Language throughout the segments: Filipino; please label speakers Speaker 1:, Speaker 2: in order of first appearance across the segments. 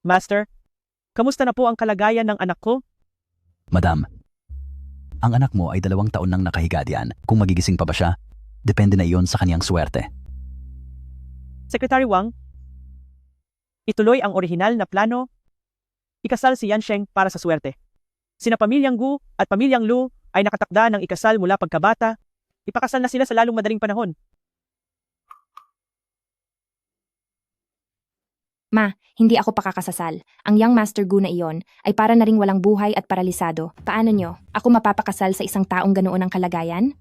Speaker 1: Master, kamusta na po ang kalagayan ng anak ko?
Speaker 2: Madam, ang anak mo ay 2 taon nang nakahiga diyan. Kung magigising pa ba siya, depende na iyon sa kaniyang swerte.
Speaker 1: Secretary Wang, ituloy ang orihinal na plano. Ikasal si Yansheng para sa swerte. Sina Pamilyang Gu at Pamilyang Lu ay nakatakda ng ikasal mula pagkabata. Ipakasal na sila sa lalong madaling panahon.
Speaker 3: Ma, hindi ako pakakasasal. Ang young master Gu na iyon ay para na ring walang buhay at paralisado. Paano nyo? Ako mapapakasal sa isang taong ganoon ang kalagayan?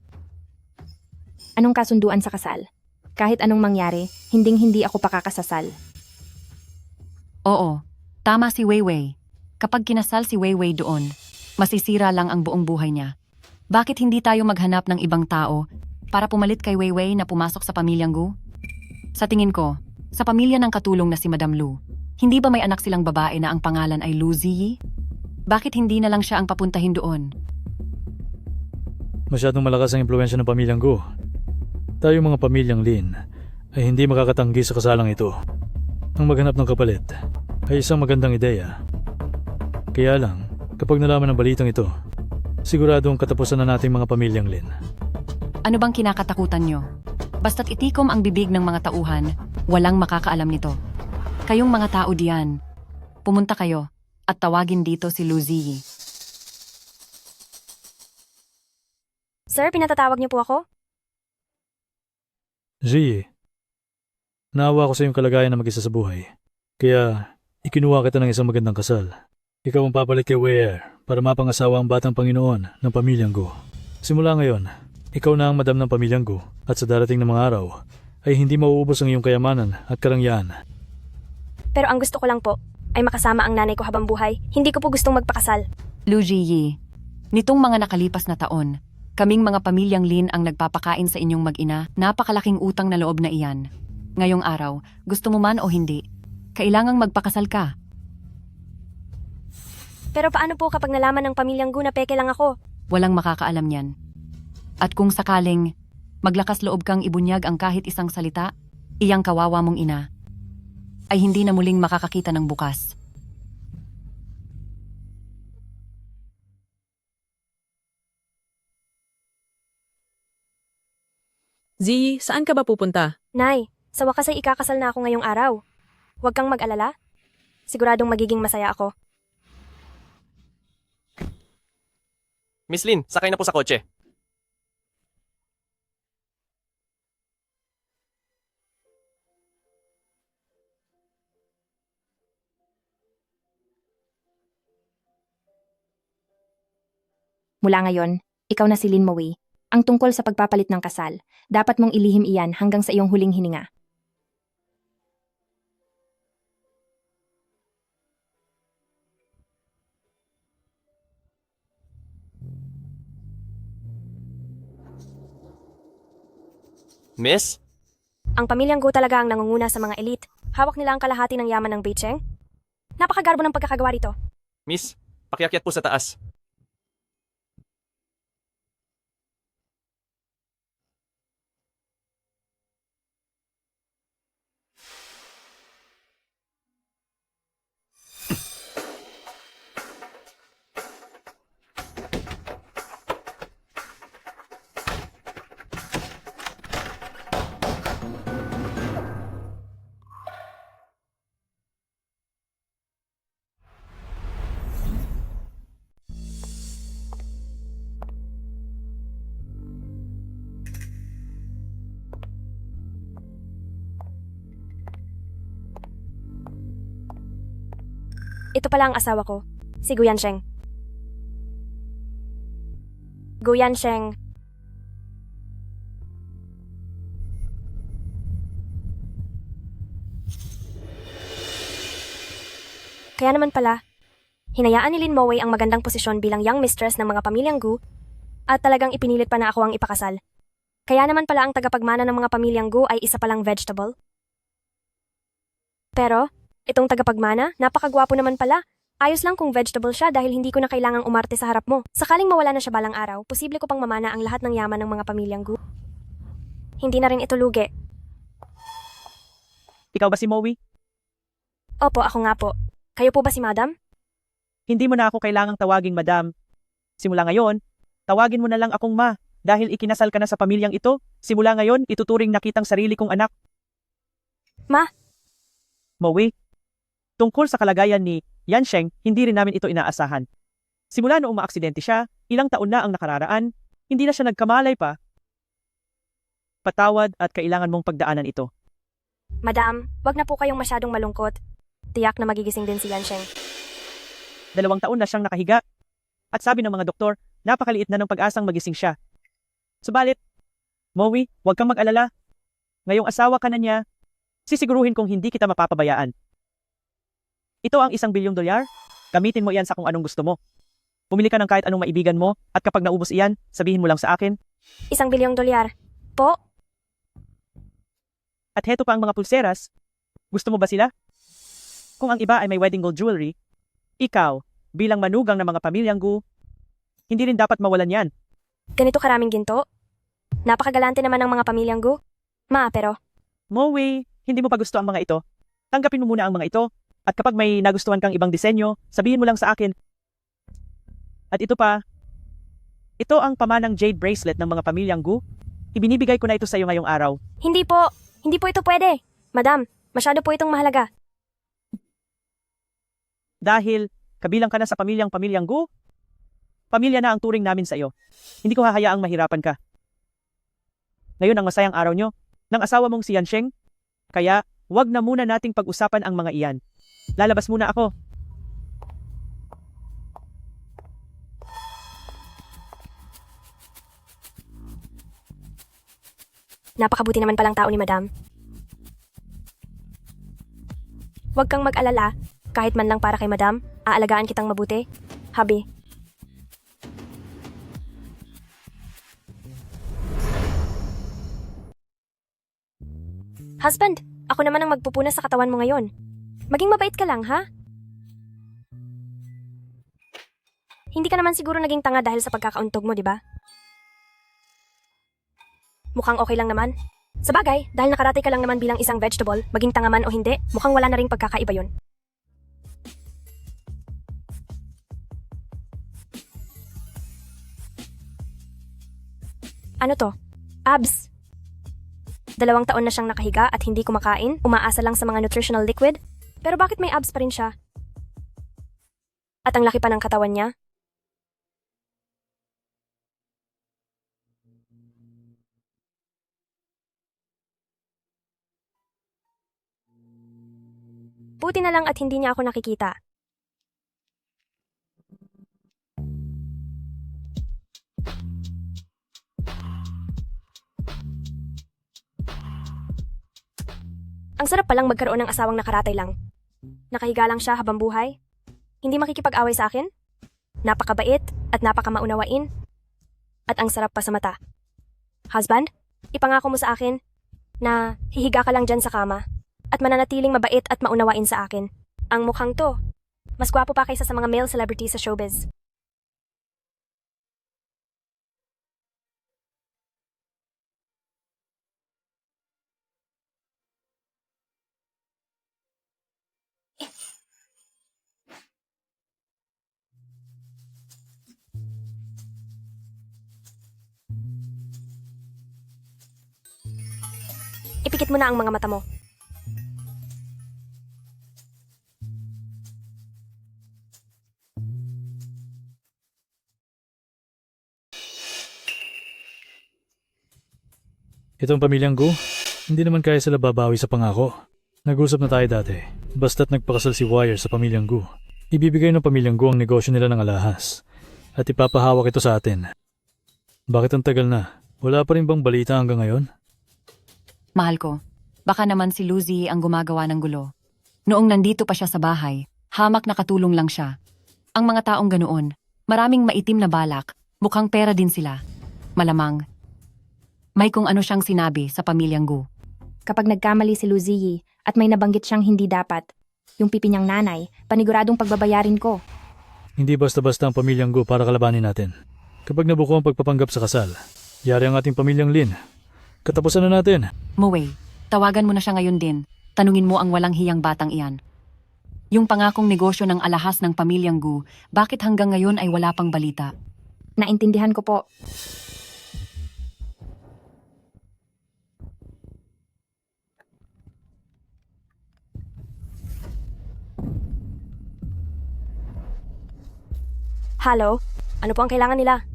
Speaker 3: Anong kasunduan sa kasal? Kahit anong mangyari, hindi ako pakakasasal.
Speaker 4: Oo, tama si Weiwei. Kapag kinasal si Weiwei doon, masisira lang ang buong buhay niya. Bakit hindi tayo maghanap ng ibang tao para pumalit kay Weiwei na pumasok sa pamilyang Gu? Sa tingin ko, sa pamilya ng katulong na si Madam Lu, hindi ba may anak silang babae na ang pangalan ay Lu Ziyi? Bakit hindi na lang siya ang papuntahin doon?
Speaker 5: Masyadong malakas ang impluwensya ng pamilyang Gu. Tayo mga pamilyang Lin ay hindi makakatanggi sa kasalang ito. Ang maghanap ng kapalit ay isang magandang ideya. Kaya lang, kapag nalaman ng balitang ito, siguradong katapusan na nating mga pamilyang Lin.
Speaker 4: Ano bang kinakatakutan nyo? Basta't itikom ang bibig ng mga tauhan, walang makakaalam nito. Kayong mga tao diyan, pumunta kayo at tawagin dito si Lu Ziyi.
Speaker 3: Sir, pinatatawag niyo po ako?
Speaker 5: Ziyi, naawa ko sa iyong kalagayan na mag-isa sa buhay. Kaya, ikinuha kita ng isang magandang kasal. Ikaw ang papalit kay Wei para mapangasawa ang batang Panginoon ng pamilyang Gu. Simula ngayon, ikaw na ang madam ng pamilyang Gu at sa darating na mga araw ay hindi mauubos ang iyong kayamanan at karangyaan.
Speaker 3: Pero ang gusto ko lang po ay makasama ang nanay ko habang buhay. Hindi ko po gustong magpakasal.
Speaker 4: Lu Ziyi, nitong mga nakalipas na taon, kaming mga pamilyang Lin ang nagpapakain sa inyong mag-ina, napakalaking utang na loob na iyan. Ngayong araw, gusto mo man o hindi, kailangang magpakasal ka.
Speaker 3: Pero paano po kapag nalaman ng pamilyang Gu na peke lang ako?
Speaker 4: Walang makakaalam yan. At kung sakaling maglakas loob kang ibunyag ang kahit isang salita, iyang kawawa mong ina ay hindi na muling makakakita ng bukas.
Speaker 6: Ziyi, saan ka ba pupunta?
Speaker 3: Nay, sa wakas ay ikakasal na ako ngayong araw. Huwag kang mag-alala. Siguradong magiging masaya ako.
Speaker 7: Miss Lin, sakay na po sa kotse.
Speaker 3: Mula ngayon, ikaw na si Lin Mowei. Ang tungkol sa pagpapalit ng kasal, dapat mong ilihim iyan hanggang sa iyong huling hininga.
Speaker 7: Miss?
Speaker 3: Ang pamilyang Gu talaga ang nangunguna sa mga elite. Hawak nila ang kalahati ng yaman ng Beicheng. Napakagarbo ng pagkakagawa rito.
Speaker 7: Miss, pakiakyat po sa taas.
Speaker 3: Ito pala ang asawa ko, si Gu Yansheng. Gu Yansheng. Kaya naman pala, hinayaan ni Lin Mowei ang magandang posisyon bilang young mistress ng mga pamilyang Gu at talagang ipinilit pa na ako ang ipakasal. Kaya naman pala ang tagapagmana ng mga pamilyang Gu ay isa palang vegetable. Pero, itong tagapagmana, napakagwapo naman pala. Ayos lang kung vegetable siya dahil hindi ko na kailangang umarte sa harap mo. Sakaling mawala na siya balang araw, posible ko pang mamana ang lahat ng yaman ng mga pamilyang Gu. Hindi na rin ito lugi.
Speaker 1: Ikaw ba si Mowi?
Speaker 3: Opo, ako nga po.
Speaker 8: Kayo po ba si Madam?
Speaker 1: Hindi mo na ako kailangang tawaging madam. Simula ngayon, tawagin mo na lang akong ma. Dahil ikinasal ka na sa pamilyang ito, simula ngayon ituturing na kitang sarili kong anak.
Speaker 8: Ma?
Speaker 1: Maui, tungkol sa kalagayan ni Yansheng, hindi rin namin ito inaasahan. Simula noong maaksidente siya, ilang taon na ang nakararaan, hindi na siya nagkamalay pa. Patawad at kailangan mong pagdaanan ito.
Speaker 8: Madam, wag na po kayong masyadong malungkot. Tiyak na magigising din si Yansheng.
Speaker 1: 2 taon na siyang nakahiga. At sabi ng mga doktor, napakaliit na ng pag-asang magising siya. Subalit, Maui, huwag kang mag-alala. Ngayong asawa ka na niya, sisiguruhin kong hindi kita mapapabayaan. Ito ang $1 bilyon. Gamitin mo iyan sa kung anong gusto mo. Pumili ka ng kahit anong maibigan mo at kapag naubos iyan, sabihin mo lang sa akin.
Speaker 8: $1 bilyong po?
Speaker 1: At heto pa ang mga pulseras. Gusto mo ba sila? Kung ang iba ay may wedding gold jewelry, ikaw, bilang manugang ng mga pamilyang Gu, hindi rin dapat mawalan yan.
Speaker 8: Ganito karaming ginto? Napakagalante naman ng mga pamilyang Gu. Ma, pero
Speaker 1: Maui, hindi mo pa gusto ang mga ito. Tanggapin mo muna ang mga ito. At kapag may nagustuhan kang ibang disenyo, sabihin mo lang sa akin. At ito pa, ito ang pamanang jade bracelet ng mga pamilyang Gu. Ibinibigay ko na ito sa iyo ngayong araw.
Speaker 8: hindi po. Hindi po ito pwede. Madam, masyado po itong mahalaga.
Speaker 1: Dahil kabilang ka na sa pamilyang Gu, pamilya na ang turing namin sa iyo. Hindi ko hahayaang mahirapan ka. Ngayon ang masayang araw nyo, ng asawa mong si Yansheng. Kaya, wag na muna nating pag-usapan ang mga iyan. Lalabas muna ako.
Speaker 8: Napakabuti naman palang tao ni Madam. Huwag kang mag-alala, kahit man lang para kay Madam, aalagaan kitang mabuti. Habi. Husband, ako naman ang magpupunas sa katawan mo ngayon. Maging mabait ka lang, ha? Hindi ka naman siguro naging tanga dahil sa pagkakauntog mo, di ba? Mukhang okay lang naman. Sa bagay, dahil nakarate ka lang naman bilang isang vegetable, maging tanga man o hindi, mukhang wala na ring pagkakaiba yun. Ano to? Abs. 2 taon na siyang nakahiga at hindi kumakain, umaasa lang sa mga nutritional liquid. Pero bakit may abs pa rin siya? At ang laki pa ng katawan niya? Buti na lang at hindi niya ako nakikita. Ang sarap palang magkaroon ng asawang nakaratay lang. Nakahiga lang siya habang buhay. Hindi makikipag-away sa akin. Napakabait at napakamaunawain. At ang sarap pa sa mata. Husband, ipangako mo sa akin na hihiga ka lang dyan sa kama at mananatiling mabait at maunawain sa akin. Ang mukhang to, mas gwapo pa kaysa sa mga male celebrities sa showbiz. Ipikit mo na ang mga mata mo.
Speaker 5: Itong pamilyang Gu, hindi naman kaya sila babawi sa pangako. Nag-usap na tayo dati, basta't nagpakasal si Wire sa pamilyang Gu. Ibibigay ng pamilyang Gu ang negosyo nila ng alahas at ipapahawak ito sa atin. Bakit ang tagal na? Wala pa rin bang balita hanggang ngayon?
Speaker 4: Mahal ko, baka naman si Lucy ang gumagawa ng gulo. Noong nandito pa siya sa bahay, hamak nakatulong lang siya. Ang mga taong ganoon, maraming maitim na balak, mukhang pera din sila. Malamang, may kung ano siyang sinabi sa pamilyang Gu.
Speaker 3: Kapag nagkamali si Luziyi at may nabanggit siyang hindi dapat, yung pipi niyang nanay, paniguradong pagbabayarin ko.
Speaker 5: Hindi basta-basta ang pamilyang Gu para kalabanin natin. Kapag nabuko ang pagpapanggap sa kasal, yari ang ating pamilyang Lin. Katapusan na natin.
Speaker 4: Moe, tawagan mo na siya ngayon din. Tanungin mo ang walang hiyang batang iyan. Yung pangakong negosyo ng alahas ng pamilyang Gu, bakit hanggang ngayon ay wala pang balita?
Speaker 3: Naintindihan ko po.
Speaker 8: Hello? Ano po ang kailangan nila?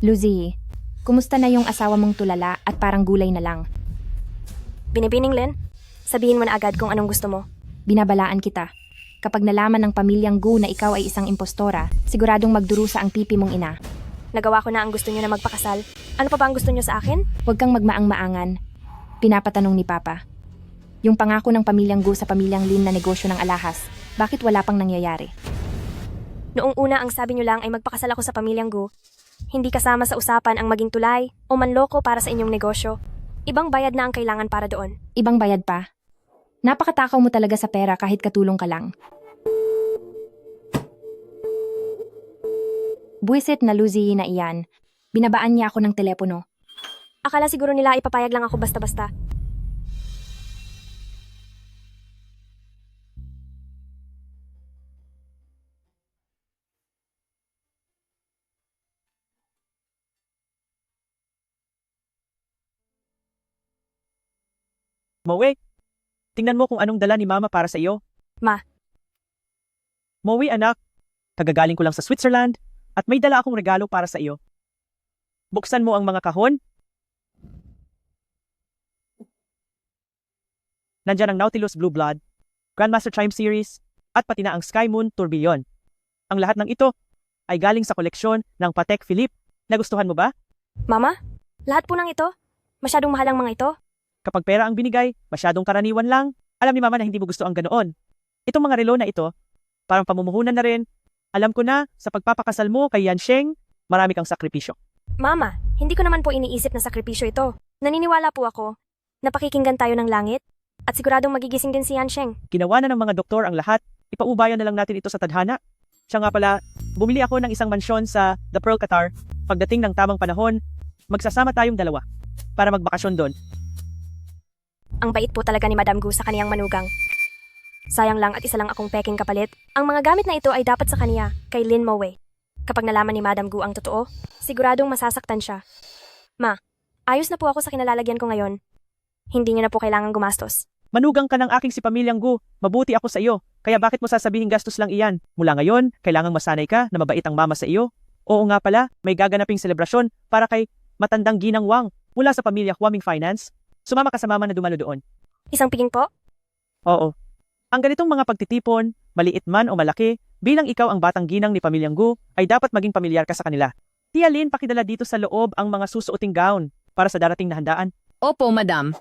Speaker 3: Lucy, kumusta na yung asawa mong tulala at parang gulay na lang?
Speaker 8: Binibining, Lynn? Sabihin mo na agad kung anong gusto mo.
Speaker 3: Binabalaan kita. Kapag nalaman ng pamilyang Gu na ikaw ay isang impostora, siguradong magdurusa ang pipi mong ina.
Speaker 8: Nagawa ko na ang gusto niyo na magpakasal. Ano pa ba ang gusto niyo sa akin?
Speaker 3: Huwag kang magmaang-maangan. Pinapatanong ni Papa. Yung pangako ng pamilyang Gu sa pamilyang Lin na negosyo ng alahas, bakit wala pang nangyayari?
Speaker 8: Noong una ang sabi niyo lang ay magpakasal ako sa pamilyang Gu. Hindi kasama sa usapan ang maging tulay o manloko para sa inyong negosyo. Ibang bayad na ang kailangan para doon.
Speaker 3: Ibang bayad pa? Napakatakaw mo talaga sa pera kahit katulong ka lang. Buwisit na Lucy na iyan. Binabaan niya ako ng telepono.
Speaker 8: Akala siguro nila ipapayag lang ako basta-basta.
Speaker 1: Moe, tingnan mo kung anong dala ni Mama para sa iyo.
Speaker 8: Ma.
Speaker 1: Moe anak, kagagaling ko lang sa Switzerland at may dala akong regalo para sa iyo. Buksan mo ang mga kahon. Nandiyan ang Nautilus Blue Blood, Grandmaster Chime Series, at pati na ang Sky Moon Tourbillon. Ang lahat ng ito ay galing sa koleksyon ng Patek Philippe. Nagustuhan mo ba?
Speaker 8: Mama? Lahat po ng ito? Masyadong mahal ang mga ito?
Speaker 1: Kapag pera ang binigay, masyadong karaniwan lang. Alam ni Mama na hindi mo gusto ang ganoon. Itong mga relo na ito, parang pamumuhunan na rin. Alam ko na, sa pagpapakasal mo kay Yansheng, marami kang sakripisyo.
Speaker 8: Mama, hindi ko naman po iniisip na sakripisyo ito. Naniniwala po ako na pakikinggan tayo ng langit at siguradong magigising din si Yansheng.
Speaker 1: Ginawa na ng mga doktor ang lahat. Ipaubayan na lang natin ito sa tadhana. Siya nga pala, bumili ako ng isang mansyon sa The Pearl Qatar. Pagdating ng tamang panahon, magsasama tayong dalawa para magbakasyon doon.
Speaker 8: Ang bait po talaga ni Madam Gu sa kaniyang manugang. Sayang lang at isa lang akong peking kapalit. Ang mga gamit na ito ay dapat sa kaniya, kay Lin Moe. Kapag nalaman ni Madam Gu ang totoo, siguradong masasaktan siya. Ma, ayos na po ako sa kinalalagyan ko ngayon. Hindi niyo na po kailangan gumastos.
Speaker 1: Manugang ka ng aking si Pamilyang Gu, mabuti ako sa iyo. Kaya bakit mo sasabihin gastos lang iyan? Mula ngayon, kailangang masanay ka na mabait ang mama sa iyo. Oo nga pala, may gaganaping selebrasyon para kay matandang Ginang Wang mula sa pamilya Huaming Finance. Sumama ka sa mama na dumalo doon.
Speaker 8: Isang piging po?
Speaker 1: Oo. Ang ganitong mga pagtitipon, maliit man o malaki, bilang ikaw ang batang ginang ni Pamilyang Gu, ay dapat maging pamilyar ka sa kanila. Tia Lin, pakidala dito sa loob ang mga susuoting gown para sa darating na handaan.
Speaker 6: Opo, madam.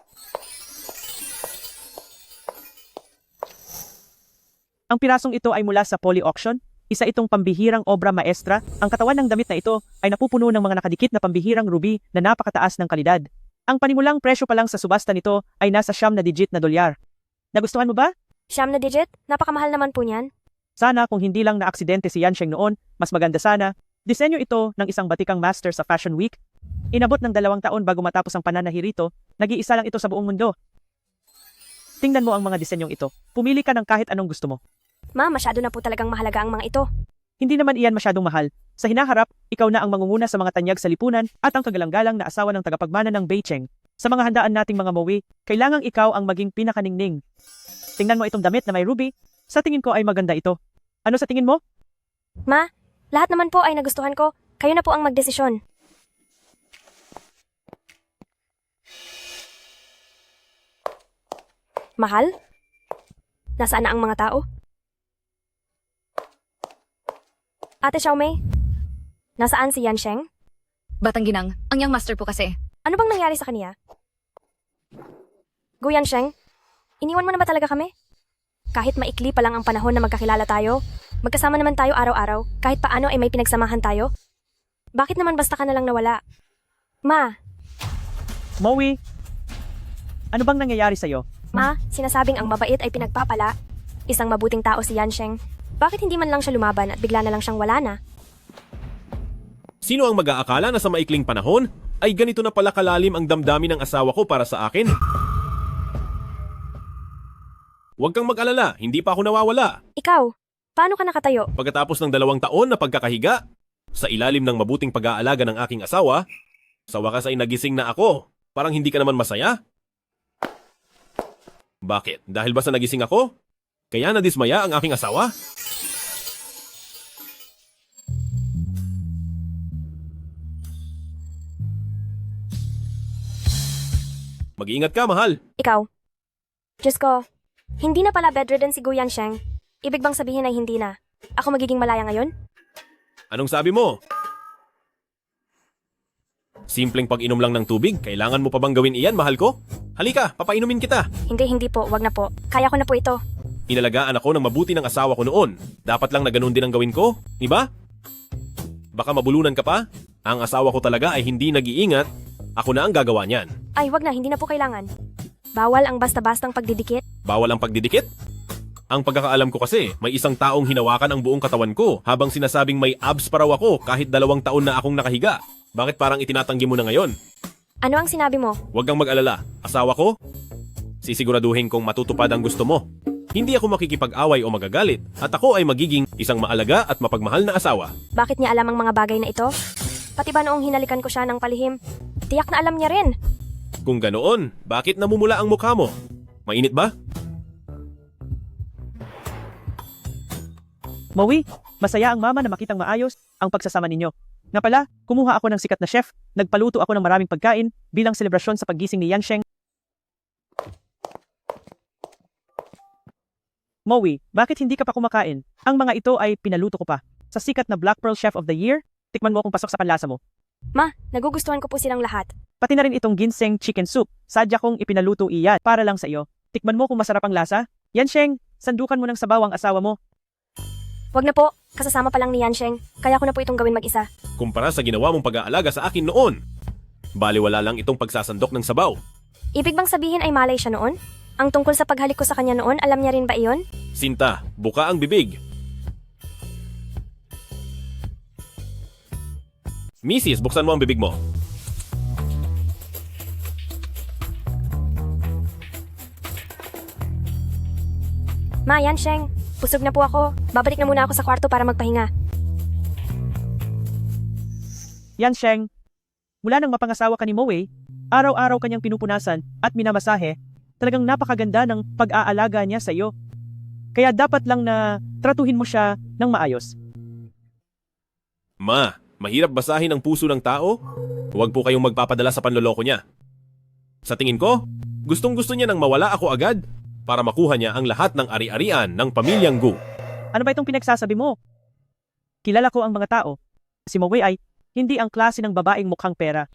Speaker 1: Ang pirasong ito ay mula sa Poly Auction. Isa itong pambihirang obra maestra. Ang katawan ng damit na ito ay napupuno ng mga nakadikit na pambihirang ruby na napakataas ng kalidad. Ang panimulang presyo pa lang sa subasta nito ay nasa $9 na dolyar. Nagustuhan mo ba?
Speaker 8: Siyam na digit? Napakamahal naman po niyan.
Speaker 1: Sana kung hindi lang na-aksidente si Yansheng noon, mas maganda sana. Disenyo ito ng isang batikang master sa Fashion Week. Inabot ng 2 taon bago matapos ang pananahi rito, nag-iisa lang ito sa buong mundo. Tingnan mo ang mga disenyong ito. Pumili ka ng kahit anong gusto mo.
Speaker 8: Ma, masyado na po talagang mahalaga ang mga ito.
Speaker 1: Hindi naman iyan masyadong mahal. Sa hinaharap, ikaw na ang mangunguna sa mga tanyag sa lipunan at ang kagalang-galang na asawa ng tagapagmana ng Beicheng. Sa mga handaan nating mga Moe, kailangang ikaw ang maging pinakaningning. Tingnan mo itong damit na may ruby. Sa tingin ko ay maganda ito. Ano sa tingin mo?
Speaker 8: Ma, lahat naman po ay nagustuhan ko. Kayo na po ang magdesisyon. Mahal? Nasaan na ang mga tao? Ate Xiaomei, nasaan si Yansheng?
Speaker 9: Batang ginang, ang young master po kasi.
Speaker 8: Ano bang nangyari sa kaniya? Gu Yansheng, iniwan mo na ba talaga kami? Kahit maikli pa lang ang panahon na magkakilala tayo, magkasama naman tayo araw-araw, kahit paano ay may pinagsamahan tayo. Bakit naman basta ka na lang nawala? Ma,
Speaker 1: Moe, ano bang nangyayari sa'yo?
Speaker 8: Ma, sinasabing ang mabait ay pinagpapala. Isang mabuting tao si Yansheng. Bakit hindi man lang siya lumaban at bigla na lang siyang wala na?
Speaker 10: Sino ang mag-aakala na sa maikling panahon ay ganito na pala kalalim ang damdamin ng asawa ko para sa akin? Huwag kang mag-alala, hindi pa ako nawawala.
Speaker 8: Ikaw, paano ka nakatayo?
Speaker 10: Pagkatapos ng 2 taon na pagkakahiga, sa ilalim ng mabuting pag-aalaga ng aking asawa, sa wakas ay nagising na ako. Parang hindi ka naman masaya? Bakit? Dahil ba sa nagising ako? Kaya nadismaya ang aking asawa? Mag-iingat ka, mahal.
Speaker 8: Ikaw. Diyos ko, hindi na pala bedridden si Gu Yansheng. Ibig bang sabihin ay hindi na? Ako magiging malaya ngayon?
Speaker 10: Anong sabi mo? Simpleng pag-inom lang ng tubig, kailangan mo pa bang gawin iyan, mahal ko? Halika, papainumin kita.
Speaker 8: Hindi po, wag na po. Kaya ko na po ito.
Speaker 10: Inalagaan ako ng mabuti ng asawa ko noon. Dapat lang na ganun din ang gawin ko, di ba? Baka mabulunan ka pa? Ang asawa ko talaga ay hindi nag-iingat. Ako na ang gagawa niyan.
Speaker 8: Ay, wag na, hindi na po kailangan. Bawal ang basta-bastang pagdidikit.
Speaker 10: Bawal ang pagdidikit? Ang pagkakaalam ko kasi, may isang taong hinawakan ang buong katawan ko habang sinasabing may abs pa raw ako kahit 2 taon na akong nakahiga. Bakit parang itinatanggi mo na ngayon?
Speaker 8: Ano ang sinabi mo?
Speaker 10: Huwag kang mag-alala. Asawa ko? Sisiguraduhin kong matutupad ang gusto mo. Hindi ako makikipag-away o magagalit at ako ay magiging isang maalaga at mapagmahal na asawa.
Speaker 8: Bakit niya alam ang mga bagay na ito? Pati ba noong hinalikan ko siya ng palihim? Tiyak na alam niya rin.
Speaker 10: Kung ganoon, bakit namumula ang mukha mo? Mainit ba?
Speaker 1: Maui, masaya ang mama na makitang maayos ang pagsasama ninyo. Nga pala, kumuha ako ng sikat na chef, nagpaluto ako ng maraming pagkain bilang selebrasyon sa paggising ni Yansheng. Maui, bakit hindi ka pa kumakain? Ang mga ito ay pinaluto ko pa. Sa sikat na Black Pearl Chef of the Year, tikman mo kung pasok sa panlasa mo.
Speaker 8: Ma, nagugustuhan ko po silang lahat.
Speaker 1: Pati na rin itong ginseng chicken soup. Sadya kong ipinaluto iyan para lang sa iyo. Tikman mo kung masarap ang lasa. Yansheng, sandukan mo ng sabaw ang asawa mo.
Speaker 8: Wag na po, kasasama pa lang ni Yansheng. Kaya ko na po itong gawin mag-isa.
Speaker 10: Kumpara sa ginawa mong pag-aalaga sa akin noon. Baliwala lang itong pagsasandok ng sabaw.
Speaker 8: Ibig bang sabihin ay malay siya noon? Ang tungkol sa paghalik ko sa kanya noon, alam niya rin ba iyon?
Speaker 10: Sinta, buka ang bibig. Mrs., buksan mo ang bibig mo.
Speaker 8: Ma, Yansheng, busog na po ako. Babalik na muna ako sa kwarto para magpahinga.
Speaker 1: Yansheng, mula nang mapangasawa ka ni Moe, araw-araw kanyang pinupunasan at minamasahe. Talagang napakaganda ng pag-aalaga niya sa iyo. Kaya dapat lang na tratuhin mo siya ng maayos.
Speaker 10: Ma, mahirap basahin ang puso ng tao? Huwag po kayong magpapadala sa panloloko niya. Sa tingin ko, gustong-gusto niya nang mawala ako agad para makuha niya ang lahat ng ari-arian ng pamilyang Gu.
Speaker 1: Ano ba itong pinagsasabi mo? Kilala ko ang mga tao. Si Moe ay hindi ang klase ng babaeng mukhang pera.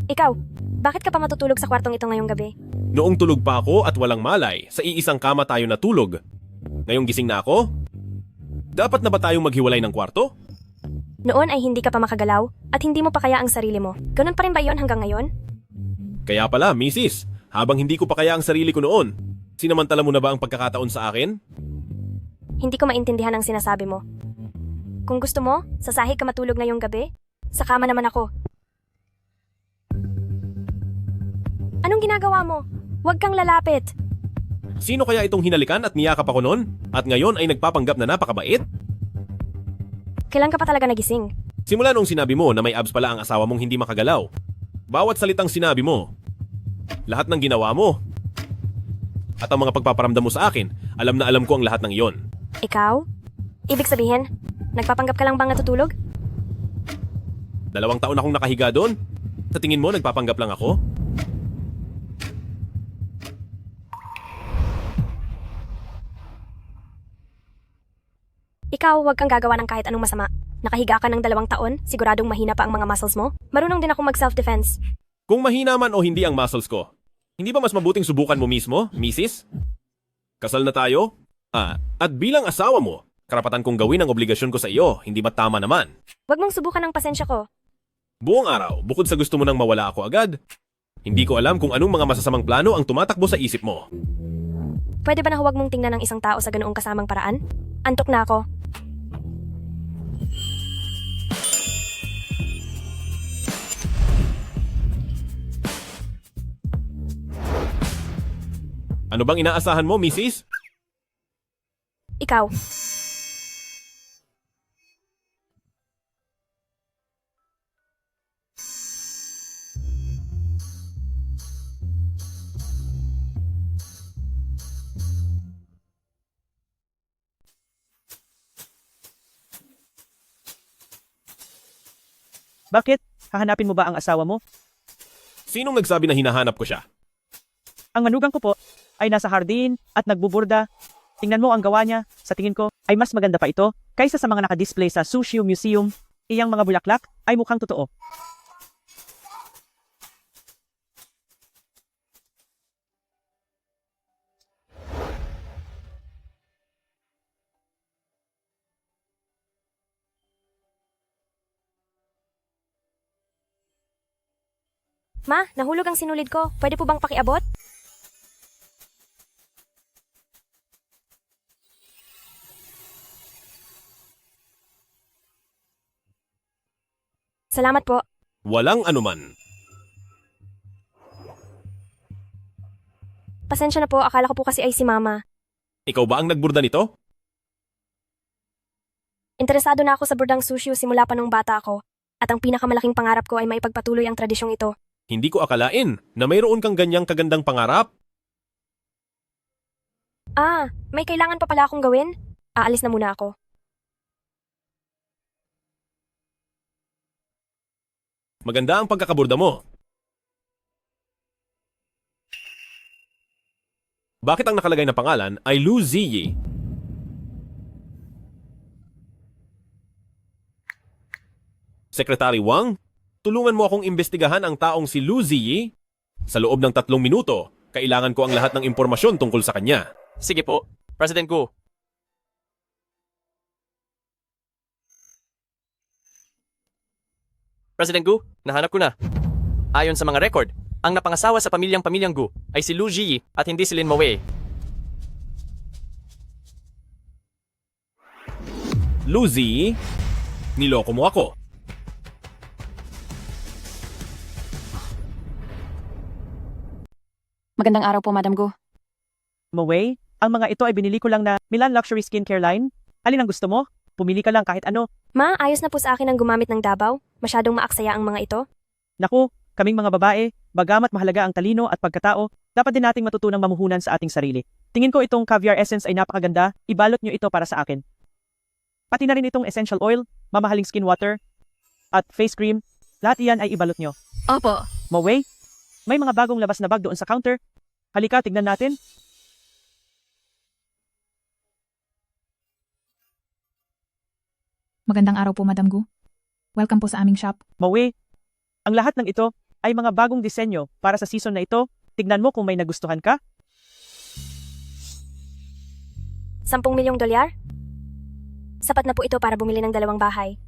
Speaker 8: Ikaw, bakit ka pa matutulog sa kwartong ito ngayong gabi?
Speaker 10: Noong tulog pa ako at walang malay, sa iisang kama tayo natulog. Ngayong gising na ako? Dapat na ba tayong maghiwalay ng kwarto?
Speaker 8: Noon ay hindi ka pa makagalaw at hindi mo pa kaya ang sarili mo. Ganun pa rin ba iyon hanggang ngayon?
Speaker 10: Kaya pala, Mrs., habang hindi ko pa kaya ang sarili ko noon, sinamantala mo na ba ang pagkakataon sa akin?
Speaker 8: Hindi ko maintindihan ang sinasabi mo. Kung gusto mo, sa sahig ka matulog ngayong gabi, sa kama naman ako. Anong ginagawa mo? Huwag kang lalapit.
Speaker 10: Sino kaya itong hinalikan at niyakap ako noon? At ngayon ay nagpapanggap na napakabait?
Speaker 8: Kailan ka pa talaga nagising?
Speaker 10: Simula nung sinabi mo na may abs pala ang asawa mong hindi makagalaw. Bawat salitang sinabi mo, lahat ng ginawa mo, at ang mga pagpaparamdam mo sa akin, alam na alam ko ang lahat ng iyon.
Speaker 8: Ikaw? Ibig sabihin, nagpapanggap ka lang bang natutulog?
Speaker 10: 2 taon akong nakahiga doon? Sa tingin mo, nagpapanggap lang ako?
Speaker 8: Ikaw, huwag kang gagawa ng kahit anong masama. Nakahiga ka ng 2 taon, siguradong mahina pa ang mga muscles mo. Marunong din akong mag-self-defense.
Speaker 10: Kung mahina man o hindi ang muscles ko, hindi ba mas mabuting subukan mo mismo, Mrs.? Kasal na tayo? At bilang asawa mo, karapatan kong gawin ang obligasyon ko sa iyo, hindi ba tama naman?
Speaker 8: Huwag mong subukan ang pasensya ko.
Speaker 10: Buong araw, bukod sa gusto mo nang mawala ako agad, hindi ko alam kung anong mga masasamang plano ang tumatakbo sa isip mo.
Speaker 8: Pwede ba na huwag mong tingnan ng isang tao sa ganoong kasamang paraan? Antok na ako.
Speaker 10: Ano bang inaasahan mo, Mrs.?
Speaker 8: Ikaw.
Speaker 1: Bakit? Hahanapin mo ba ang asawa mo?
Speaker 10: Sinong nagsabi na hinahanap ko siya?
Speaker 1: Ang manugang ko po ay nasa hardin at nagbuburda. Tingnan mo ang gawa niya. Sa tingin ko ay mas maganda pa ito kaysa sa mga nakadisplay sa Sushi Museum. Iyang mga bulaklak ay mukhang totoo.
Speaker 8: Ma, nahulog ang sinulid ko. Pwede po bang pakiabot? Salamat po.
Speaker 10: Walang anuman.
Speaker 8: Pasensya na po, akala ko po kasi ay si Mama.
Speaker 10: Ikaw ba ang nagburda nito?
Speaker 8: Interesado na ako sa burdang sushi simula pa nung bata ako. At ang pinakamalaking pangarap ko ay maipagpatuloy ang tradisyong ito.
Speaker 10: Hindi ko akalain na mayroon kang ganyang kagandang pangarap.
Speaker 8: May kailangan pa pala akong gawin? Aalis na muna ako.
Speaker 10: Maganda ang pagkakaburda mo. Bakit ang nakalagay na pangalan ay Lu Ziyi? Secretary Wang, tulungan mo akong imbestigahan ang taong si Lu Ziyi. Sa loob ng 3 minuto, kailangan ko ang lahat ng impormasyon tungkol sa kanya.
Speaker 7: Sige po, President Gu. President Gu, nahanap ko na. Ayon sa mga record, ang napangasawa sa pamilyang Gu ay si Lu Ziyi at hindi si Lin Mawei.
Speaker 10: Lu Ziyi, niloko mo ako.
Speaker 4: Magandang araw po, Madam Gu.
Speaker 1: Mawei, ang mga ito ay binili ko lang na Milan Luxury Skincare Line. Alin ang gusto mo? Pumili ka lang kahit ano.
Speaker 8: Ma, ayos na po sa akin ang gumamit ng Davao. Masyadong maaksaya ang mga ito.
Speaker 1: Naku, kaming mga babae, bagamat mahalaga ang talino at pagkatao, dapat din nating matutunang mamuhunan sa ating sarili. Tingin ko itong caviar essence ay napakaganda, ibalot nyo ito para sa akin. Pati na rin itong essential oil, mamahaling skin water, at face cream, lahat iyan ay ibalot nyo.
Speaker 9: Opo.
Speaker 1: Mawei, may mga bagong labas na bag doon sa counter. Halika, tignan natin.
Speaker 11: Magandang araw po, Madam Gu. Welcome po sa aming shop.
Speaker 1: Mawei, ang lahat ng ito ay mga bagong disenyo para sa season na ito. Tignan mo kung may nagustuhan ka.
Speaker 8: 10 milyong dolyar? Sapat na po ito para bumili ng 2 bahay.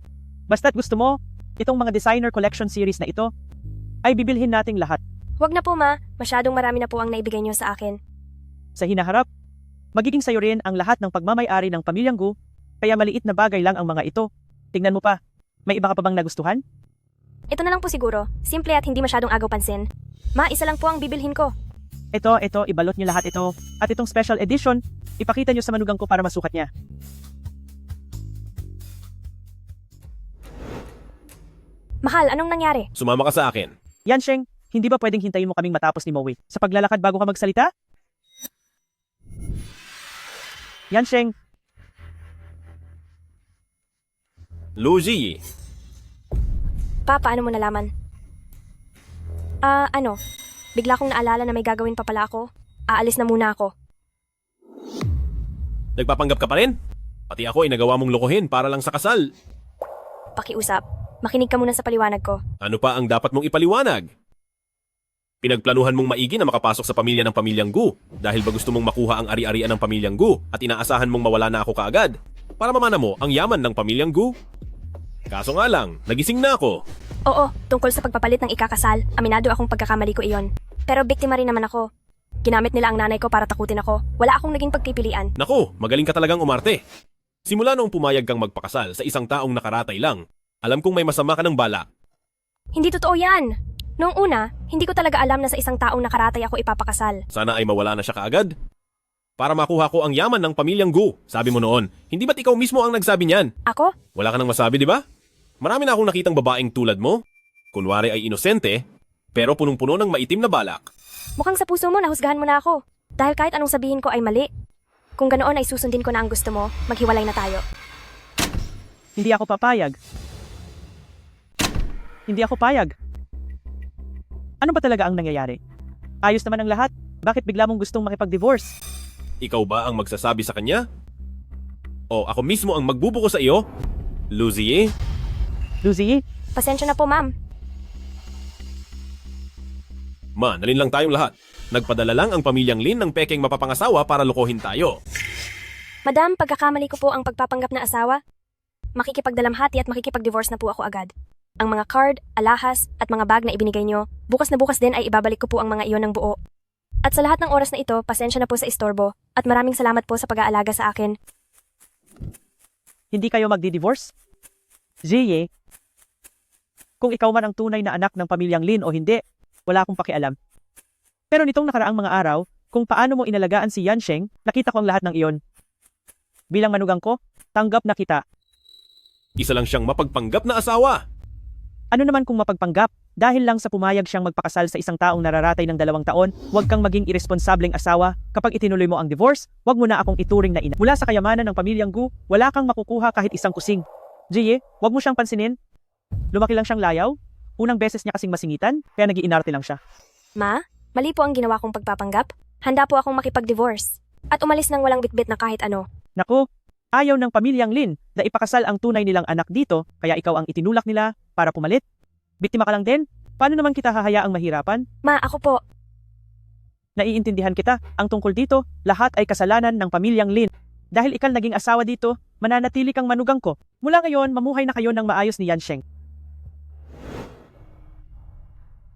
Speaker 1: Basta't gusto mo, itong mga designer collection series na ito, ay bibilhin nating lahat.
Speaker 8: Huwag na po, Ma. Masyadong marami na po ang naibigay niyo sa akin.
Speaker 1: Sa hinaharap, magiging sayo rin ang lahat ng pagmamay-ari ng pamilyang Gu, kaya maliit na bagay lang ang mga ito. Tingnan mo pa, may iba ka pa bang nagustuhan?
Speaker 8: Ito na lang po siguro. Simple at hindi masyadong agaw pansin. Ma, isa lang po ang bibilhin ko.
Speaker 1: Ito, ibalot niyo lahat ito. At itong special edition, ipakita niyo sa manugang ko para masukat niya.
Speaker 8: Mahal, anong nangyari?
Speaker 10: Sumama ka sa akin.
Speaker 1: Yansheng, hindi ba pwedeng hintayin mo kaming matapos ni Mawei sa paglalakad bago ka magsalita? Yansheng,
Speaker 10: Lu Ziyi,
Speaker 8: Pa, paano mo nalaman? Bigla kong naalala na may gagawin pa pala ako. Aalis na muna ako.
Speaker 10: nagpapanggap ka pa rin? Pati ako ay nagawa mong lokohin para lang sa kasal.
Speaker 8: pakiusap. Makinig ka muna sa paliwanag ko.
Speaker 10: Ano pa ang dapat mong ipaliwanag? Pinagplanuhan mong maigi na makapasok sa pamilya ng pamilyang Gu dahil ba gusto mong makuha ang ari-arian ng pamilyang Gu at inaasahan mong mawala na ako kaagad para mamana mo ang yaman ng pamilyang Gu? Kaso nga lang, nagising na ako.
Speaker 8: Oo, tungkol sa pagpapalit ng ikakasal, aminado akong pagkakamali ko iyon. Pero biktima rin naman ako. Ginamit nila ang nanay ko para takutin ako. Wala akong naging pagpipilian.
Speaker 10: Naku, magaling ka talagang umarte. Simula noong pumayag kang magpakasal sa isang taong nakaratay lang, alam kong may masama ka ng balak.
Speaker 8: Hindi totoo yan. Noong una, hindi ko talaga alam na sa isang taong nakaratay ako ipapakasal.
Speaker 10: Sana ay mawala na siya kaagad. Para makuha ko ang yaman ng pamilyang Gu, sabi mo noon. Hindi ba't ikaw mismo ang nagsabi niyan?
Speaker 8: Ako?
Speaker 10: Wala ka nang masabi, di ba? Marami na akong nakitang babaeng tulad mo. Kunwari ay inosente, pero punong-puno ng maitim na balak.
Speaker 8: Mukhang sa puso mo nahusgahan mo na ako. Dahil kahit anong sabihin ko ay mali. Kung ganoon ay susundin ko na ang gusto mo, maghiwalay na tayo.
Speaker 1: Hindi ako papayag. Hindi ako payag. Ano ba talaga ang nangyayari? Ayos naman ang lahat. Bakit bigla mong gustong makipag-divorce?
Speaker 10: Ikaw ba ang magsasabi sa kanya? O ako mismo ang magbubuko sa iyo? Luzie?
Speaker 1: Lucy,
Speaker 8: Pasensya na po, ma'am.
Speaker 10: Manalin lang tayong lahat. Nagpadala lang ang pamilyang Lin ng pekeng mapapangasawa para lokohin tayo.
Speaker 8: Madam, pagkakamali ko po ang pagpapanggap na asawa. Makikipagdalamhati at makikipag-divorce na po ako agad. Ang mga card, alahas, at mga bag na ibinigay nyo, bukas na bukas din ay ibabalik ko po ang mga iyon ng buo. At sa lahat ng oras na ito, pasensya na po sa istorbo, at maraming salamat po sa pag-aalaga sa akin.
Speaker 1: hindi kayo magdi-divorce? Ziye, kung ikaw man ang tunay na anak ng pamilyang Lin o hindi, wala akong pakialam. Pero nitong nakaraang mga araw, kung paano mo inalagaan si Yansheng, nakita ko ang lahat ng iyon. Bilang manugang ko, tanggap na kita.
Speaker 10: Isa lang siyang mapagpanggap na asawa.
Speaker 1: Ano naman kung mapagpanggap? Dahil lang sa pumayag siyang magpakasal sa isang taong nararatay ng 2 taon, huwag kang maging irresponsableng asawa. Kapag itinuloy mo ang divorce, huwag mo na akong ituring na ina. Mula sa kayamanan ng pamilyang Gu, wala kang makukuha kahit isang kusing. Jiye, huwag mo siyang pansinin. Lumaki lang siyang layaw. Unang beses niya kasing masingitan, kaya nag-iinarte lang siya.
Speaker 8: Ma, mali po ang ginawa kong pagpapanggap. Handa po akong makipag-divorce. At umalis nang walang bitbit na kahit ano.
Speaker 1: Naku, ayaw ng pamilyang Lin na ipakasal ang tunay nilang anak dito, kaya ikaw ang itinulak nila para pumalit. Biktima ka lang din? Paano naman kita hahayaang mahirapan?
Speaker 8: Ma, ako po.
Speaker 1: Naiintindihan kita, ang tungkol dito, lahat ay kasalanan ng pamilyang Lin. Dahil ikal naging asawa dito, mananatili kang manugang ko. Mula ngayon, mamuhay na kayo ng maayos ni Yansheng.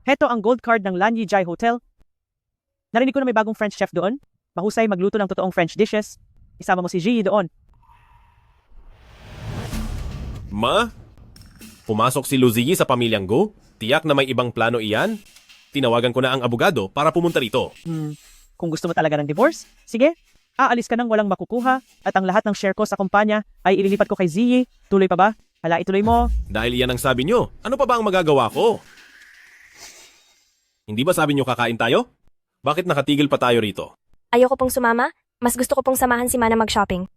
Speaker 1: Heto ang gold card ng Lan Yijai Hotel. Narinig ko na may bagong French chef doon. Mahusay magluto ng totoong French dishes. Isama mo si Ji doon.
Speaker 10: Ma? Pumasok si Luzie sa pamilyang Gu? Tiyak na may ibang plano iyan? Tinawagan ko na ang abogado para pumunta rito.
Speaker 1: Kung gusto mo talaga ng divorce, sige, aalis ka nang walang makukuha at ang lahat ng share ko sa kumpanya ay ililipat ko kay Ziyi. Tuloy pa ba? Hala, ituloy mo.
Speaker 10: Dahil iyan ang sabi nyo, ano pa ba ang magagawa ko? Hindi ba sabi nyo kakain tayo? Bakit nakatigil pa tayo rito?
Speaker 8: Ayoko pong sumama. Mas gusto ko pong samahan si Mana mag-shopping.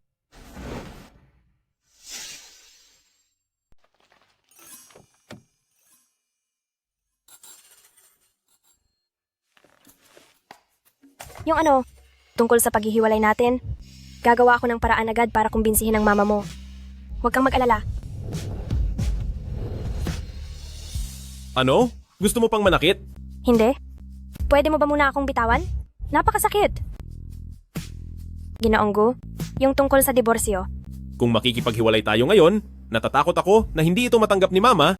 Speaker 8: Yung ano, tungkol sa paghihiwalay natin, gagawa ako ng paraan agad para kumbinsihin ang mama mo. Huwag kang mag-alala.
Speaker 10: Ano? Gusto mo pang manakit?
Speaker 8: Hindi? Pwede mo ba muna akong bitawan? Napakasakit. Ginoong Gu, yung tungkol sa diborsyo.
Speaker 10: Kung makikipaghiwalay tayo ngayon, natatakot ako na hindi ito matanggap ni Mama.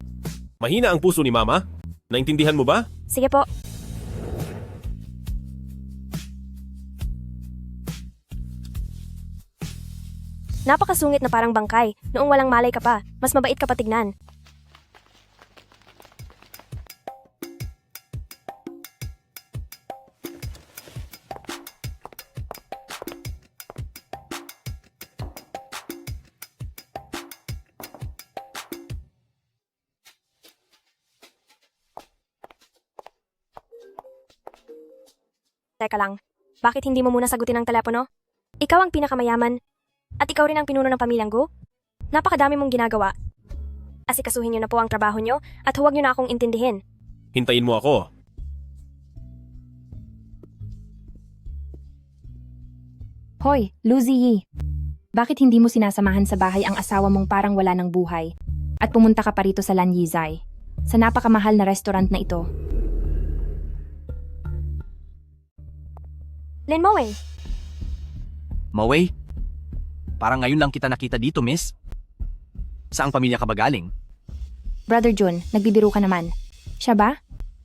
Speaker 10: Mahina ang puso ni Mama. Naintindihan mo ba?
Speaker 8: Sige po. Napakasungit na parang bangkay. Noong walang malay ka pa, mas mabait ka pa tignan. Teka lang, bakit hindi mo muna sagutin ang telepono? Ikaw ang pinakamayaman. At ikaw rin ang pinuno ng pamilyang Gu? Napakadami mong ginagawa. Asikasuhin niyo na po ang trabaho niyo at huwag niyo na akong intindihin.
Speaker 10: Hintayin mo ako.
Speaker 3: Hoy, Luzie. Bakit hindi mo sinasamahan sa bahay ang asawa mong parang wala ng buhay? At pumunta ka pa rito sa Lan Yizai. Sa napakamahal na restaurant na ito.
Speaker 8: Lin Moway,
Speaker 7: Maway? Parang ngayon lang kita nakita dito, miss. Saang pamilya ka ba galing?
Speaker 3: Brother Jun, nagbibiro ka naman. Siya ba?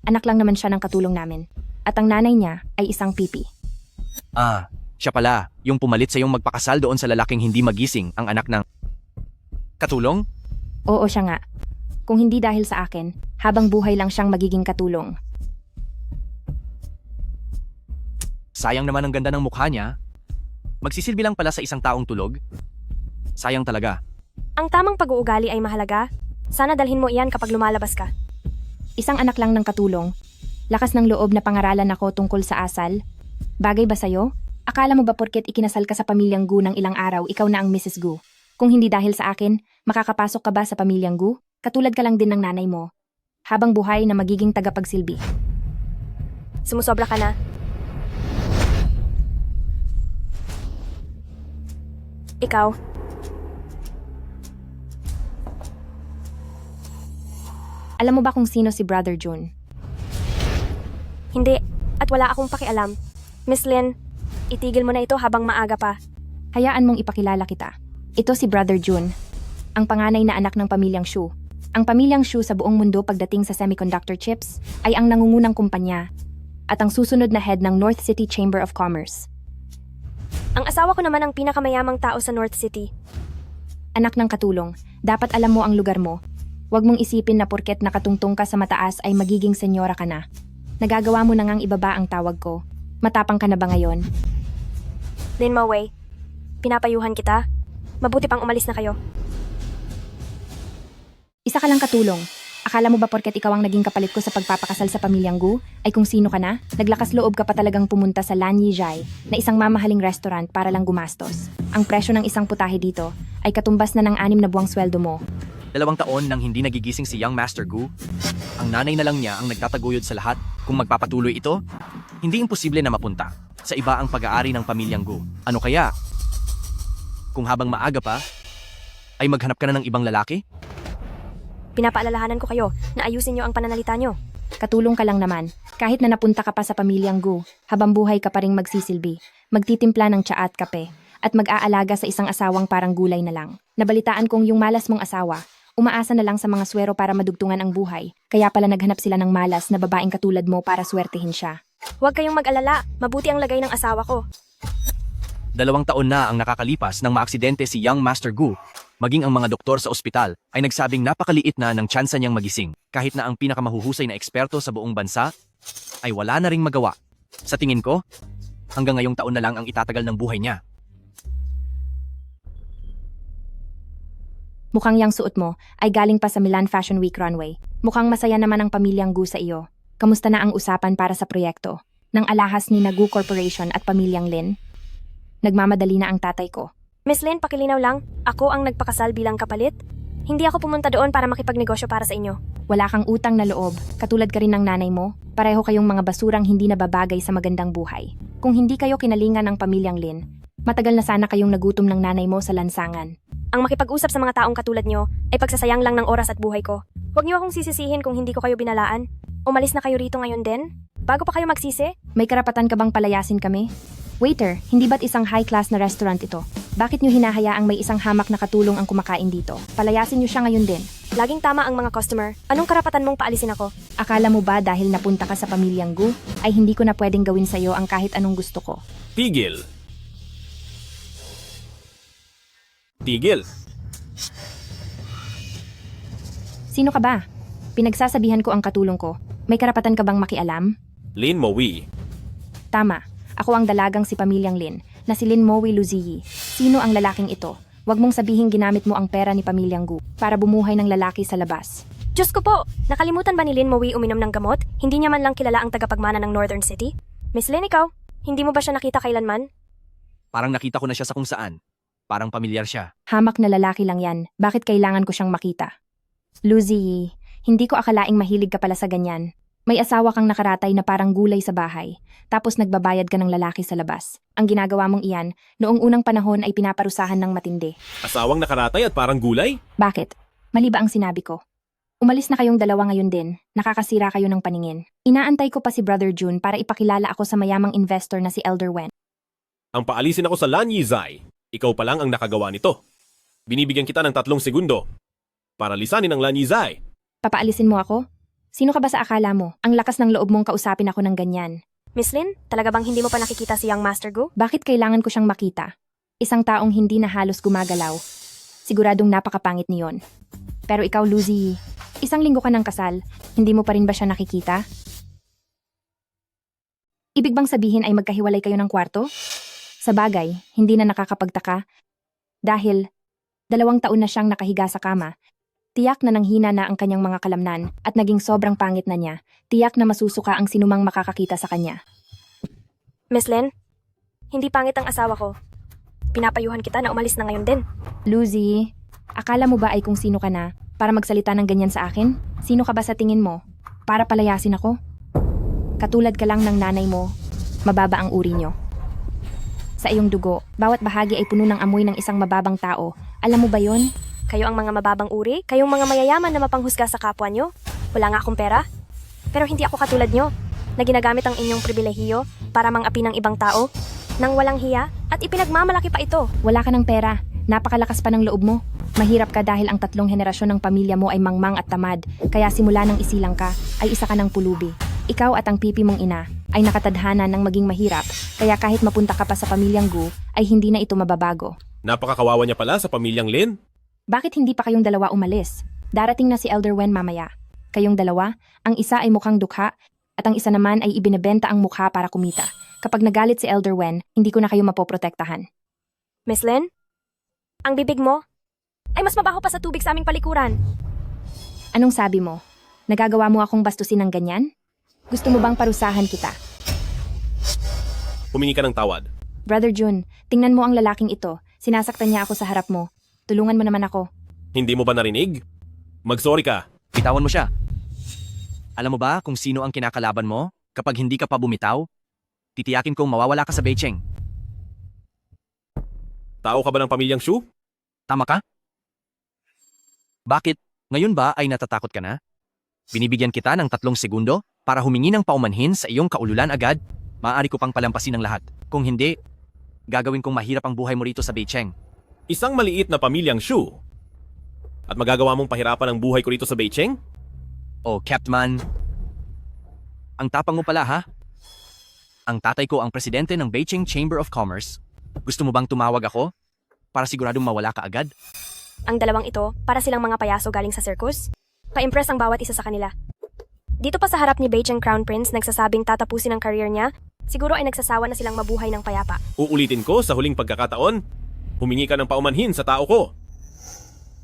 Speaker 3: Anak lang naman siya ng katulong namin. At ang nanay niya ay isang pipi.
Speaker 7: Ah, siya pala, yung pumalit sa yung magpakasal doon sa lalaking hindi magising, ang anak ng... Katulong?
Speaker 3: Oo, siya nga. Kung hindi dahil sa akin, habang buhay lang siyang magiging katulong.
Speaker 7: Sayang naman ang ganda ng mukha niya. Magsisilbi lang pala sa isang taong tulog. Sayang talaga.
Speaker 8: ang tamang pag-uugali ay mahalaga. Sana dalhin mo iyan kapag lumalabas ka.
Speaker 3: Isang anak lang ng katulong. Lakas ng loob na pangaralan ako tungkol sa asal. Bagay ba sa'yo? Akala mo ba porket ikinasal ka sa pamilyang Gu ng ilang araw, ikaw na ang Mrs. Gu? Kung hindi dahil sa akin, makakapasok ka ba sa pamilyang Gu? Katulad ka lang din ng nanay mo. Habang buhay na magiging tagapagsilbi.
Speaker 8: Sumusobra ka na. Ikaw.
Speaker 3: Alam mo ba kung sino si Brother Jun?
Speaker 8: Hindi. At wala akong pakialam. Miss Lin, itigil mo na ito habang maaga pa.
Speaker 3: Hayaan mong ipakilala kita. Ito si Brother Jun, ang panganay na anak ng pamilyang Shu. Ang pamilyang Shu sa buong mundo pagdating sa semiconductor chips ay ang nangungunang kumpanya at ang susunod na head ng North City Chamber of Commerce.
Speaker 8: Ang asawa ko naman ang pinakamayamang tao sa North City.
Speaker 3: Anak ng katulong, dapat alam mo ang lugar mo. Huwag mong isipin na porket nakatungtong ka sa mataas ay magiging senyora ka na. Nagagawa mo na ngang ibaba ang tawag ko. Matapang ka na ba ngayon?
Speaker 8: Lin Mawei, pinapayuhan kita. Mabuti pang umalis na kayo.
Speaker 3: Isa ka lang katulong. Akala mo ba porket ikaw ang naging kapalit ko sa pagpapakasal sa pamilyang Gu, ay kung sino ka na? Naglakas loob ka pa talagang pumunta sa Lan Yizai na isang mamahaling restaurant para lang gumastos. Ang presyo ng isang putahe dito ay katumbas na ng 6 na buwang sweldo mo.
Speaker 7: 2 taon nang hindi nagigising si Young Master Gu. Ang nanay na lang niya ang nagtataguyod sa lahat. Kung magpapatuloy ito, hindi imposible na mapunta sa iba ang pag-aari ng pamilyang Gu. Ano kaya? Kung habang maaga pa, ay maghanap ka na ng ibang lalaki?
Speaker 8: Pinapaalalahanan ko kayo na ayusin niyo ang pananalita niyo.
Speaker 3: Katulong ka lang naman. Kahit na napunta ka pa sa pamilyang Gu, habang buhay ka pa ring magsisilbi. Magtitimpla ng tsaa at kape, at mag-aalaga sa isang asawang parang gulay na lang. Nabalitaan kong yung malas mong asawa, umaasa na lang sa mga swero para madugtungan ang buhay. Kaya pala naghanap sila ng malas na babaeng katulad mo para swertehin siya.
Speaker 8: Huwag kayong mag-alala, mabuti ang lagay ng asawa ko.
Speaker 7: 2 taon na ang nakakalipas nang maaksidente si Young Master Gu. Maging ang mga doktor sa ospital ay nagsabing napakaliit na ng tsansa niyang magising. Kahit na ang pinakamahuhusay na eksperto sa buong bansa ay wala na ring magawa. Sa tingin ko, hanggang ngayong taon na lang ang itatagal ng buhay niya.
Speaker 3: Mukhang yang suot mo ay galing pa sa Milan Fashion Week runway. Mukhang masaya naman ang pamilyang Gu sa iyo. Kamusta na ang usapan para sa proyekto ng alahas ni Gu Corporation at pamilyang Lin? Nagmamadali na ang tatay ko.
Speaker 8: Miss Lin, pakilinaw lang, ako ang nagpakasal bilang kapalit. Hindi ako pumunta doon para makipagnegosyo para sa inyo.
Speaker 3: Wala kang utang na loob, katulad ka rin ng nanay mo. Pareho kayong mga basurang hindi nababagay sa magandang buhay. Kung hindi kayo kinalingan ng pamilyang Lin, matagal na sana kayong nagutom ng nanay mo sa lansangan.
Speaker 8: Ang makipag-usap sa mga taong katulad nyo ay pagsasayang lang ng oras at buhay ko. Huwag niyo akong sisisihin kung hindi ko kayo binalaan. Umalis na kayo rito ngayon din? Bago pa kayo magsisi?
Speaker 3: May karapatan ka bang palayasin kami? Waiter, hindi ba't isang high-class na restaurant ito? Bakit nyo hinahayaang may isang hamak na katulong ang kumakain dito? Palayasin nyo siya ngayon din.
Speaker 8: Laging tama ang mga customer. Anong karapatan mong paalisin ako?
Speaker 3: Akala mo ba dahil napunta ka sa pamilyang Gu, ay hindi ko na pwedeng gawin sa'yo ang kahit anong gusto ko?
Speaker 10: Tigil. Tigil.
Speaker 3: Sino ka ba? Pinagsasabihan ko ang katulong ko. May karapatan ka bang makialam?
Speaker 10: Lin Mowi.
Speaker 3: Tama. Ako ang dalagang si pamilyang Lin, na si Lin Mowi Luziyi. Sino ang lalaking ito? Huwag mong sabihing ginamit mo ang pera ni pamilyang Gu para bumuhay ng lalaki sa labas.
Speaker 8: Diyos ko po! Nakalimutan ba ni Lin Mowi uminom ng gamot? Hindi niya man lang kilala ang tagapagmana ng Northern City? Miss Lin, ikaw? Hindi mo ba siya nakita kailanman?
Speaker 7: Parang nakita ko na siya sa kung saan. Parang pamilyar siya.
Speaker 3: Hamak na lalaki lang yan. Bakit kailangan ko siyang makita? Luziyi, hindi ko akalaing mahilig ka pala sa ganyan. May asawa kang nakaratay na parang gulay sa bahay, tapos nagbabayad ka ng lalaki sa labas. Ang ginagawa mong iyan, noong unang panahon ay pinaparusahan ng matindi.
Speaker 10: Asawang nakaratay at parang gulay?
Speaker 3: Bakit? Mali ba ang sinabi ko? Umalis na kayong dalawa ngayon din, nakakasira kayo ng paningin. Inaantay ko pa si Brother June para ipakilala ako sa mayamang investor na si Elder Wen.
Speaker 10: Ang paalisin ako sa Lan Yizai, ikaw pa lang ang nakagawa nito. Binibigyan kita ng 3 segundo para lisanin ang Lan Yizai.
Speaker 3: Papaalisin mo ako? Sino ka ba sa akala mo? Ang lakas ng loob mong kausapin ako ng ganyan.
Speaker 8: Miss Lin, talaga bang hindi mo pa nakikita si Young Master Gu?
Speaker 3: Bakit kailangan ko siyang makita? Isang taong hindi na halos gumagalaw. Siguradong napakapangit niyon. Pero ikaw, Lucy, isang linggo ka ng kasal, hindi mo pa rin ba siya nakikita? Ibig bang sabihin ay magkahiwalay kayo ng kwarto? Sa bagay, hindi na nakakapagtaka. Dahil 2 taon na siyang nakahiga sa kama. Tiyak na nanghina na ang kanyang mga kalamnan at naging sobrang pangit na niya. Tiyak na masusuka ang sinumang makakakita sa kanya.
Speaker 8: Miss Lin, hindi pangit ang asawa ko. Pinapayuhan kita na umalis na ngayon din.
Speaker 3: Lucy, akala mo ba ay kung sino ka na para magsalita ng ganyan sa akin? Sino ka ba sa tingin mo? Para palayasin ako? Katulad ka lang ng nanay mo, mababa ang uri nyo. Sa iyong dugo, bawat bahagi ay puno ng amoy ng isang mababang tao. Alam mo ba yon?
Speaker 8: Kayo ang mga mababang uri? Kayong mga mayayaman na mapanghusga sa kapwa nyo? Wala nga akong pera. Pero hindi ako katulad nyo, na ginagamit ang inyong pribilehiyo para mangapi ng ibang tao, nang walang hiya, at ipinagmamalaki pa ito.
Speaker 3: Wala ka ng pera, napakalakas pa ng loob mo. Mahirap ka dahil ang 3 henerasyon ng pamilya mo ay mangmang at tamad, kaya simula nang isilang ka, ay isa ka ng pulubi. Ikaw at ang pipi mong ina ay nakatadhana ng maging mahirap, kaya kahit mapunta ka pa sa pamilyang Gu, ay hindi na ito mababago.
Speaker 10: Napakakawawa niya pala sa pamilyang Lin.
Speaker 3: Bakit hindi pa kayong dalawa umalis? Darating na si Elder Wen mamaya. Kayong dalawa, ang isa ay mukhang dukha, at ang isa naman ay ibinebenta ang mukha para kumita. Kapag nagalit si Elder Wen, hindi ko na kayo mapoprotektahan.
Speaker 8: Miss Lin, ang bibig mo ay mas mabaho pa sa tubig sa aming palikuran.
Speaker 3: Anong sabi mo? Nagagawa mo akong bastusin ng ganyan? Gusto mo bang parusahan kita?
Speaker 10: Humingi ka ng tawad.
Speaker 3: Brother Jun, tingnan mo ang lalaking ito. Sinasaktan niya ako sa harap mo. Tulungan mo naman ako.
Speaker 10: Hindi mo ba narinig? Mag-sorry ka.
Speaker 7: Bitawan mo siya. Alam mo ba kung sino ang kinakalaban mo? Kapag hindi ka pa bumitaw, titiyakin kong mawawala ka sa Beicheng.
Speaker 10: Tao ka ba ng pamilyang Shu?
Speaker 7: Tama ka? Bakit? Ngayon ba ay natatakot ka na? Binibigyan kita ng 3 segundo para humingi ng paumanhin sa iyong kaululan agad. Maaari ko pang palampasin ang lahat. Kung hindi, gagawin kong mahirap ang buhay mo rito sa Beicheng.
Speaker 10: Isang maliit na pamilyang Shu. At magagawa mong pahirapan ang buhay ko rito sa Beicheng?
Speaker 7: Oh, Captman. Ang tapang mo pala, ha? Ang tatay ko ang presidente ng Beicheng Chamber of Commerce. Gusto mo bang tumawag ako? Para siguradong mawala ka agad?
Speaker 8: Ang dalawang ito, para silang mga payaso galing sa circus. Pa-impress ang bawat isa sa kanila. Dito pa sa harap ni Beicheng Crown Prince nagsasabing tatapusin ang career niya, siguro ay nagsasawa na silang mabuhay ng payapa.
Speaker 10: Uulitin ko sa huling pagkakataon, humingi ka ng paumanhin sa tao ko.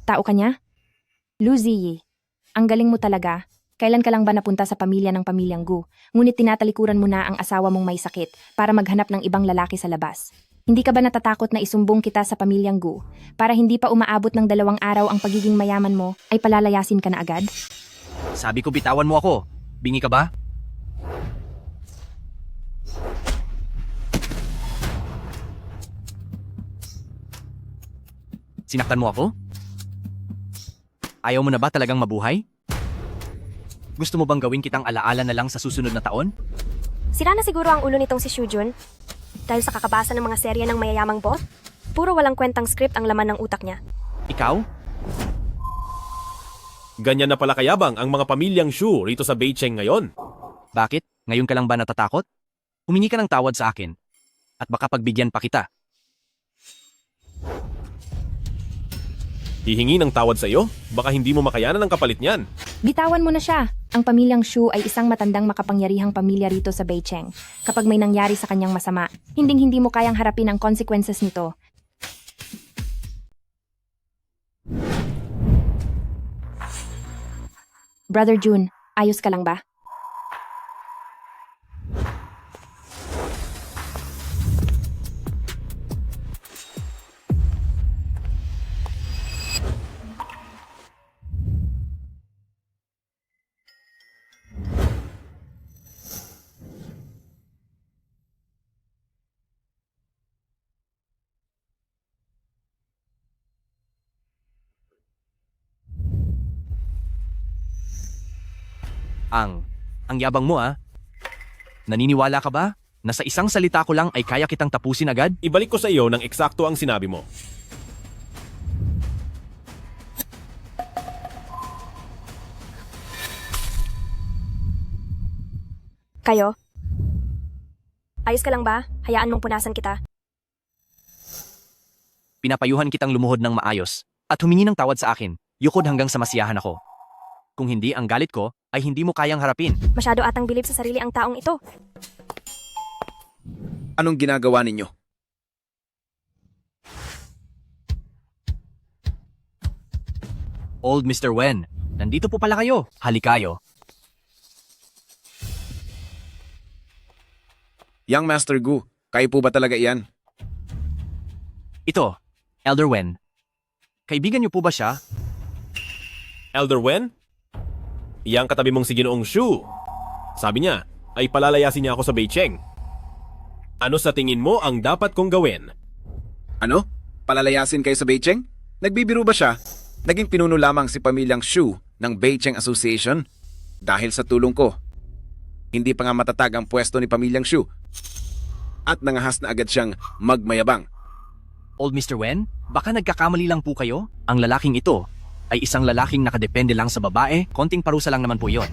Speaker 3: Tao ka niya? Lucy, ang galing mo talaga. Kailan ka lang ba napunta sa pamilya ng pamilyang Gu? Ngunit tinatalikuran mo na ang asawa mong may sakit para maghanap ng ibang lalaki sa labas. Hindi ka ba natatakot na isumbong kita sa pamilyang Gu? Para hindi pa umaabot ng 2 araw ang pagiging mayaman mo, ay palalayasin ka na agad?
Speaker 7: Sabi ko bitawan mo ako. Bingi ka ba? Sinaktan mo ako? Ayaw mo na ba talagang mabuhay? Gusto mo bang gawin kitang alaala na lang sa susunod na taon?
Speaker 8: Sira na siguro ang ulo nitong si Shujun dahil sa kakabasa ng mga serye ng mayayamang bot. Puro walang kwentang script ang laman ng utak niya.
Speaker 7: Ikaw?
Speaker 10: Ganyan na pala kayabang ang mga pamilyang Shu rito sa Beicheng ngayon.
Speaker 7: Bakit? Ngayon ka lang ba natatakot? Humingi ka ng tawad sa akin at baka pagbigyan pa kita.
Speaker 10: Hihingi ng tawad sa iyo? Baka hindi mo makayanan ang kapalit niyan.
Speaker 3: Bitawan mo na siya. Ang pamilyang Shu ay isang matandang makapangyarihang pamilya rito sa Beicheng. Kapag may nangyari sa kanyang masama, hinding-hindi mo kayang harapin ang consequences nito. Brother Jun, ayos ka lang ba?
Speaker 7: Ang yabang mo ah. Naniniwala ka ba na sa isang salita ko lang ay kaya kitang tapusin agad?
Speaker 10: Ibalik ko sa iyo ng eksakto ang sinabi mo.
Speaker 8: Kayo? Ayos ka lang ba? Hayaan mong punasan kita.
Speaker 7: Pinapayuhan kitang lumuhod ng maayos at humingi ng tawad sa akin, yukod hanggang sa masiyahan ako. Kung hindi ang galit ko, ay hindi mo kayang harapin.
Speaker 8: Masyado atang bilib sa sarili ang taong ito.
Speaker 12: Anong ginagawa ninyo?
Speaker 7: Old Mr. Wen, nandito po pala kayo. Halikayo.
Speaker 12: Young Master Gu, kayo po ba talaga iyan?
Speaker 7: Ito, Elder Wen. Kaibigan niyo po ba siya?
Speaker 10: Elder Wen? Iyang katabi mong si Ginoong Shu. Sabi niya, ay palalayasin niya ako sa Beicheng. Ano sa tingin mo ang dapat kong gawin?
Speaker 12: Ano? Palalayasin kayo sa Beicheng? Nagbibiro ba siya? Naging pinuno lamang si pamilyang Shu ng Beicheng Association dahil sa tulong ko. Hindi pa nga matatag ang pwesto ni pamilyang Shu at nangahas na agad siyang magmayabang.
Speaker 7: Old Mr. Wen, baka nagkakamali lang po kayo? Ang lalaking ito ay isang lalaking nakadepende lang sa babae, konting parusa lang naman po yon.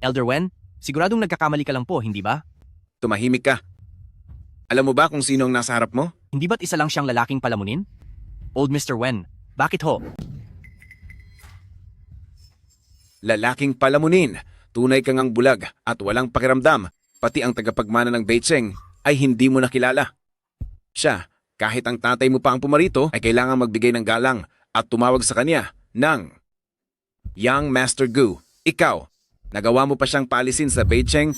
Speaker 7: Elder Wen, siguradong nagkakamali ka lang po, hindi ba?
Speaker 12: Tumahimik ka. Alam mo ba kung sino ang nasa harap mo?
Speaker 7: Hindi ba't isa lang siyang lalaking palamunin? Old Mr. Wen, bakit ho?
Speaker 12: Lalaking palamunin. Tunay kang ang bulag at walang pakiramdam. Pati ang tagapagmana ng Beicheng ay hindi mo nakilala. Siya, kahit ang tatay mo pa ang pumarito, ay kailangan magbigay ng galang at tumawag sa kanya ng Young Master Gu. Ikaw, nagawa mo pa siyang paalisin sa Beicheng?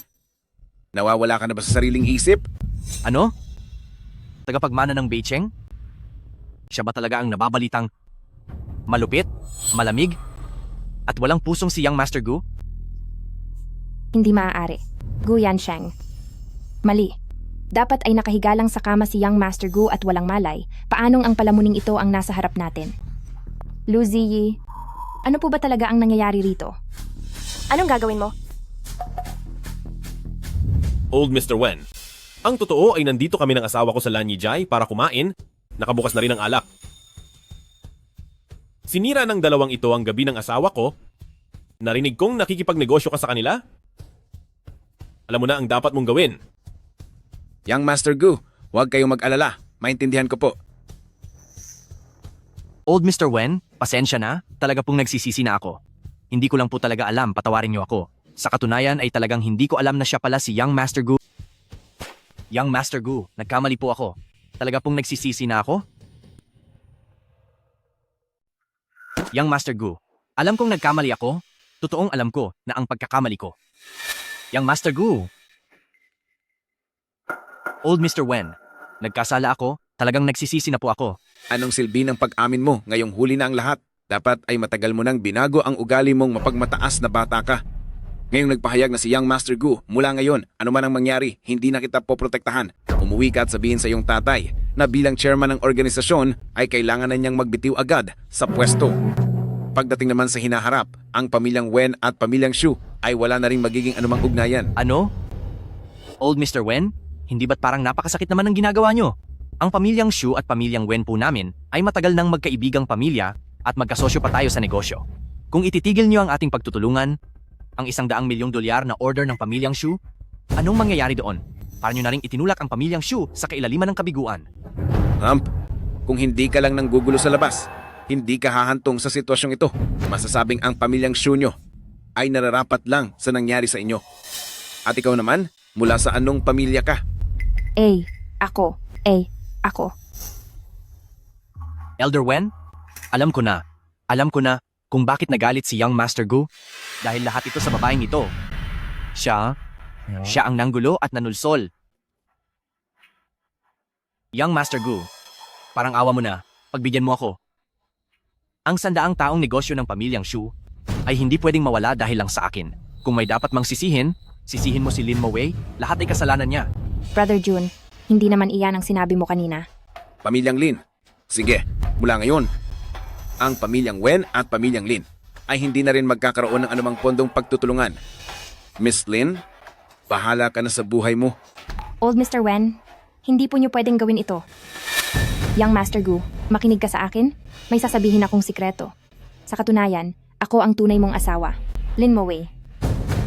Speaker 12: Nawawala ka na ba sa sariling isip?
Speaker 7: Ano? Tagapagmana ng Beicheng? Siya ba talaga ang nababalitang malupit, malamig, at walang pusong si Young Master Gu?
Speaker 3: Hindi maaari. Gu Yansheng. Mali. Dapat ay nakahiga lang sa kama si Young Master Gu at walang malay. Paanong ang palamuning ito ang nasa harap natin? Lu Ziyi, ano po ba talaga ang nangyayari rito?
Speaker 8: Anong gagawin mo?
Speaker 10: Old Mr. Wen, ang totoo ay nandito kami ng asawa ko sa Lanyijay para kumain. Nakabukas na rin ang alak. Sinira ng dalawang ito ang gabi ng asawa ko. Narinig kong nakikipagnegosyo ka sa kanila. Alam mo na ang dapat mong gawin.
Speaker 12: Young Master Gu, huwag kayong mag-alala. Maintindihan ko po.
Speaker 7: Old Mr. Wen, pasensya na. Talaga pong nagsisisi na ako. Hindi ko lang po talaga alam, patawarin niyo ako. Sa katunayan ay talagang hindi ko alam na siya pala si Young Master Gu. Young Master Gu, nagkamali po ako. Talaga pong nagsisisi na ako? Young Master Gu, alam kong nagkamali ako. Totoong alam ko na ang pagkakamali ko. Young Master Gu. Old Mr. Wen, nagkasala ako. Talagang nagsisisi na po ako.
Speaker 12: Anong silbi ng pag-amin mo ngayong huli na ang lahat? Dapat ay matagal mo nang binago ang ugali mong mapagmataas na bata ka. Ngayong nagpahayag na si Young Master Gu, mula ngayon, ano man ang mangyari, hindi na kita poprotektahan. Umuwi ka at sabihin sa iyong tatay na bilang chairman ng organisasyon ay kailangan na niyang magbitiw agad sa pwesto. Pagdating naman sa hinaharap, ang pamilyang Wen at pamilyang Shu ay wala na rin magiging anumang ugnayan.
Speaker 7: Ano? Old Mr. Wen, hindi ba't parang napakasakit naman ang ginagawa nyo? Ang pamilyang Shu at pamilyang Wen po namin ay matagal nang magkaibigang pamilya at magkasosyo pa tayo sa negosyo. Kung ititigil nyo ang ating pagtutulungan, ang $100 milyong na order ng pamilyang Shu, anong mangyayari doon? Para nyo na rin itinulak ang pamilyang Shu sa kailaliman ng kabiguan.
Speaker 12: Hump, kung hindi ka lang nanggugulo sa labas, hindi ka hahantong sa sitwasyong ito. Masasabing ang pamilyang Shu nyo ay nararapat lang sa nangyari sa inyo. At ikaw naman, mula sa anong pamilya ka?
Speaker 3: Ako.
Speaker 7: Elder Wen, alam ko na kung bakit nagalit si Young Master Gu. Dahil lahat ito sa babaeng ito. Siya ang nanggulo at nanulsol. Young Master Gu, parang awa mo na, pagbigyan mo ako. Ang 100 taong negosyo ng pamilyang Shu ay hindi pwedeng mawala dahil lang sa akin. Kung may dapat mang sisihin mo si Lin Mo Wei, lahat ay kasalanan niya.
Speaker 3: Brother Jun, hindi naman iyan ang sinabi mo kanina.
Speaker 12: Pamilyang Lin. Sige, mula ngayon, ang pamilyang Wen at pamilyang Lin ay hindi na rin magkakaroon ng anumang pondong pagtutulungan. Miss Lin, bahala ka na sa buhay mo.
Speaker 3: Old Mr. Wen, hindi po niyo pwedeng gawin ito. Young Master Gu, makinig ka sa akin. May sasabihin akong sikreto. Sa katunayan, ako ang tunay mong asawa, Lin Mowei.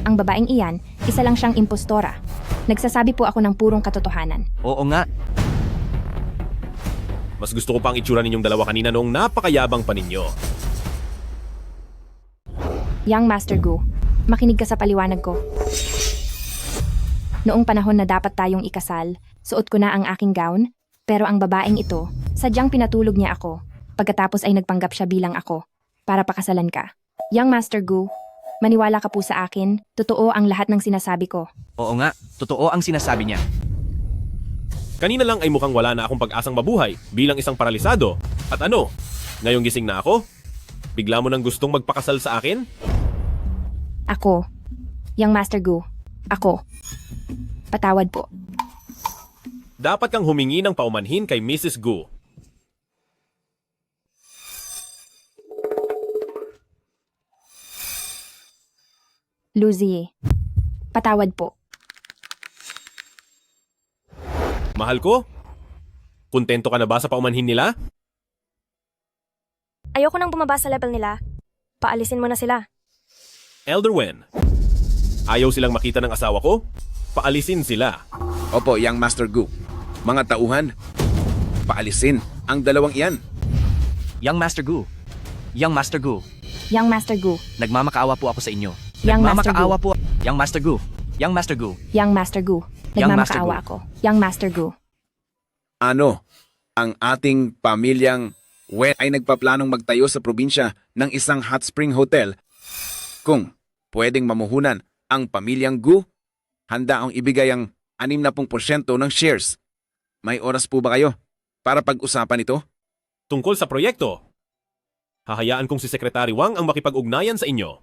Speaker 3: Ang babaeng iyan, isa lang siyang impostora. Nagsasabi po ako ng purong katotohanan.
Speaker 7: Oo nga,
Speaker 10: Mas gusto ko pang itsura ninyong dalawa kanina noong napakayabang pa ninyo.
Speaker 3: Young Master Gu, makinig ka sa paliwanag ko. Noong panahon na dapat tayong ikasal, suot ko na ang aking gown, pero ang babaeng ito, sadyang pinatulog niya ako. Pagkatapos ay nagpanggap siya bilang ako, para pakasalan ka. Young Master Gu, maniwala ka po sa akin, totoo ang lahat ng sinasabi ko.
Speaker 7: oo nga, totoo ang sinasabi niya.
Speaker 10: Kanina lang ay mukhang wala na akong pag-asang mabuhay bilang isang paralisado. At ano? Ngayong gising na ako? Bigla mo nang gustong magpakasal sa akin?
Speaker 3: Ako, Young Master Gu, ako. Patawad po.
Speaker 10: Dapat kang humingi ng paumanhin kay Mrs. Gu.
Speaker 3: Luzie, patawad po.
Speaker 10: Mahal ko? Kontento ka na ba sa paumanhin nila?
Speaker 8: Ayoko nang bumaba sa level nila. Paalisin mo na sila.
Speaker 10: Elder Wen, ayaw silang makita ng asawa ko? Paalisin sila.
Speaker 12: Opo, Young Master Gu. Mga tauhan, paalisin ang dalawang iyan.
Speaker 7: Young Master Gu, Young Master Gu,
Speaker 3: Young Master Gu,
Speaker 7: nagmamakaawa po ako sa inyo.
Speaker 3: Young Master Gu,
Speaker 7: Nagmamakaawa po. Young Master Gu, Young Master Gu.
Speaker 3: Young Master Gu,
Speaker 7: Young Master
Speaker 3: nagmamakaawa
Speaker 7: Gu.
Speaker 3: ako. Young Master Gu.
Speaker 12: Ano, ang ating pamilyang Wen ay nagpaplanong magtayo sa probinsya ng isang hot spring hotel. Kung pwedeng mamuhunan ang pamilyang Gu, handa akong ibigay ang 60% ng shares. May oras po ba kayo para pag-usapan ito?
Speaker 10: Tungkol sa proyekto, hahayaan kong si Secretary Wang ang makipag-ugnayan sa inyo.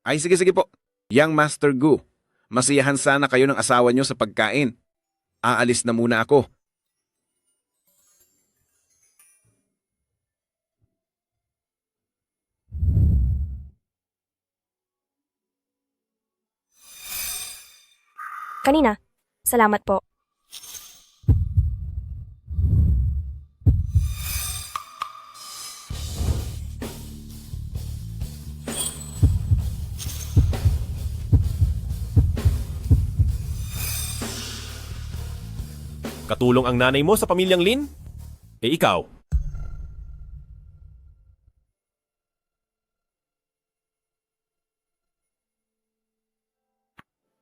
Speaker 12: Ay sige po. Young Master Gu, masiyahan sana kayo ng asawa nyo sa pagkain. Aalis na muna ako.
Speaker 8: Kanina, salamat po.
Speaker 10: Katulong ang nanay mo sa pamilyang Lin? Eh ikaw,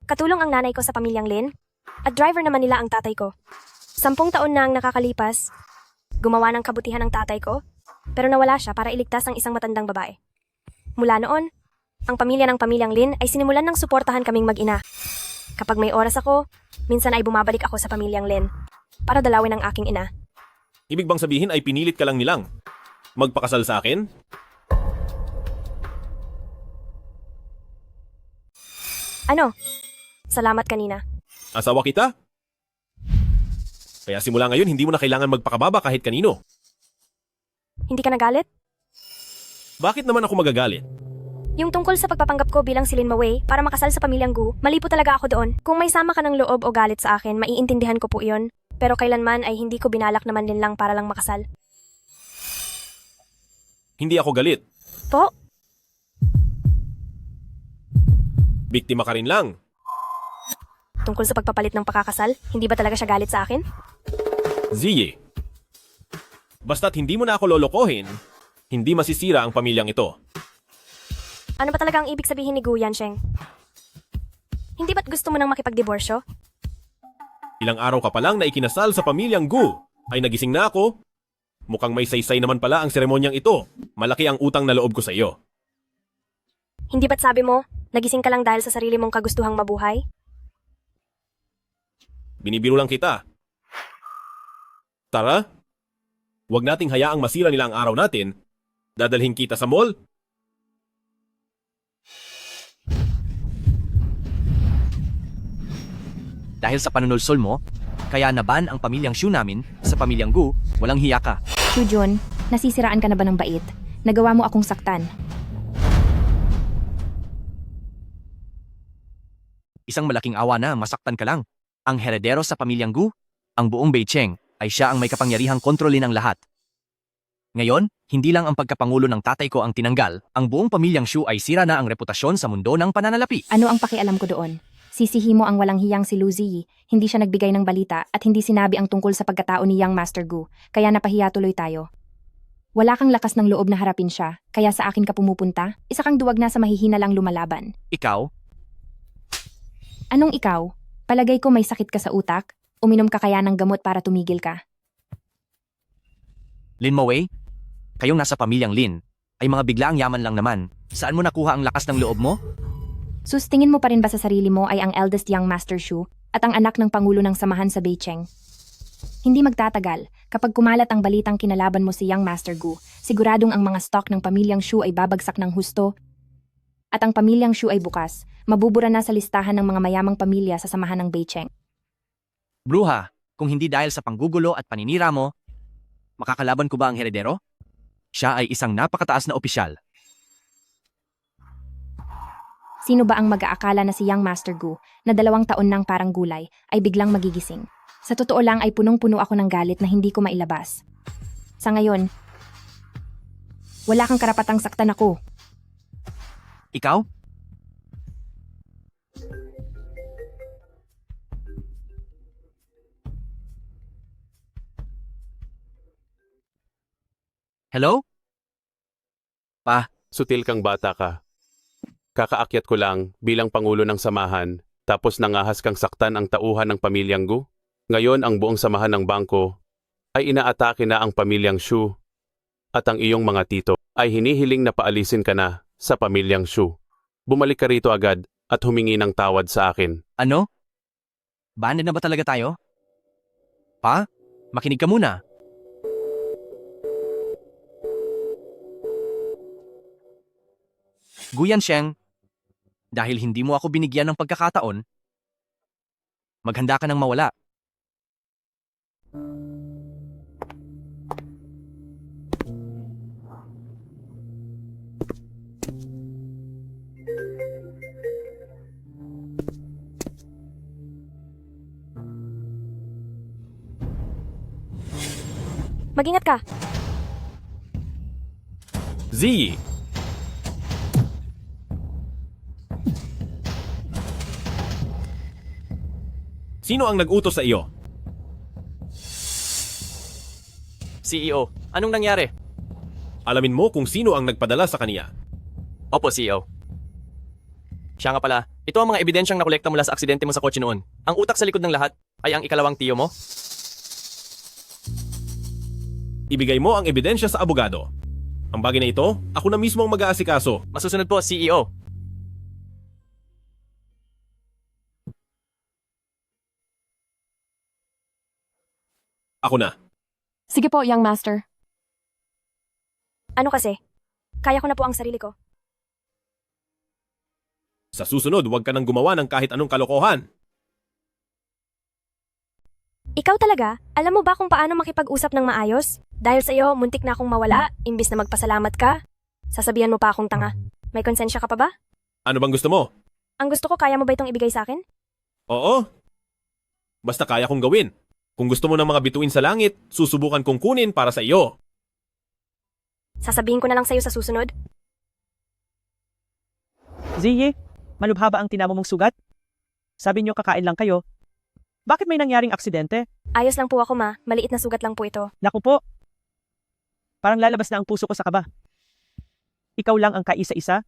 Speaker 8: Katulong ang nanay ko sa pamilyang Lin, at driver naman nila ang tatay ko. 10 taon na ang nakakalipas, gumawa ng kabutihan ang tatay ko, pero nawala siya para iligtas ang isang matandang babae. Mula noon, ang pamilya ng pamilyang Lin ay sinimulan ng suportahan kaming mag-ina. Kapag may oras ako, minsan ay bumabalik ako sa pamilyang Lin para dalawin ang aking ina.
Speaker 10: ibig bang sabihin ay pinilit ka lang nilang magpakasal sa akin?
Speaker 8: Ano? Salamat kanina.
Speaker 10: Asawa kita? Kaya simula ngayon, hindi mo na kailangan magpakababa kahit kanino.
Speaker 8: Hindi ka nagalit?
Speaker 10: Bakit naman ako magagalit?
Speaker 8: Yung tungkol sa pagpapanggap ko bilang si Lin Mowei para makasal sa pamilyang Gu, mali po talaga ako doon. Kung may sama ka ng loob o galit sa akin, maiintindihan ko po iyon. Pero kailanman ay hindi ko binalak naman din lang para lang makasal.
Speaker 10: Hindi ako galit.
Speaker 8: Po?
Speaker 10: Biktima ka rin lang.
Speaker 8: Tungkol sa pagpapalit ng pakakasal, hindi ba talaga siya galit sa akin?
Speaker 10: Ziyi. Basta't hindi mo na ako lolokohin, hindi masisira ang pamilyang ito.
Speaker 8: Ano ba talaga ang ibig sabihin ni Gu Yansheng? Hindi ba't gusto mo nang makipagdiborsyo?
Speaker 10: Ilang araw ka pa lang na ikinasal sa pamilyang Gu, ay nagising na ako. Mukhang may saysay naman pala ang seremonyang ito. Malaki ang utang na loob ko sa iyo.
Speaker 8: Hindi ba't sabi mo, nagising ka lang dahil sa sarili mong kagustuhang mabuhay?
Speaker 10: Binibiro lang kita. Tara, huwag nating hayaang masira nila ang araw natin. Dadalhin kita sa mall.
Speaker 7: Dahil sa panunulsol mo, kaya naban ang pamilyang Shu namin sa pamilyang Gu, walang hiya ka.
Speaker 3: Chujun, nasisiraan ka na ba ng bait? Nagawa mo akong saktan.
Speaker 7: Isang malaking awa na masaktan ka lang. Ang heredero sa pamilyang Gu, ang buong Beicheng, ay siya ang may kapangyarihang kontrolin ang lahat. Ngayon, hindi lang ang pagkapangulo ng tatay ko ang tinanggal, ang buong pamilyang Shu ay sira na ang reputasyon sa mundo ng pananalapi.
Speaker 3: Ano ang pakialam ko doon? Sisihi mo ang walang hiyang si Lu Ziyi, hindi siya nagbigay ng balita at hindi sinabi ang tungkol sa pagkatao ni Young Master Gu, kaya napahiya tuloy tayo. Wala kang lakas ng loob na harapin siya, kaya sa akin ka pumupunta, isa kang duwag na sa mahihina lang lumalaban.
Speaker 7: Ikaw,
Speaker 3: Anong ikaw? Palagay ko may sakit ka sa utak, uminom ka kaya ng gamot para tumigil ka.
Speaker 7: Lin Mowei, kayong nasa pamilyang Lin, ay mga biglaang yaman lang naman. Saan mo nakuha ang lakas ng loob mo?
Speaker 3: Sus, tingin mo pa rin ba sa sarili mo ay ang eldest Young Master Shu at ang anak ng Pangulo ng Samahan sa Beicheng? Hindi magtatagal, kapag kumalat ang balitang kinalaban mo si Young Master Gu, siguradong ang mga stock ng pamilyang Shu ay babagsak ng husto at ang pamilyang Shu ay bukas, mabubura na sa listahan ng mga mayamang pamilya sa Samahan ng Beicheng.
Speaker 7: Bruha, kung hindi dahil sa panggugulo at paninira mo, makakalaban ko ba ang heredero? Siya ay isang napakataas na opisyal.
Speaker 3: Sino ba ang mag-aakala na si Young Master Gu, na 2 taon nang parang gulay, ay biglang magigising? Sa totoo lang ay punong-puno ako ng galit na hindi ko mailabas. Sa ngayon, wala kang karapatang saktan ako.
Speaker 7: Ikaw? Hello?
Speaker 10: Sutil kang bata ka. Kakaakyat ko lang bilang pangulo ng samahan, tapos nangahas kang saktan ang tauhan ng pamilyang Gu. Ngayon ang buong samahan ng bangko ay inaatake na ang pamilyang Shu at ang iyong mga tito ay hinihiling na paalisin ka na sa pamilyang Shu. Bumalik ka rito agad at humingi ng tawad sa akin.
Speaker 7: Ano? Banded na ba talaga tayo? Pa, makinig ka muna. Guyan Sheng, dahil hindi mo ako binigyan ng pagkakataon, maghanda ka ng mawala.
Speaker 8: Mag-ingat ka.
Speaker 10: Ziyi! Sino ang nag-utos sa iyo?
Speaker 7: CEO, anong nangyari?
Speaker 10: Alamin mo kung sino ang nagpadala sa kaniya.
Speaker 7: Opo, CEO. Siya nga pala, ito ang mga ebidensyang nakolekta mula sa aksidente mo sa kotse noon. Ang utak sa likod ng lahat ay ang ikalawang tiyo mo.
Speaker 10: Ibigay mo ang ebidensya sa abogado. Ang bagay na ito, ako na mismo ang mag-aasikaso.
Speaker 7: Masusunod po, CEO.
Speaker 10: Ako na.
Speaker 9: Sige po, Young Master.
Speaker 8: Ano kasi? Kaya ko na po ang sarili ko.
Speaker 10: Sa susunod, huwag ka nang gumawa ng kahit anong kalokohan.
Speaker 8: Ikaw talaga, alam mo ba kung paano makipag-usap ng maayos? Dahil sa iyo, muntik na akong mawala, imbis na magpasalamat ka. Sasabihan mo pa akong tanga. May konsensya ka pa ba?
Speaker 10: Ano bang gusto mo?
Speaker 8: Ang gusto ko, kaya mo ba itong ibigay sa akin?
Speaker 10: Oo. Basta kaya kong gawin. Kung gusto mo ng mga bituin sa langit, susubukan kong kunin para sa iyo.
Speaker 8: Sasabihin ko na lang sa iyo sa susunod.
Speaker 1: Ziyi, malubha ba ang tinamo mong sugat? Sabi niyo kakain lang kayo. Bakit may nangyaring aksidente?
Speaker 8: Ayos lang po ako, ma. Maliit na sugat lang po ito.
Speaker 1: Naku po. Parang lalabas na ang puso ko sa kaba. Ikaw lang ang kaisa-isa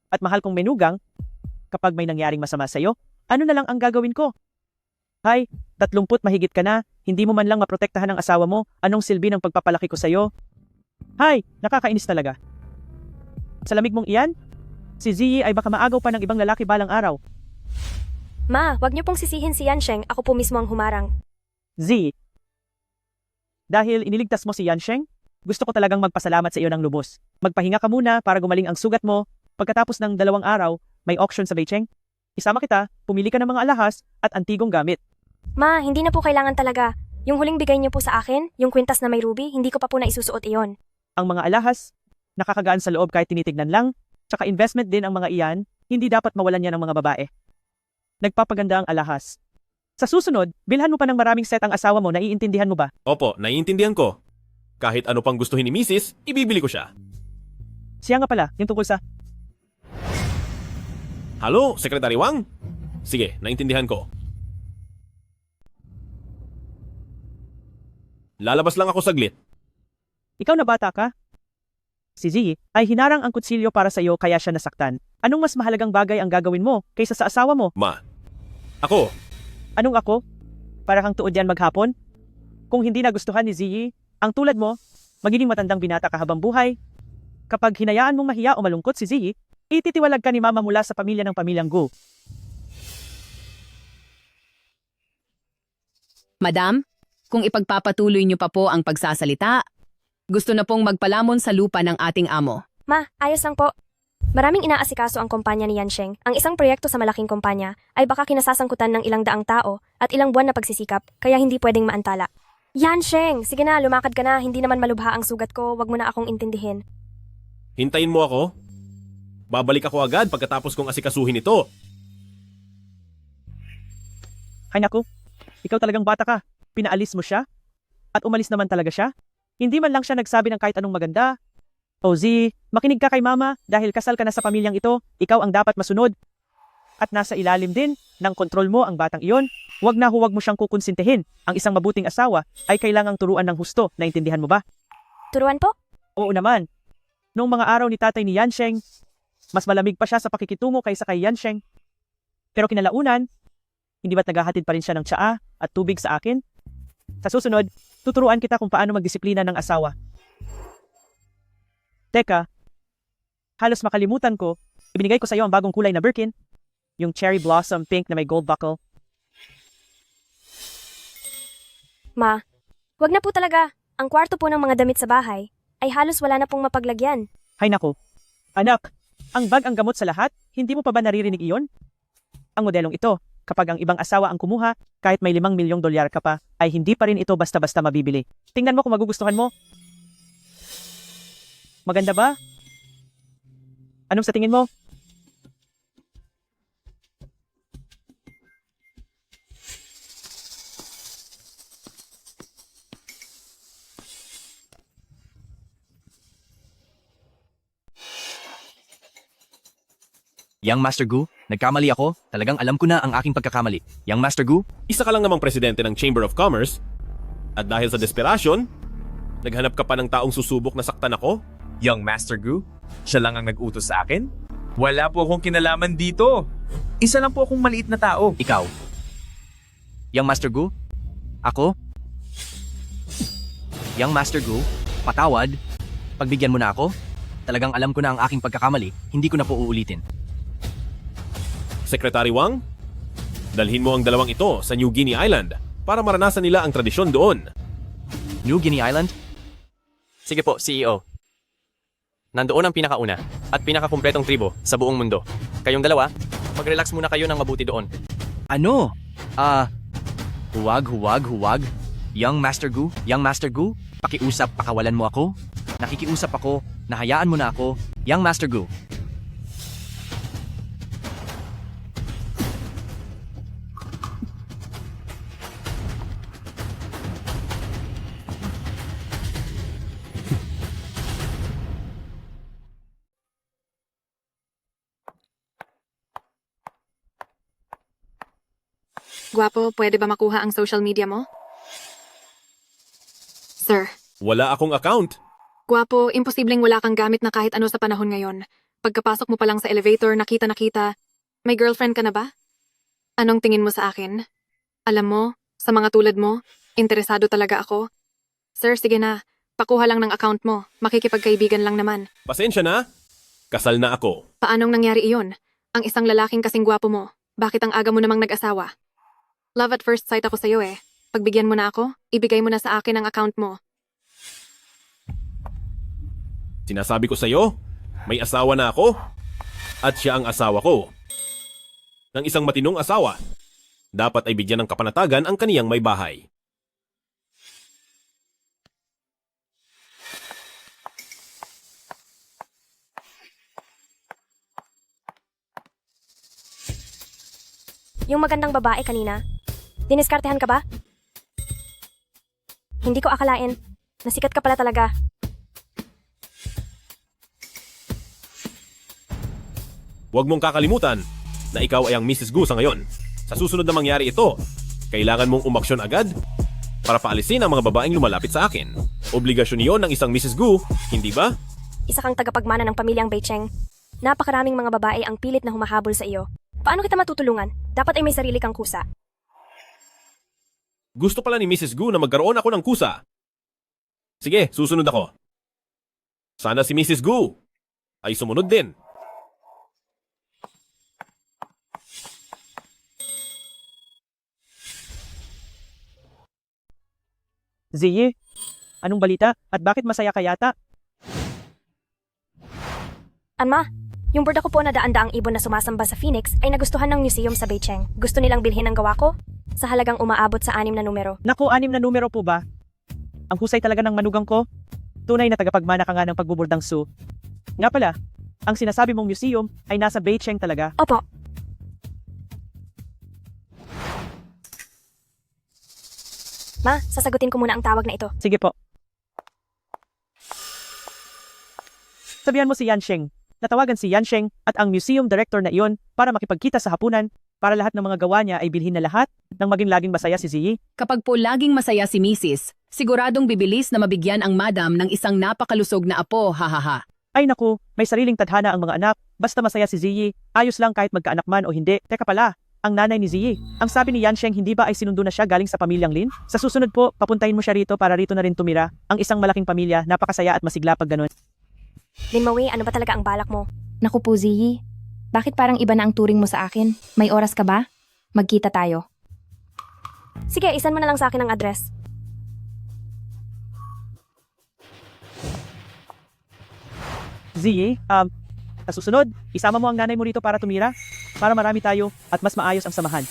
Speaker 1: at mahal kong menugang. Kapag may nangyaring masama sa iyo, ano na lang ang gagawin ko? Hay, 30 mahigit ka na, hindi mo man lang maprotektahan ang asawa mo, anong silbi ng pagpapalaki ko sa iyo? Hay, nakakainis talaga. Sa lamig mong iyan, si Ziyi ay baka maagaw pa ng ibang lalaki balang araw.
Speaker 8: Ma, wag niyo pong sisihin si Yansheng, ako po mismo ang humarang.
Speaker 1: Ziyi, dahil iniligtas mo si Yansheng, gusto ko talagang magpasalamat sa iyo ng lubos. Magpahinga ka muna para gumaling ang sugat mo, pagkatapos ng 2 araw, may auction sa Beicheng. Isama kita, pumili ka ng mga alahas at antigong gamit.
Speaker 8: Ma, hindi na po kailangan talaga. Yung huling bigay niyo po sa akin, yung kwintas na may ruby, hindi ko pa po na isusuot iyon.
Speaker 1: Ang mga alahas Nakakagaan sa loob kahit tinitignan lang, tsaka investment din ang mga iyan, hindi dapat mawalan yan ng mga babae. Nagpapaganda ang alahas. Sa susunod, bilhan mo pa ng maraming set ang asawa mo, naiintindihan mo ba?
Speaker 10: Opo, naiintindihan ko. Kahit ano pang gustuhin ni Mrs., ibibili ko siya.
Speaker 1: Siya nga pala, yung tungkol sa...
Speaker 10: Halo, Secretary Wang? Sige, naintindihan ko. Lalabas lang ako saglit.
Speaker 1: Ikaw na bata ka? Si Ziyi ay hinarang ang kutsilyo para sa iyo kaya siya nasaktan. Anong mas mahalagang bagay ang gagawin mo kaysa sa asawa mo?
Speaker 10: Ma, ako,
Speaker 1: Anong ako? Para kang tuod yan maghapon? Kung hindi nagustuhan ni Ziyi, ang tulad mo, magiging matandang binata ka habang buhay. Kapag hinayaan mong mahiya o malungkot si Ziyi, ititiwalag ka ni Mama mula sa pamilya ng pamilyang Gu.
Speaker 13: Madam, kung ipagpapatuloy niyo pa po ang pagsasalita, gusto na pong magpalamon sa lupa ng ating amo.
Speaker 8: Ma, ayos lang po. Maraming inaasikaso ang kumpanya ni Yansheng. Ang isang proyekto sa malaking kumpanya ay baka kinasasangkutan ng ilang daang tao at ilang buwan na pagsisikap, kaya hindi pwedeng maantala. Yansheng, sige na, lumakad ka na. Hindi naman malubha ang sugat ko. Wag mo na akong intindihin.
Speaker 10: hintayin mo ako. Babalik ako agad pagkatapos kong asikasuhin ito.
Speaker 1: Hay naku, ikaw talagang bata ka. Pinaalis mo siya? At umalis naman talaga siya? Hindi man lang siya nagsabi ng kahit anong maganda. O Ziyi, makinig ka kay Mama dahil kasal ka na sa pamilyang ito, ikaw ang dapat masunod. At nasa ilalim din ng kontrol mo ang batang iyon, huwag mo siyang kukonsintihin. Ang isang mabuting asawa ay kailangang turuan ng husto, naintindihan mo ba?
Speaker 8: Turuan po?
Speaker 1: Oo naman. Noong mga araw ni tatay ni Yansheng, mas malamig pa siya sa pakikitungo kaysa kay Yansheng. Pero kinalaunan, hindi ba't naghahatid pa rin siya ng tsaa at tubig sa akin? Sa susunod, tuturuan kita kung paano magdisiplina ng asawa. Teka, halos makalimutan ko, ibinigay ko sa iyo ang bagong kulay na Birkin, yung cherry blossom pink na may gold buckle.
Speaker 8: Ma, wag na po talaga. Ang kwarto po ng mga damit sa bahay ay halos wala na pong mapaglagyan.
Speaker 1: Hay nako, anak, ang bag ang gamot sa lahat, hindi mo pa ba naririnig iyon? Ang modelong ito, kapag ang ibang asawa ang kumuha, kahit may $5 milyong ka pa, ay hindi pa rin ito basta-basta mabibili. Tingnan mo kung magugustuhan mo. Maganda ba? Anong sa tingin mo?
Speaker 7: Young Master Gu, nagkamali ako. Talagang alam ko na ang aking pagkakamali. Young Master Gu,
Speaker 10: Isa ka lang namang presidente ng Chamber of Commerce. At dahil sa desperasyon, naghanap ka pa ng taong susubok na saktan ako?
Speaker 14: Young Master Gu, siya lang ang nag-utos sa akin? Wala po akong kinalaman dito. Isa lang po akong maliit na tao.
Speaker 7: ikaw. Young Master Gu, ako. Young Master Gu, patawad. Pagbigyan mo na ako. Talagang alam ko na ang aking pagkakamali. Hindi ko na po uulitin.
Speaker 10: Secretary Wang, dalhin mo ang dalawang ito sa New Guinea Island para maranasan nila ang tradisyon doon.
Speaker 7: New Guinea Island? Sige po, CEO. Nandoon ang pinakauna at pinakakumpletong tribo sa buong mundo. Kayong dalawa, mag-relax muna kayo ng mabuti doon. Ano? Huwag. Young Master Gu, pakiusap, pakawalan mo ako. Nakikiusap ako, nahayaan mo na ako. Young Master Gu.
Speaker 9: Gwapo, pwede ba makuha ang social media mo? Sir,
Speaker 10: Wala akong account.
Speaker 9: Gwapo, imposibleng wala kang gamit na kahit ano sa panahon ngayon. Pagkapasok mo pa lang sa elevator, nakita. May girlfriend ka na ba? Anong tingin mo sa akin? Alam mo, sa mga tulad mo, interesado talaga ako. Sir, sige na. Pakuha lang ng account mo. Makikipagkaibigan lang naman.
Speaker 10: Pasensya na. Kasal na ako.
Speaker 9: Paanong nangyari iyon? Ang isang lalaking kasing gwapo mo. Bakit ang aga mo namang nag-asawa? Love at first sight ako sa'yo eh. Pagbigyan mo na ako, ibigay mo na sa akin ang account mo.
Speaker 10: Sinasabi ko sa'yo, may asawa na ako. At siya ang asawa ko. Ng isang matinong asawa. Dapat ay bigyan ng kapanatagan ang kaniyang may bahay.
Speaker 8: Yung magandang babae kanina. Diniskartehan ka ba? Hindi ko akalain. Nasikat ka pala talaga.
Speaker 10: Huwag mong kakalimutan na ikaw ay ang Mrs. Gu sa ngayon. Sa susunod na mangyari ito, kailangan mong umaksyon agad para paalisin ang mga babaeng lumalapit sa akin. Obligasyon iyon ng isang Mrs. Gu, hindi ba?
Speaker 8: Isa kang tagapagmana ng pamilyang Beicheng. Napakaraming mga babae ang pilit na humahabol sa iyo. Paano kita matutulungan? Dapat ay may sarili kang kusa.
Speaker 10: Gusto pala ni Mrs. Gu na magkaroon ako ng kusa. Sige, susunod ako. Sana si Mrs. Gu ay sumunod din.
Speaker 1: Ziyi, anong balita at bakit masaya ka yata?
Speaker 8: Anma, yung borda ko po na daan-daang ibon na sumasamba sa Phoenix ay nagustuhan ng museum sa Beicheng. Gusto nilang bilhin ang gawa ko sa halagang umaabot sa 6 na numero.
Speaker 1: Naku, 6 na numero po ba? Ang husay talaga ng manugang ko. Tunay na tagapagmana ka nga ng pagbuburdang Su. Nga pala, ang sinasabi mong museum ay nasa Beicheng talaga.
Speaker 8: Opo. Ma, sasagutin ko muna ang tawag na ito.
Speaker 1: Sige po. Sabihan mo si Yansheng. Natawagan si Yansheng at ang museum director na iyon para makipagkita sa hapunan para lahat ng mga gawa niya ay bilhin na lahat nang maging laging masaya si Ziyi.
Speaker 13: Kapag po laging masaya si Mrs., siguradong bibilis na mabigyan ang madam ng isang napakalusog na apo, hahaha.
Speaker 1: Ay naku, may sariling tadhana ang mga anak. Basta masaya si Ziyi, ayos lang kahit magkaanak man o hindi. Teka pala, ang nanay ni Ziyi. Ang sabi ni Yansheng, hindi ba ay sinundo na siya galing sa pamilyang Lin? Sa susunod po, papuntahin mo siya rito para rito na rin tumira. Ang isang malaking pamilya, napakasaya at masigla pag ganun.
Speaker 8: Lin Maui, ano ba talaga ang balak mo?
Speaker 3: Naku po, Ziyi. Bakit parang iba na ang turing mo sa akin? May oras ka ba? Magkita tayo.
Speaker 8: Sige, isan mo na lang sa akin ang address.
Speaker 1: Ziyi, sa susunod, isama mo ang nanay mo rito para tumira. Para marami tayo at mas maayos ang samahan.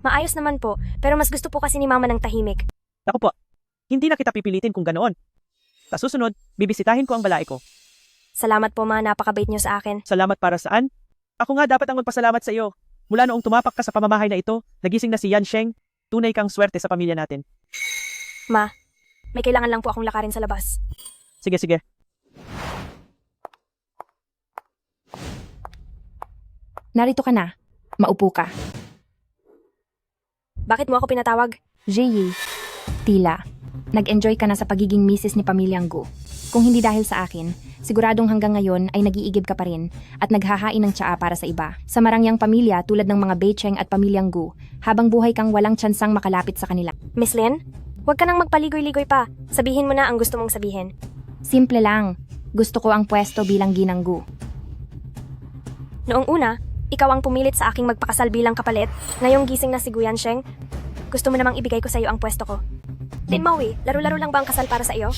Speaker 8: Maayos naman po, pero mas gusto po kasi ni Mama ng tahimik.
Speaker 1: Naku po, hindi na kita pipilitin kung ganoon. Sa susunod, bibisitahin ko ang balai ko.
Speaker 8: Salamat po, Ma, napakabait niyo sa akin.
Speaker 1: Salamat para saan? Ako nga dapat ang magpasalamat sa iyo. Mula noong tumapak ka sa pamamahay na ito, nagising na si Yansheng. Tunay kang swerte sa pamilya natin.
Speaker 8: Ma, may kailangan lang po akong lakarin sa labas.
Speaker 1: Sige, sige.
Speaker 3: Narito ka na. Maupo ka.
Speaker 8: Bakit mo ako pinatawag?
Speaker 3: Ziyi, tila. Nag-enjoy ka na sa pagiging misis ni pamilyang Gu. Kung hindi dahil sa akin, siguradong hanggang ngayon ay nag-iigib ka pa rin at naghahain ng tsaa para sa iba. Sa marangyang pamilya tulad ng mga Beicheng at pamilyang Gu, habang buhay kang walang tsansang makalapit sa kanila.
Speaker 8: Miss Lin, huwag ka nang magpaligoy-ligoy pa. Sabihin mo na ang gusto mong sabihin.
Speaker 3: Simple lang. Gusto ko ang pwesto bilang ginang Gu.
Speaker 8: Noong una, ikaw ang pumilit sa aking magpakasal bilang kapalit. Ngayong gising na si Gu Yansheng, gusto mo namang ibigay ko sa iyo ang pwesto ko. Lin Maui, laro-laro lang ba ang kasal para sa iyo?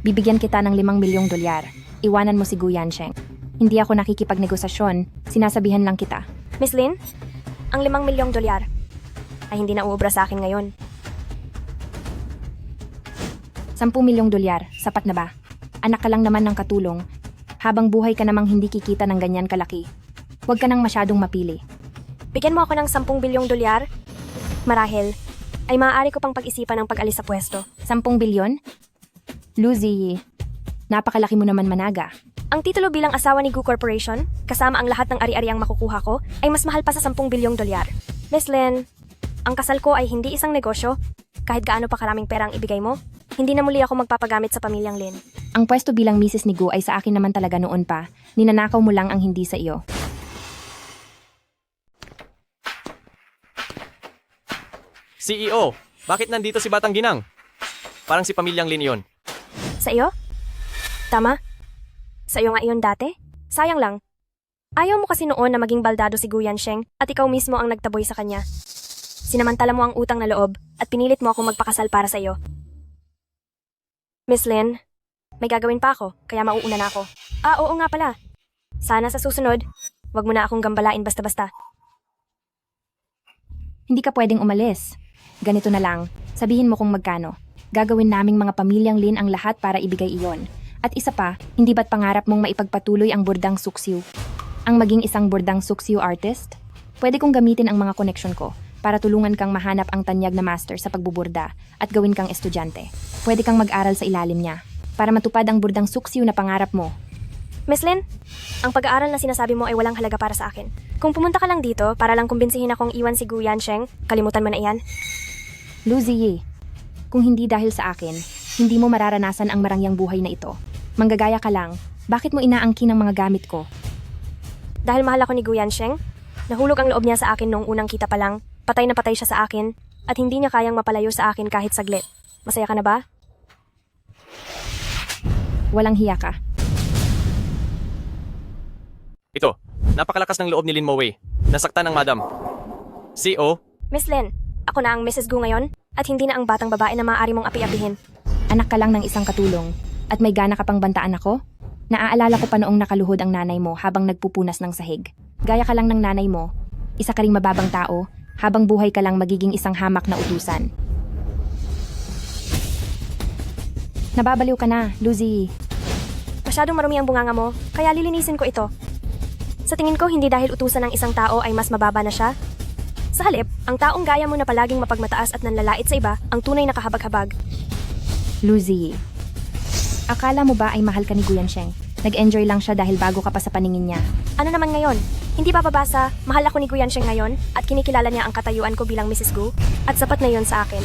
Speaker 3: Bibigyan kita ng 5 milyong dolyar. Iwanan mo si Gu Yansheng. Hindi ako nakikipagnegosasyon, sinasabihan lang kita.
Speaker 8: Miss Lin, ang 5 milyong dolyar ay hindi na uubra sa akin ngayon.
Speaker 3: 10 milyong dolyar, sapat na ba? Anak ka lang naman ng katulong. Habang buhay ka namang hindi kikita ng ganyan kalaki. Huwag ka nang masyadong mapili.
Speaker 8: Bigyan mo ako ng 10 bilyong dolyar? Marahil, ay maaari ko pang pag-isipan ang pag-alis sa pwesto.
Speaker 3: 10 bilyon? Luzi, napakalaki mo naman managa.
Speaker 8: Ang titulo bilang asawa ni Gu Corporation, kasama ang lahat ng ari-ariang makukuha ko, ay mas mahal pa sa 10 bilyong dolyar. Miss Lin, ang kasal ko ay hindi isang negosyo. Kahit gaano pa karaming pera ang ibigay mo, hindi na muli ako magpapagamit sa pamilyang Lin.
Speaker 3: Ang pwesto bilang misis ni Gu ay sa akin naman talaga noon pa. Ninanakaw mo lang ang hindi sa iyo.
Speaker 7: CEO, bakit nandito si Batang Ginang? Parang si pamilyang Lin yun.
Speaker 8: Sa iyo? Tama? Sa iyo nga iyon dati? Sayang lang. Ayaw mo kasi noon na maging baldado si Gu Yansheng at ikaw mismo ang nagtaboy sa kanya. Sinamantala mo ang utang na loob at pinilit mo akong magpakasal para sa iyo. Miss Lin, may gagawin pa ako, kaya mauuna na ako. Oo nga pala. Sana sa susunod, wag mo na akong gambalain basta-basta.
Speaker 3: Hindi ka pwedeng umalis. Ganito na lang, sabihin mo kung magkano. Gagawin naming mga pamilyang Lin ang lahat para ibigay iyon. At isa pa, hindi ba't pangarap mong maipagpatuloy ang burdang suksiw? Ang maging isang burdang suksyo artist? Pwede kong gamitin ang mga koneksyon ko para tulungan kang mahanap ang tanyag na master sa pagbuburda at gawin kang estudyante. Pwede kang mag-aral sa ilalim niya para matupad ang burdang suksyo na pangarap mo.
Speaker 8: Miss Lin, ang pag-aaral na sinasabi mo ay walang halaga para sa akin. Kung pumunta ka lang dito para lang kumbinsihin akong iwan si Gu Yansheng, kalimutan mo na iyan.
Speaker 3: Lu Ziyi, kung hindi dahil sa akin, hindi mo mararanasan ang marangyang buhay na ito. Manggagaya ka lang, bakit mo inaangkin ang mga gamit ko?
Speaker 8: Dahil mahal ako ni Gu Yansheng, nahulog ang loob niya sa akin noong unang kita pa lang, patay na patay siya sa akin, at hindi niya kayang mapalayo sa akin kahit saglit. Masaya ka na ba?
Speaker 3: Walang hiya ka.
Speaker 7: Ito, napakalakas ng loob ni Lin Mowei. Nasaktan ng madam. CO,
Speaker 8: Miss Lin, ako na ang Mrs. Gu ngayon, at hindi na ang batang babae na maaari mong api-apihin.
Speaker 3: Anak ka lang ng isang katulong, at may gana ka pang bantaan ako? Naaalala ko pa noong nakaluhod ang nanay mo habang nagpupunas ng sahig. Gaya ka lang ng nanay mo, isa ka ring mababang tao, habang buhay ka lang magiging isang hamak na utusan. Nababaliw ka na, Lucy.
Speaker 8: Masyadong marumi ang bunganga mo, kaya lilinisin ko ito. Sa tingin ko, hindi dahil utusan ng isang tao ay mas mababa na siya. Sa halip, ang taong gaya mo na palaging mapagmataas at nanlalait sa iba, ang tunay na kahabag-habag.
Speaker 3: Lucy, akala mo ba ay mahal ka ni Gu Yansheng? Nag-enjoy lang siya dahil bago ka pa sa paningin niya.
Speaker 8: Ano naman ngayon? Hindi ba babasa, mahal ako ni Gu Yansheng ngayon at kinikilala niya ang katayuan ko bilang Mrs. Gu? At sapat na yon sa akin.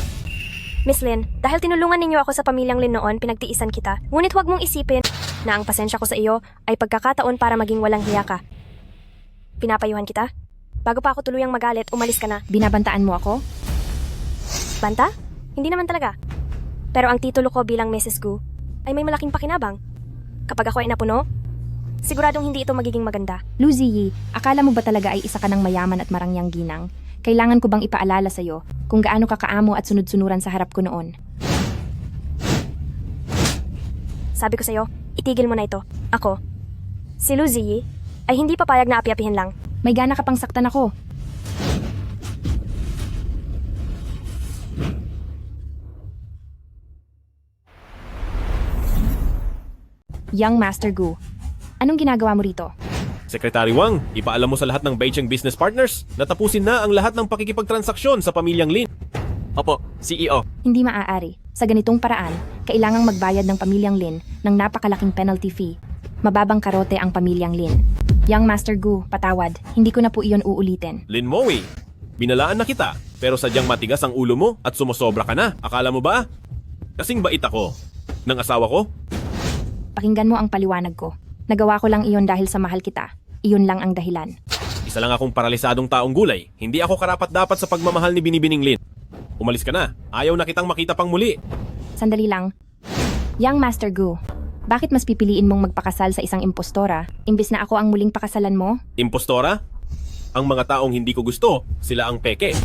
Speaker 8: Miss Lin, dahil tinulungan ninyo ako sa pamilyang Lin noon, pinagtiisan kita. Ngunit huwag mong isipin na ang pasensya ko sa iyo ay pagkakataon para maging walang hiya ka. Pinapayuhan kita? Bago pa ako tuluyang magalit, umalis ka na.
Speaker 3: Binabantaan mo ako?
Speaker 8: Banta? Hindi naman talaga. Pero ang titulo ko bilang Mrs. Gu ay may malaking pakinabang. Kapag ako ay napuno, siguradong hindi ito magiging maganda.
Speaker 3: Lucy, akala mo ba talaga ay isa ka ng mayaman at marangyang ginang? Kailangan ko bang ipaalala sa'yo kung gaano ka kaamo at sunod-sunuran sa harap ko noon?
Speaker 8: Sabi ko sa'yo, itigil mo na ito. Ako, si Lu Ziyi, ay hindi papayag na api-apihin lang.
Speaker 3: May gana ka pang saktan ako. Young Master Gu, anong ginagawa mo rito?
Speaker 10: Secretary Wang, ipaalam mo sa lahat ng Beijing business partners na tapusin na ang lahat ng pakikipagtransaksyon sa pamilyang Lin.
Speaker 7: Opo, CEO.
Speaker 3: Hindi maaari. Sa ganitong paraan, kailangang magbayad ng pamilyang Lin ng napakalaking penalty fee. Mababang karote ang pamilyang Lin. Young Master Gu, patawad. Hindi ko na po iyon uulitin.
Speaker 10: Lin Mowei, binalaan na kita, pero sadyang matigas ang ulo mo at sumosobra ka na. Akala mo ba? Kasing bait ako ng asawa ko?
Speaker 3: Pakinggan mo ang paliwanag ko. Nagawa ko lang iyon dahil sa mahal kita. Iyon lang ang dahilan.
Speaker 10: Isa lang akong paralisadong taong gulay. Hindi ako karapat-dapat sa pagmamahal ni Binibining Lin. Umalis ka na. Ayaw na kitang makita pang muli.
Speaker 3: Sandali lang. Young Master Gu, bakit mas pipiliin mong magpakasal sa isang impostora imbis na ako ang muling pakasalan mo?
Speaker 10: Impostora? Ang mga taong hindi ko gusto, sila ang peke.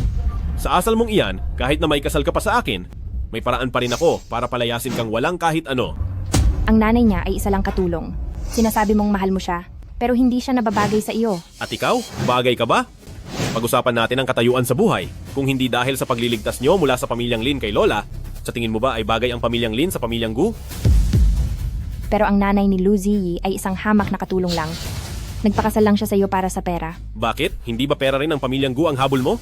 Speaker 10: Sa asal mong iyan, kahit na may kasal ka pa sa akin, may paraan pa rin ako para palayasin kang walang kahit ano.
Speaker 3: Ang nanay niya ay isa lang katulong. Sinasabi mong mahal mo siya, pero hindi siya nababagay sa iyo.
Speaker 10: At ikaw, bagay ka ba? Pag-usapan natin ang katayuan sa buhay. Kung hindi dahil sa pagliligtas nyo mula sa pamilyang Lin kay Lola, sa tingin mo ba ay bagay ang pamilyang Lin sa pamilyang Gu?
Speaker 3: Pero ang nanay ni Lu Ziyi ay isang hamak na katulong lang. Nagpakasal lang siya sa iyo para sa pera.
Speaker 10: Bakit? Hindi ba pera rin ang pamilyang Gu ang habol mo?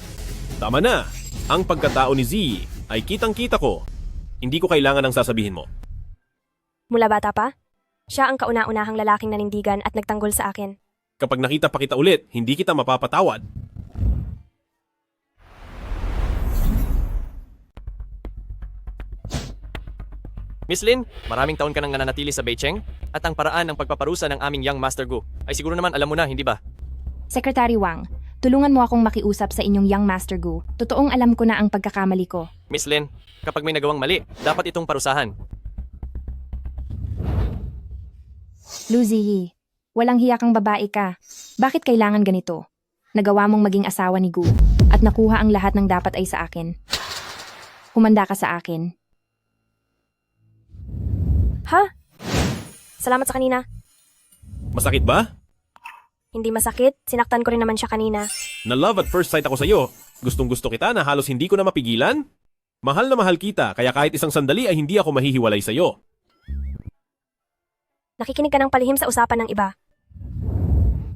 Speaker 10: Tama na. Ang pagkatao ni Ziyi ay kitang-kita ko. Hindi ko kailangan ng sasabihin mo.
Speaker 8: Mula bata pa, siya ang kauna-unahang lalaking nanindigan at nagtanggol sa akin.
Speaker 10: Kapag nakita pa kita ulit, hindi kita mapapatawad.
Speaker 7: Miss Lin, maraming taon ka nang nananatili sa Beijing at ang paraan ng pagpaparusa ng aming Young Master Gu ay siguro naman alam mo na, hindi ba?
Speaker 3: Secretary Wang, tulungan mo akong makiusap sa inyong Young Master Gu. Totoong alam ko na ang pagkakamali ko.
Speaker 7: Miss Lin, kapag may nagawang mali, dapat itong parusahan.
Speaker 3: Lu Ziyi, walang hiya kang babae ka. Bakit kailangan ganito? Nagawa mong maging asawa ni Gu at nakuha ang lahat ng dapat ay sa akin. Humanda ka sa akin.
Speaker 8: Ha? Salamat sa kanina.
Speaker 10: Masakit ba?
Speaker 8: Hindi masakit, sinaktan ko rin naman siya kanina.
Speaker 10: Na love at first sight ako sa'yo. Gustong-gusto kita na halos hindi ko na mapigilan. Mahal na mahal kita, kaya kahit isang sandali ay hindi ako mahihiwalay sa'yo.
Speaker 8: Nakikinig ka ng palihim sa usapan ng iba.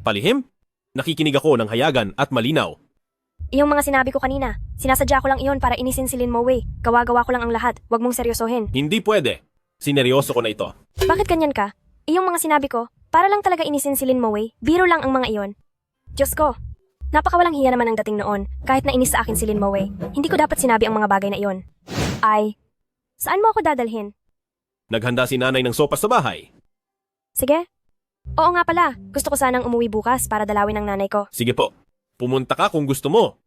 Speaker 10: Palihim? Nakikinig ako ng hayagan at malinaw.
Speaker 8: Iyong mga sinabi ko kanina, sinasadya ko lang iyon para inisin si Lin Mowei. Gawa-gawa ko lang ang lahat, wag mong seryosohin.
Speaker 10: Hindi pwede. Sineryoso ko na ito.
Speaker 8: Bakit ganyan ka? Iyong mga sinabi ko, para lang talaga inisin si Lin Mowei, biro lang ang mga iyon. Diyos ko, napakawalang hiya naman ang dating noon, kahit na inis sa akin si Lin Mowei. Hindi ko dapat sinabi ang mga bagay na iyon. Ay, saan mo ako dadalhin?
Speaker 10: Naghanda si nanay ng sopas sa bahay.
Speaker 8: Sige. Oo nga pala, gusto ko sanang umuwi bukas para dalawin ang nanay ko.
Speaker 10: Sige po. Pumunta ka kung gusto mo.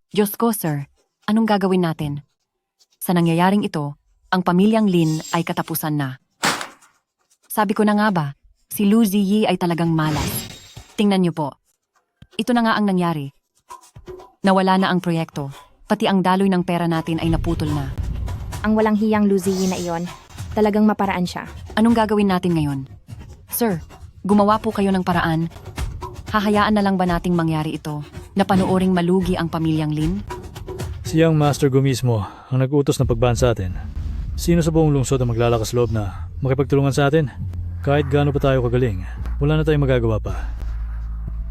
Speaker 4: Diyos ko, sir. Anong gagawin natin? Sa nangyayaring ito, ang pamilyang Lin ay katapusan na. Sabi ko na nga ba, si Lu Ziyi ay talagang malas. Tingnan niyo po. Ito na nga ang nangyari. Nawala na ang proyekto, pati ang daloy ng pera natin ay naputol na.
Speaker 3: Ang walang hiyang Lu Ziyi na iyon, talagang maparaan siya.
Speaker 4: Anong gagawin natin ngayon? Sir, gumawa po kayo ng paraan. Hahayaan na lang ba nating mangyari ito na panuoring malugi ang pamilyang Lin?
Speaker 5: Si Young Master Gu mismo ang nag-utos ng pagban sa atin. Sino sa buong lungsod ang maglalakas loob na makipagtulungan sa atin? Kahit gaano pa tayo kagaling, wala na tayong magagawa pa.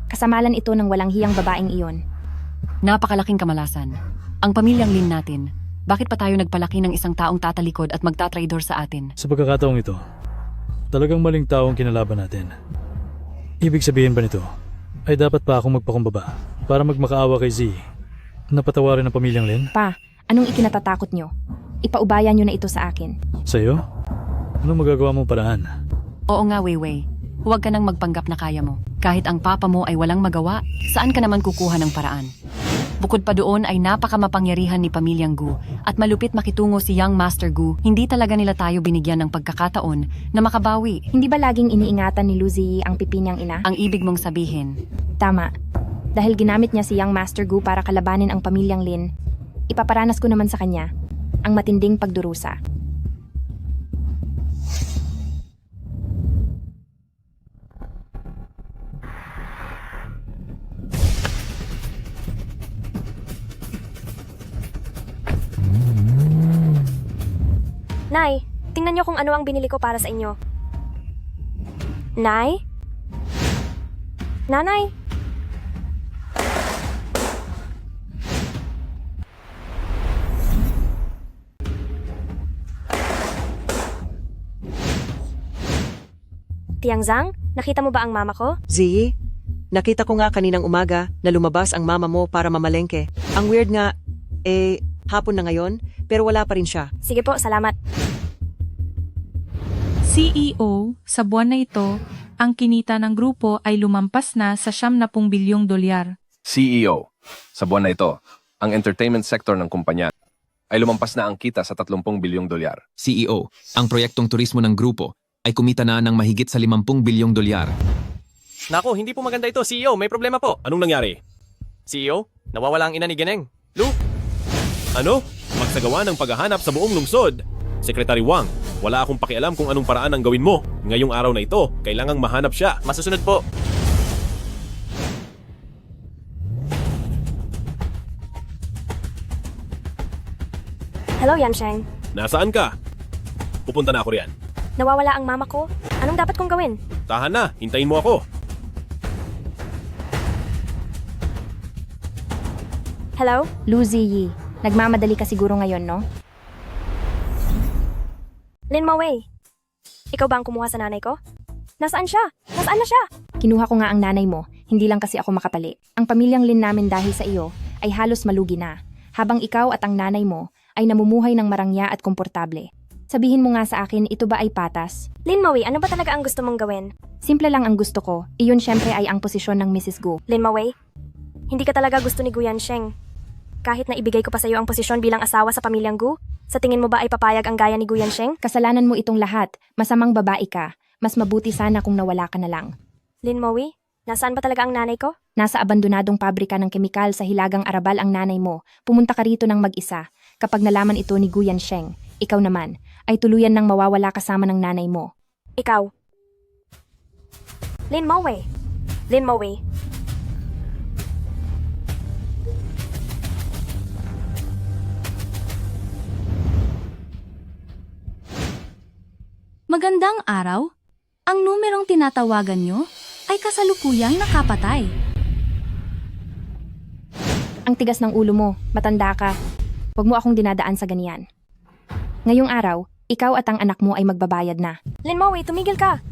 Speaker 3: Kasamalan ito ng walang hiyang babaeng iyon.
Speaker 4: Napakalaking kamalasan. Ang pamilyang Lin natin, bakit pa tayo nagpalaki ng isang taong tatalikod at magtatraidor sa atin?
Speaker 5: Sa pagkakataong ito, talagang maling taong kinalaban natin. Ibig sabihin ba nito, ay dapat pa akong magpakumbaba para magmakaawa kay Z na patawarin ang pamilyang Lin?
Speaker 3: Pa, anong ikinatatakot nyo? Ipaubaya nyo na ito sa akin.
Speaker 5: Sa'yo? Anong magagawa mong paraan?
Speaker 4: Oo nga, Weiwei. Huwag ka nang magpanggap na kaya mo. Kahit ang papa mo ay walang magawa, saan ka naman kukuha ng paraan? Bukod pa doon ay napakamapangyarihan ni Pamilyang Gu at malupit makitungo si Young Master Gu, hindi talaga nila tayo binigyan ng pagkakataon na makabawi.
Speaker 3: Hindi ba laging iniingatan ni Lu Ziyi ang pipi niyang ina?
Speaker 4: Ang ibig mong sabihin.
Speaker 3: Tama. Dahil ginamit niya si Young Master Gu para kalabanin ang pamilyang Lin, ipaparanas ko naman sa kanya ang matinding pagdurusa.
Speaker 8: Nay, tingnan niyo kung ano ang binili ko para sa inyo. Nay? Nanay? Tiangzang, nakita mo ba ang mama ko?
Speaker 1: Ziyi, nakita ko nga kaninang umaga na lumabas ang mama mo para mamalengke. Ang weird nga, hapon na ngayon, pero wala pa rin siya.
Speaker 8: Sige po, salamat.
Speaker 15: CEO, sa buwan na ito, ang kinita ng grupo ay lumampas na sa $70 bilyong.
Speaker 16: CEO, sa buwan na ito, ang entertainment sector ng kumpanya ay lumampas na ang kita sa $30 bilyong.
Speaker 7: CEO, ang proyektong turismo ng grupo ay kumita na ng mahigit sa $50 bilyong.
Speaker 17: Nako, hindi po maganda ito, CEO. May problema po.
Speaker 10: Anong nangyari?
Speaker 17: CEO, nawawala ang ina ni Geneng. Lu?
Speaker 10: Ano? Magsagawa ng paghahanap sa buong lungsod. Secretary Wang, wala akong pakialam kung anong paraan ang gawin mo. Ngayong araw na ito, kailangang mahanap siya.
Speaker 17: Masusunod po.
Speaker 8: Hello, Yansheng.
Speaker 10: Nasaan ka? Pupunta na ako riyan.
Speaker 8: Nawawala ang mama ko. Anong dapat kong gawin?
Speaker 10: Tahan na, hintayin mo ako.
Speaker 8: Hello?
Speaker 3: Lu Ziyi, nagmamadali ka siguro ngayon, no?
Speaker 8: Lin Mowei, ikaw ba ang kumuha sa nanay ko? Nasaan siya? Nasaan na siya?
Speaker 3: Kinuha ko nga ang nanay mo, hindi lang kasi ako makapali. Ang pamilyang Lin namin dahil sa iyo ay halos malugi na, habang ikaw at ang nanay mo ay namumuhay ng marangya at komportable. Sabihin mo nga sa akin, ito ba ay patas?
Speaker 8: Lin Mowei, ano ba talaga ang gusto mong gawin?
Speaker 3: Simple lang ang gusto ko, iyon syempre ay ang posisyon ng Mrs. Gu.
Speaker 8: Lin Mowei, hindi ka talaga gusto ni Gu Yansheng. Kahit na ibigay ko pa sa iyo ang posisyon bilang asawa sa pamilyang Gu, sa tingin mo ba ay papayag ang gaya ni Gu Yansheng?
Speaker 3: Kasalanan mo itong lahat, masamang babae ka. Mas mabuti sana kung nawala ka na lang.
Speaker 8: Lin Mowei, nasaan ba talaga ang nanay ko?
Speaker 3: Nasa abandonadong pabrika ng kemikal sa Hilagang Arabal ang nanay mo. Pumunta ka rito ng mag-isa. Kapag nalaman ito ni Gu Yansheng, ikaw naman, ay tuluyan ng mawawala kasama ng nanay mo.
Speaker 8: Ikaw. Lin Mowei. Lin Mowei.
Speaker 18: Magandang araw. Ang numerong tinatawagan nyo ay kasalukuyang nakapatay.
Speaker 3: Ang tigas ng ulo mo, matanda ka. Huwag mo akong dinadaan sa ganyan. Ngayong araw, ikaw at ang anak mo ay magbabayad na.
Speaker 8: Lin Moway, tumigil ka!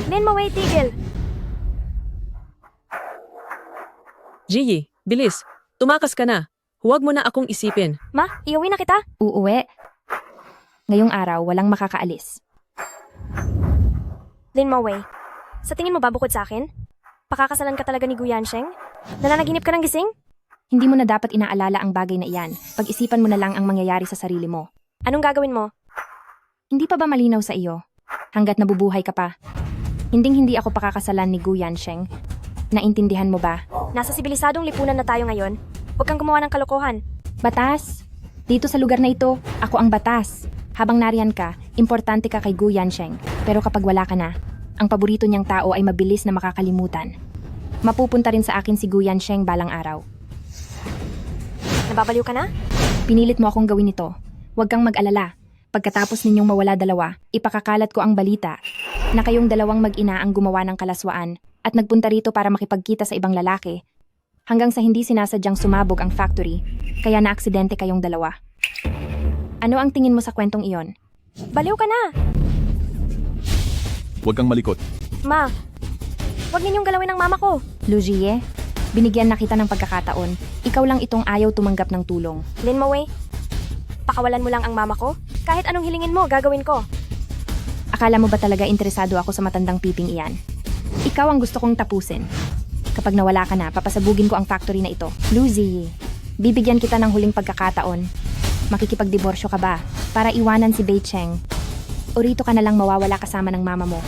Speaker 8: Lin Moway, tigil!
Speaker 6: Gigi, bilis. Tumakas ka na. Huwag mo na akong isipin.
Speaker 8: Ma, iuwi na kita?
Speaker 3: Uuwi. Ngayong araw, walang makakaalis.
Speaker 8: Lin Moway, sa tingin mo ba bukod sa akin? Pakakasalan ka talaga ni Gu Yansheng? Nananaginip ka ng gising?
Speaker 3: Hindi mo na dapat inaalala ang bagay na iyan. Pag-isipan mo na lang ang mangyayari sa sarili mo.
Speaker 8: Anong gagawin mo?
Speaker 3: Hindi pa ba malinaw sa iyo? Hanggat nabubuhay ka pa. Hinding-hindi ako pakakasalan ni Gu Yansheng. Naintindihan mo ba?
Speaker 8: Nasa sibilisadong lipunan na tayo ngayon. Huwag kang gumawa ng kalokohan.
Speaker 3: Batas! Dito sa lugar na ito, ako ang batas. Habang nariyan ka, importante ka kay Gu Yansheng. Pero kapag wala ka na, ang paborito niyang tao ay mabilis na makakalimutan. Mapupunta rin sa akin si Gu Yansheng balang araw.
Speaker 8: Nababaliw ka na?
Speaker 3: Pinilit mo akong gawin ito. Huwag kang mag-alala. Pagkatapos ninyong mawala dalawa, ipakakalat ko ang balita na kayong dalawang mag-ina ang gumawa ng kalaswaan at nagpunta rito para makipagkita sa ibang lalaki hanggang sa hindi sinasadyang sumabog ang factory kaya naaksidente kayong dalawa. Ano ang tingin mo sa kwentong iyon?
Speaker 8: Baliw ka na!
Speaker 10: Huwag kang malikot.
Speaker 8: Ma, huwag ninyong galawin ang mama ko.
Speaker 3: Lugie, binigyan na kita ng pagkakataon. Ikaw lang itong ayaw tumanggap ng tulong.
Speaker 8: Lin Moway, pakawalan mo lang ang mama ko? Kahit anong hilingin mo, gagawin ko.
Speaker 3: Akala mo ba talaga interesado ako sa matandang piping iyan? Ikaw ang gusto kong tapusin. Kapag nawala ka na, papasabugin ko ang factory na ito. Luzie, bibigyan kita ng huling pagkakataon. Makikipagdiborsyo ka ba para iwanan si Bei Cheng? O rito ka na lang mawawala kasama ng mama mo?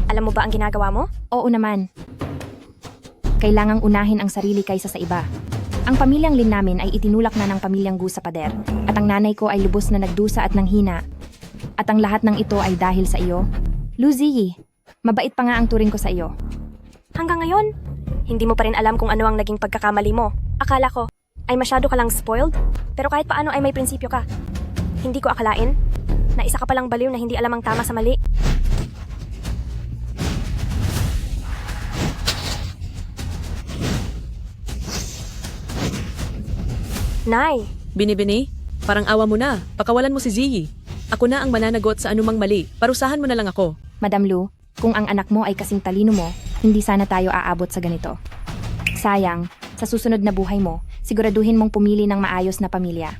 Speaker 8: Alam mo ba ang ginagawa mo?
Speaker 3: Oo naman. Kailangang unahin ang sarili kaysa sa iba. Ang pamilyang Lin namin ay itinulak na ng pamilyang Gu sa pader. At ang nanay ko ay lubos na nagdusa at nanghina. At ang lahat ng ito ay dahil sa iyo. Luzie, mabait pa nga ang turing ko sa iyo.
Speaker 8: Hanggang ngayon, hindi mo pa rin alam kung ano ang naging pagkakamali mo. Akala ko ay masyado ka lang spoiled, pero kahit paano ay may prinsipyo ka. Hindi ko akalain na isa ka palang baliw na hindi alam ang tama sa mali. Nay!
Speaker 6: Binibini, parang awa mo na. Pakawalan mo si Ziyi. Ako na ang mananagot sa anumang mali. Parusahan mo na lang ako.
Speaker 3: Madam Lu, kung ang anak mo ay kasing talino mo, hindi sana tayo aabot sa ganito. Sayang, sa susunod na buhay mo, siguraduhin mong pumili ng maayos na pamilya.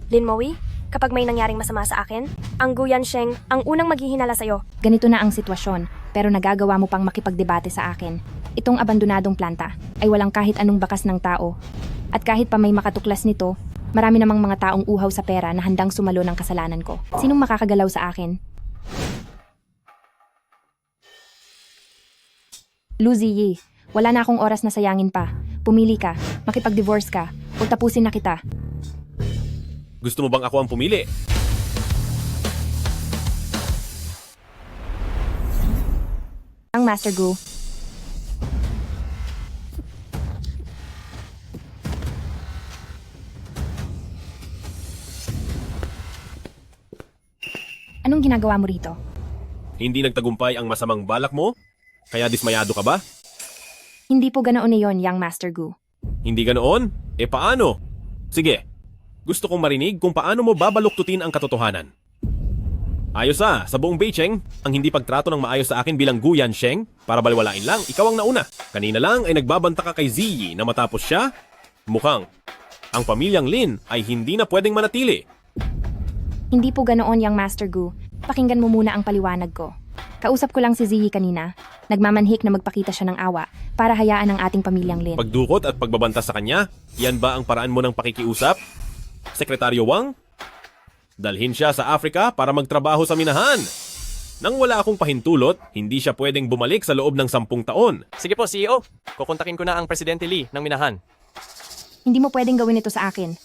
Speaker 8: Lin Moway, kapag may nangyaring masama sa akin, ang Gu Yansheng ang unang maghihinala sa'yo.
Speaker 3: Ganito na ang sitwasyon, pero nagagawa mo pang makipagdebate sa akin. Itong abandonadong planta ay walang kahit anong bakas ng tao. At kahit pa may makatuklas nito, marami namang mga taong uhaw sa pera na handang sumalo ng kasalanan ko. Sinong makakagalaw sa akin? Luzie, wala na akong oras na sayangin pa. Pumili ka, makipag-divorce ka, o tapusin na kita.
Speaker 10: Gusto mo bang ako ang pumili?
Speaker 3: Ang Master Gu. Anong ginagawa mo rito?
Speaker 10: Hindi nagtagumpay ang masamang balak mo? Kaya dismayado ka ba?
Speaker 3: Hindi po ganoon iyon, Young Master Gu.
Speaker 10: Hindi ganoon? E paano? Sige, gusto kong marinig kung paano mo babaluktutin ang katotohanan. Ayos sa buong Beicheng, ang hindi pagtrato ng maayos sa akin bilang Gu Yansheng, para balwalain lang, ikaw ang nauna. Kanina lang ay nagbabanta ka kay Ziyi na matapos siya, mukhang ang pamilyang Lin ay hindi na pwedeng manatili.
Speaker 3: Hindi po ganoon, Young Master Gu. Pakinggan mo muna ang paliwanag ko. Kausap ko lang si Ziyi kanina. Nagmamanhik na magpakita siya ng awa para hayaan ang ating pamilyang Lin.
Speaker 10: Pagdukot at pagbabanta sa kanya, yan ba ang paraan mo ng pakikiusap? Sekretaryo Wang? Dalhin siya sa Africa para magtrabaho sa minahan. Nang wala akong pahintulot, hindi siya pwedeng bumalik sa loob ng 10 taon.
Speaker 17: Sige po, CEO. Kukontakin ko na ang Presidente Lee ng minahan.
Speaker 3: Hindi mo pwedeng gawin ito sa akin.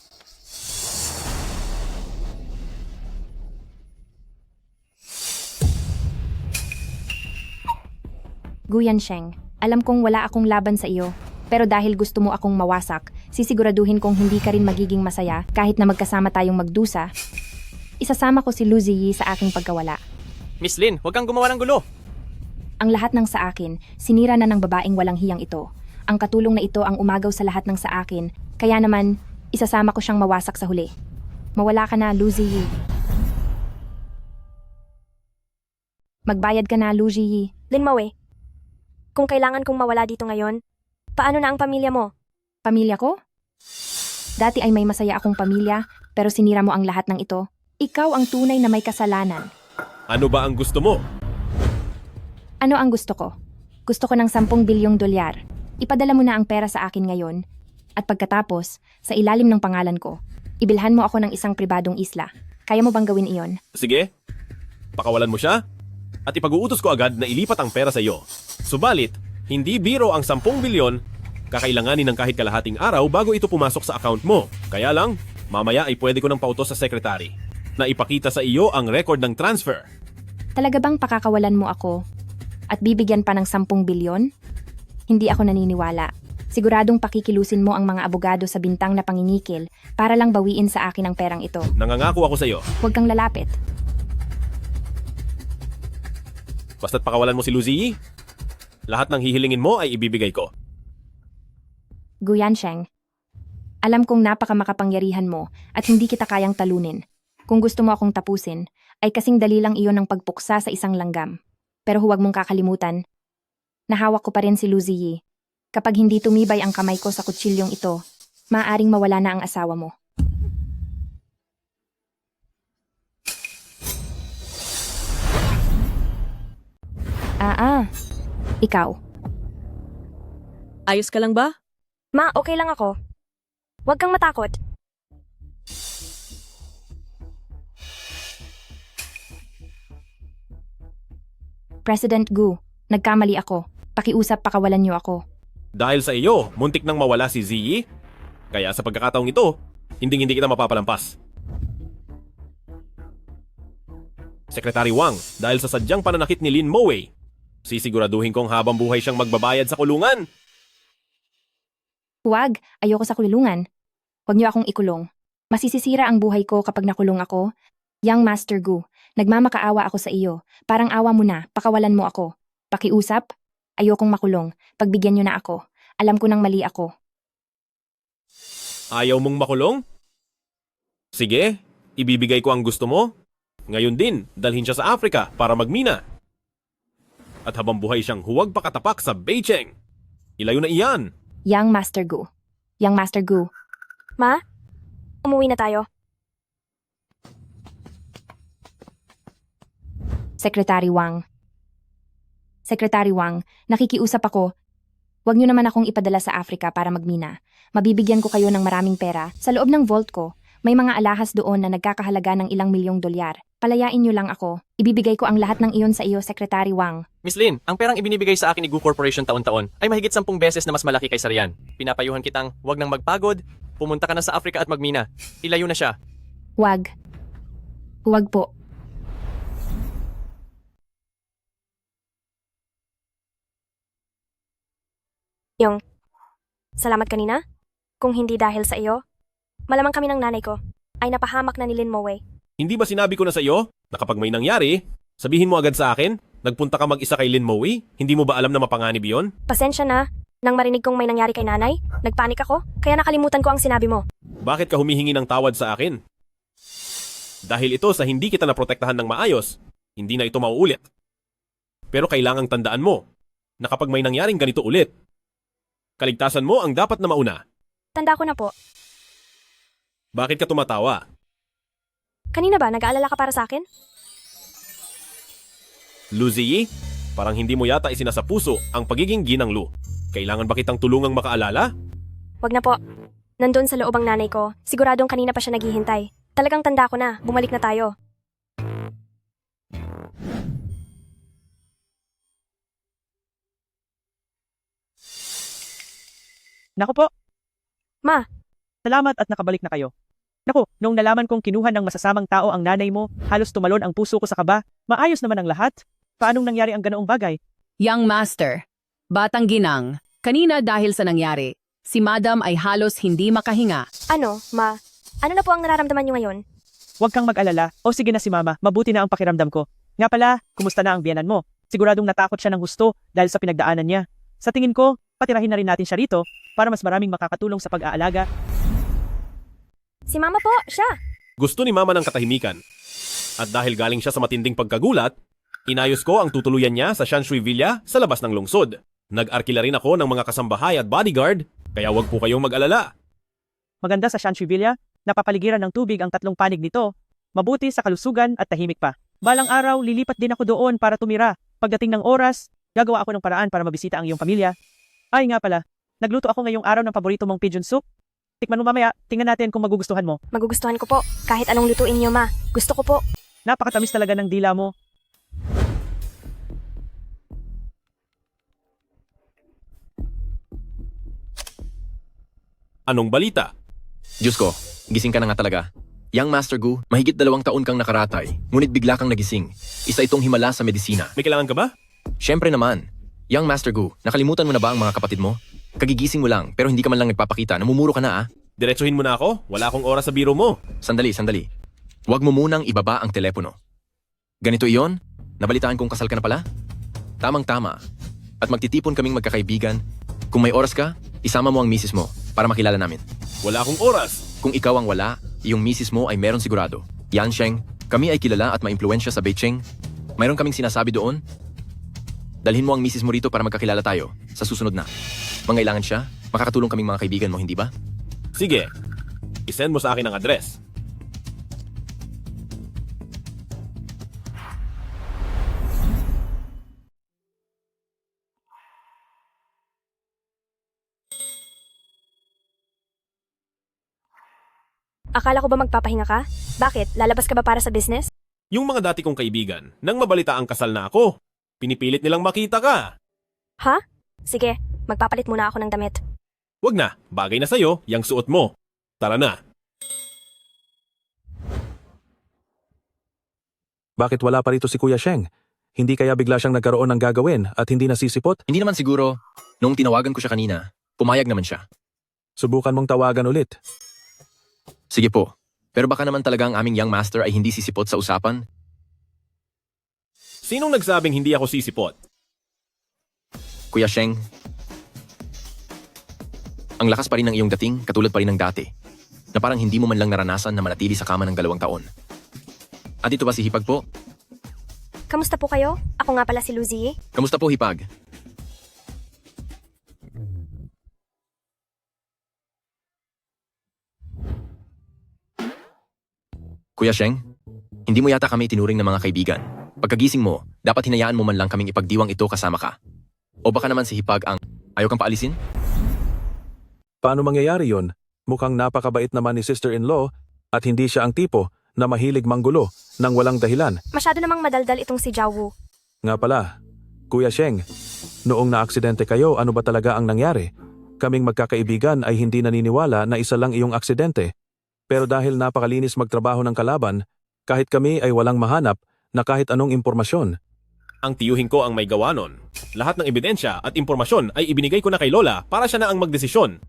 Speaker 3: Gu Yansheng, alam kong wala akong laban sa iyo. Pero dahil gusto mo akong mawasak, sisiguraduhin kong hindi ka rin magiging masaya kahit na magkasama tayong magdusa. Isasama ko si Lu Ziyi sa aking pagkawala.
Speaker 17: Miss Lin, huwag kang gumawa ng gulo.
Speaker 3: Ang lahat ng sa akin, sinira na ng babaeng walang hiyang ito. Ang katulong na ito ang umagaw sa lahat ng sa akin, kaya naman, isasama ko siyang mawasak sa huli. Mawala ka na, Lu Ziyi. Magbayad ka na, Lu Ziyi.
Speaker 8: Lin Maui, kung kailangan kong mawala dito ngayon, paano na ang pamilya mo?
Speaker 3: Pamilya ko? Dati ay may masaya akong pamilya, pero sinira mo ang lahat ng ito. Ikaw ang tunay na may kasalanan.
Speaker 10: Ano ba ang gusto mo?
Speaker 3: Ano ang gusto ko? Gusto ko ng 10 bilyong dolyar. Ipadala mo na ang pera sa akin ngayon. At pagkatapos, sa ilalim ng pangalan ko, ibilhan mo ako ng isang pribadong isla. Kaya mo bang gawin iyon?
Speaker 10: Sige, pakawalan mo siya at ipag-uutos ko agad na ilipat ang pera sa iyo. Subalit, hindi biro ang 10 bilyon, kakailanganin ng kahit kalahating araw bago ito pumasok sa account mo. Kaya lang, mamaya ay pwede ko nang pautos sa sekretary na ipakita sa iyo ang record ng transfer.
Speaker 3: Talaga bang pakakawalan mo ako? At bibigyan pa ng 10 bilyon? Hindi ako naniniwala. Siguradong pakikilusin mo ang mga abogado sa bintang na panginikil para lang bawiin sa akin ang perang ito.
Speaker 10: Nangangako ako sa iyo.
Speaker 3: Huwag kang lalapit.
Speaker 10: Basta't pakawalan mo si Lu Ziyi, lahat ng hihilingin mo ay ibibigay ko.
Speaker 3: Gu Yansheng, alam kong napakamakapangyarihan mo at hindi kita kayang talunin. Kung gusto mo akong tapusin, ay kasing dali lang iyon ng pagpuksa sa isang langgam. Pero huwag mong kakalimutan, nahawak ko pa rin si Lu Ziyi. Kapag hindi tumibay ang kamay ko sa kutsilyong ito, maaaring mawala na ang asawa mo. Ikaw.
Speaker 6: Ayos ka lang ba?
Speaker 8: Ma, okay lang ako. Huwag kang matakot.
Speaker 3: President Gu, nagkamali ako. Pakiusap pakawalan niyo ako.
Speaker 10: Dahil sa iyo, muntik nang mawala si Ziyi. Kaya sa pagkakataong ito, hindi kita mapapalampas. Secretary Wang, dahil sa sadyang pananakit ni Lin Maui, sisiguraduhin kong habang buhay siyang magbabayad sa kulungan.
Speaker 3: Huwag, ayoko sa kulungan. Huwag niyo akong ikulong. Masisisira ang buhay ko kapag nakulong ako. Young Master Gu, nagmamakaawa ako sa iyo. Parang awa mo na, pakawalan mo ako. Pakiusap, ayokong makulong. Pagbigyan niyo na ako. Alam ko nang mali ako.
Speaker 10: Ayaw mong makulong? Sige, ibibigay ko ang gusto mo. Ngayon din, dalhin siya sa Africa para magmina. At habang buhay siyang huwag pakatapak sa Beijing. Ilayo na iyan.
Speaker 3: Young Master Gu. Young Master Gu.
Speaker 8: Ma, umuwi na tayo.
Speaker 3: Secretary Wang. Secretary Wang, nakikiusap ako. Huwag niyo naman akong ipadala sa Africa para magmina. Mabibigyan ko kayo ng maraming pera. Sa loob ng vault ko, may mga alahas doon na nagkakahalaga ng ilang milyong dolyar. Palayain niyo lang ako. Ibibigay ko ang lahat ng iyon sa iyo, Secretary Wang.
Speaker 17: Miss Lin, ang perang ibinibigay sa akin ni Gu Corporation taon-taon ay mahigit 10 beses na mas malaki kaysa riyan. Pinapayuhan kitang huwag nang magpagod, pumunta ka na sa Africa at magmina. Ilayo na siya.
Speaker 3: Huwag. Huwag po.
Speaker 8: Yung, salamat kanina. Kung hindi dahil sa iyo, malamang kami ng nanay ko ay napahamak na ni Lin Maui.
Speaker 10: Hindi ba sinabi ko na sa iyo na kapag may nangyari, sabihin mo agad sa akin? Nagpunta ka mag-isa kay Lin Maui? Hindi mo ba alam na mapanganib yon?
Speaker 8: Pasensya na. Nang marinig kong may nangyari kay nanay, nagpanik ako, kaya nakalimutan ko ang sinabi mo.
Speaker 10: Bakit ka humihingi ng tawad sa akin? Dahil ito sa hindi kita naprotektahan ng maayos, hindi na ito mauulit. Pero kailangang tandaan mo na kapag may nangyaring ganito ulit, kaligtasan mo ang dapat na mauna.
Speaker 8: Tanda ko na po.
Speaker 10: Bakit ka tumatawa?
Speaker 8: Kanina ba nag-aalala ka para sa akin?
Speaker 10: Lu Ziyi, parang hindi mo yata isinasapuso ang pagiging ginang Lu. Kailangan ba kitang tulungang makaalala?
Speaker 8: Wag na po. Nandun sa loob ang nanay ko. Siguradong kanina pa siya naghihintay. Talagang tanda ko na. Bumalik na tayo.
Speaker 1: Naku po.
Speaker 8: Ma.
Speaker 1: Salamat at nakabalik na kayo. Naku, nung nalaman kong kinuha ng masasamang tao ang nanay mo, halos tumalon ang puso ko sa kaba. Maayos naman ang lahat. Paanong nangyari ang ganoong bagay?
Speaker 13: Young Master, batang ginang, Kanina dahil sa nangyari, si Madam ay halos hindi makahinga.
Speaker 8: Ano, ma? Ano na po ang nararamdaman niyo ngayon?
Speaker 1: Huwag kang mag-alala. O sige na si Mama, mabuti na ang pakiramdam ko. Nga pala, kumusta na ang biyanan mo? Siguradong natakot siya ng husto dahil sa pinagdaanan niya. Sa tingin ko, patirahin na rin natin siya rito para mas maraming makakatulong sa pag-aalaga.
Speaker 8: Si Mama po, siya.
Speaker 10: Gusto ni Mama ng katahimikan. At dahil galing siya sa matinding pagkagulat, inayos ko ang tutuluyan niya sa Shanshui Villa sa labas ng lungsod. Nag-arkila rin ako ng mga kasambahay at bodyguard, kaya wag po kayong mag-alala.
Speaker 1: Maganda sa Shanshui Villa, napapaligiran ng tubig ang 3 panig nito. Mabuti sa kalusugan at tahimik pa. Balang araw, lilipat din ako doon para tumira. Pagdating ng oras, gagawa ako ng paraan para mabisita ang iyong pamilya. Ay nga pala, nagluto ako ngayong araw ng paborito mong pigeon soup. Tikman mo mamaya, tingnan natin kung magugustuhan mo.
Speaker 8: Magugustuhan ko po. Kahit anong lutuin niyo, ma. Gusto ko po.
Speaker 1: Napakatamis talaga ng dila mo.
Speaker 10: Anong balita?
Speaker 7: Diyos ko, gising ka na nga talaga. Young Master Gu, mahigit 2 taon kang nakaratay, ngunit bigla kang nagising. Isa itong himala sa medisina.
Speaker 10: May kailangan ka ba?
Speaker 7: Siyempre naman. Young Master Gu, nakalimutan mo na ba ang mga kapatid mo? Kagigising mo lang, pero hindi ka man lang nagpapakita. Namumuro ka na ah.
Speaker 10: Diretsuhin mo na ako. Wala akong oras sa biro mo.
Speaker 7: Sandali. Huwag mo munang ibaba ang telepono. Ganito iyon? Nabalitaan kong kasal ka na pala? Tamang-tama. At magtitipon kaming magkakaibigan. Kung may oras ka, isama mo ang misis mo para makilala namin.
Speaker 10: Wala akong oras.
Speaker 7: Kung ikaw ang wala, iyong misis mo ay meron sigurado. Yansheng, kami ay kilala at maimpluwensya sa Beijing. Mayroon kaming sinasabi doon. Dalhin mo ang misis mo rito para magkakilala tayo sa susunod na. Mangailangan siya, makakatulong kaming mga kaibigan mo, hindi ba?
Speaker 10: Sige. I-send mo sa akin ang address.
Speaker 8: Akala ko ba magpapahinga ka? Bakit? Lalabas ka ba para sa business?
Speaker 10: Yung mga dati kong kaibigan, nang mabalita ang kasal na ako, pinipilit nilang makita ka.
Speaker 8: Ha? Sige, magpapalit muna ako ng damit.
Speaker 10: Wag na, bagay na sa'yo, yang suot mo. Tara na.
Speaker 19: Bakit wala pa rito si Kuya Sheng? Hindi kaya bigla siyang nagkaroon ng gagawin at hindi nasisipot?
Speaker 7: Hindi naman siguro. Nung tinawagan ko siya kanina, pumayag naman siya.
Speaker 19: Subukan mong tawagan ulit.
Speaker 7: Sige po. Pero baka naman talaga ang aming young master ay hindi sisipot sa usapan?
Speaker 10: Sinong nagsabing hindi ako sisipot?
Speaker 7: Kuya Sheng, ang lakas pa rin ng iyong dating, katulad pa rin ng dati, na parang hindi mo man lang naranasan na manatili sa kama ng 2 taon. At ito ba si Hipag po?
Speaker 8: Kamusta po kayo? Ako nga pala si Luzie.
Speaker 7: Kamusta po, Hipag? Kuya Sheng, hindi mo yata kami tinuring ng mga kaibigan. Pagkagising mo, dapat hinayaan mo man lang kaming ipagdiwang ito kasama ka. O baka naman si Hipag ang ayaw kang paalisin?
Speaker 19: Paano mangyayari yon? Mukhang napakabait naman ni sister-in-law at hindi siya ang tipo na mahilig manggulo nang walang dahilan.
Speaker 8: Masyado namang madaldal itong si Jiaowu.
Speaker 19: Nga pala, Kuya Sheng, noong naaksidente kayo, ano ba talaga ang nangyari? Kaming magkakaibigan ay hindi naniniwala na isa lang iyong aksidente. Pero dahil napakalinis magtrabaho ng kalaban, kahit kami ay walang mahanap na kahit anong impormasyon.
Speaker 10: Ang tiyuhin ko ang may gawa nun. Lahat ng ebidensya at impormasyon ay ibinigay ko na kay Lola para siya na ang magdesisyon.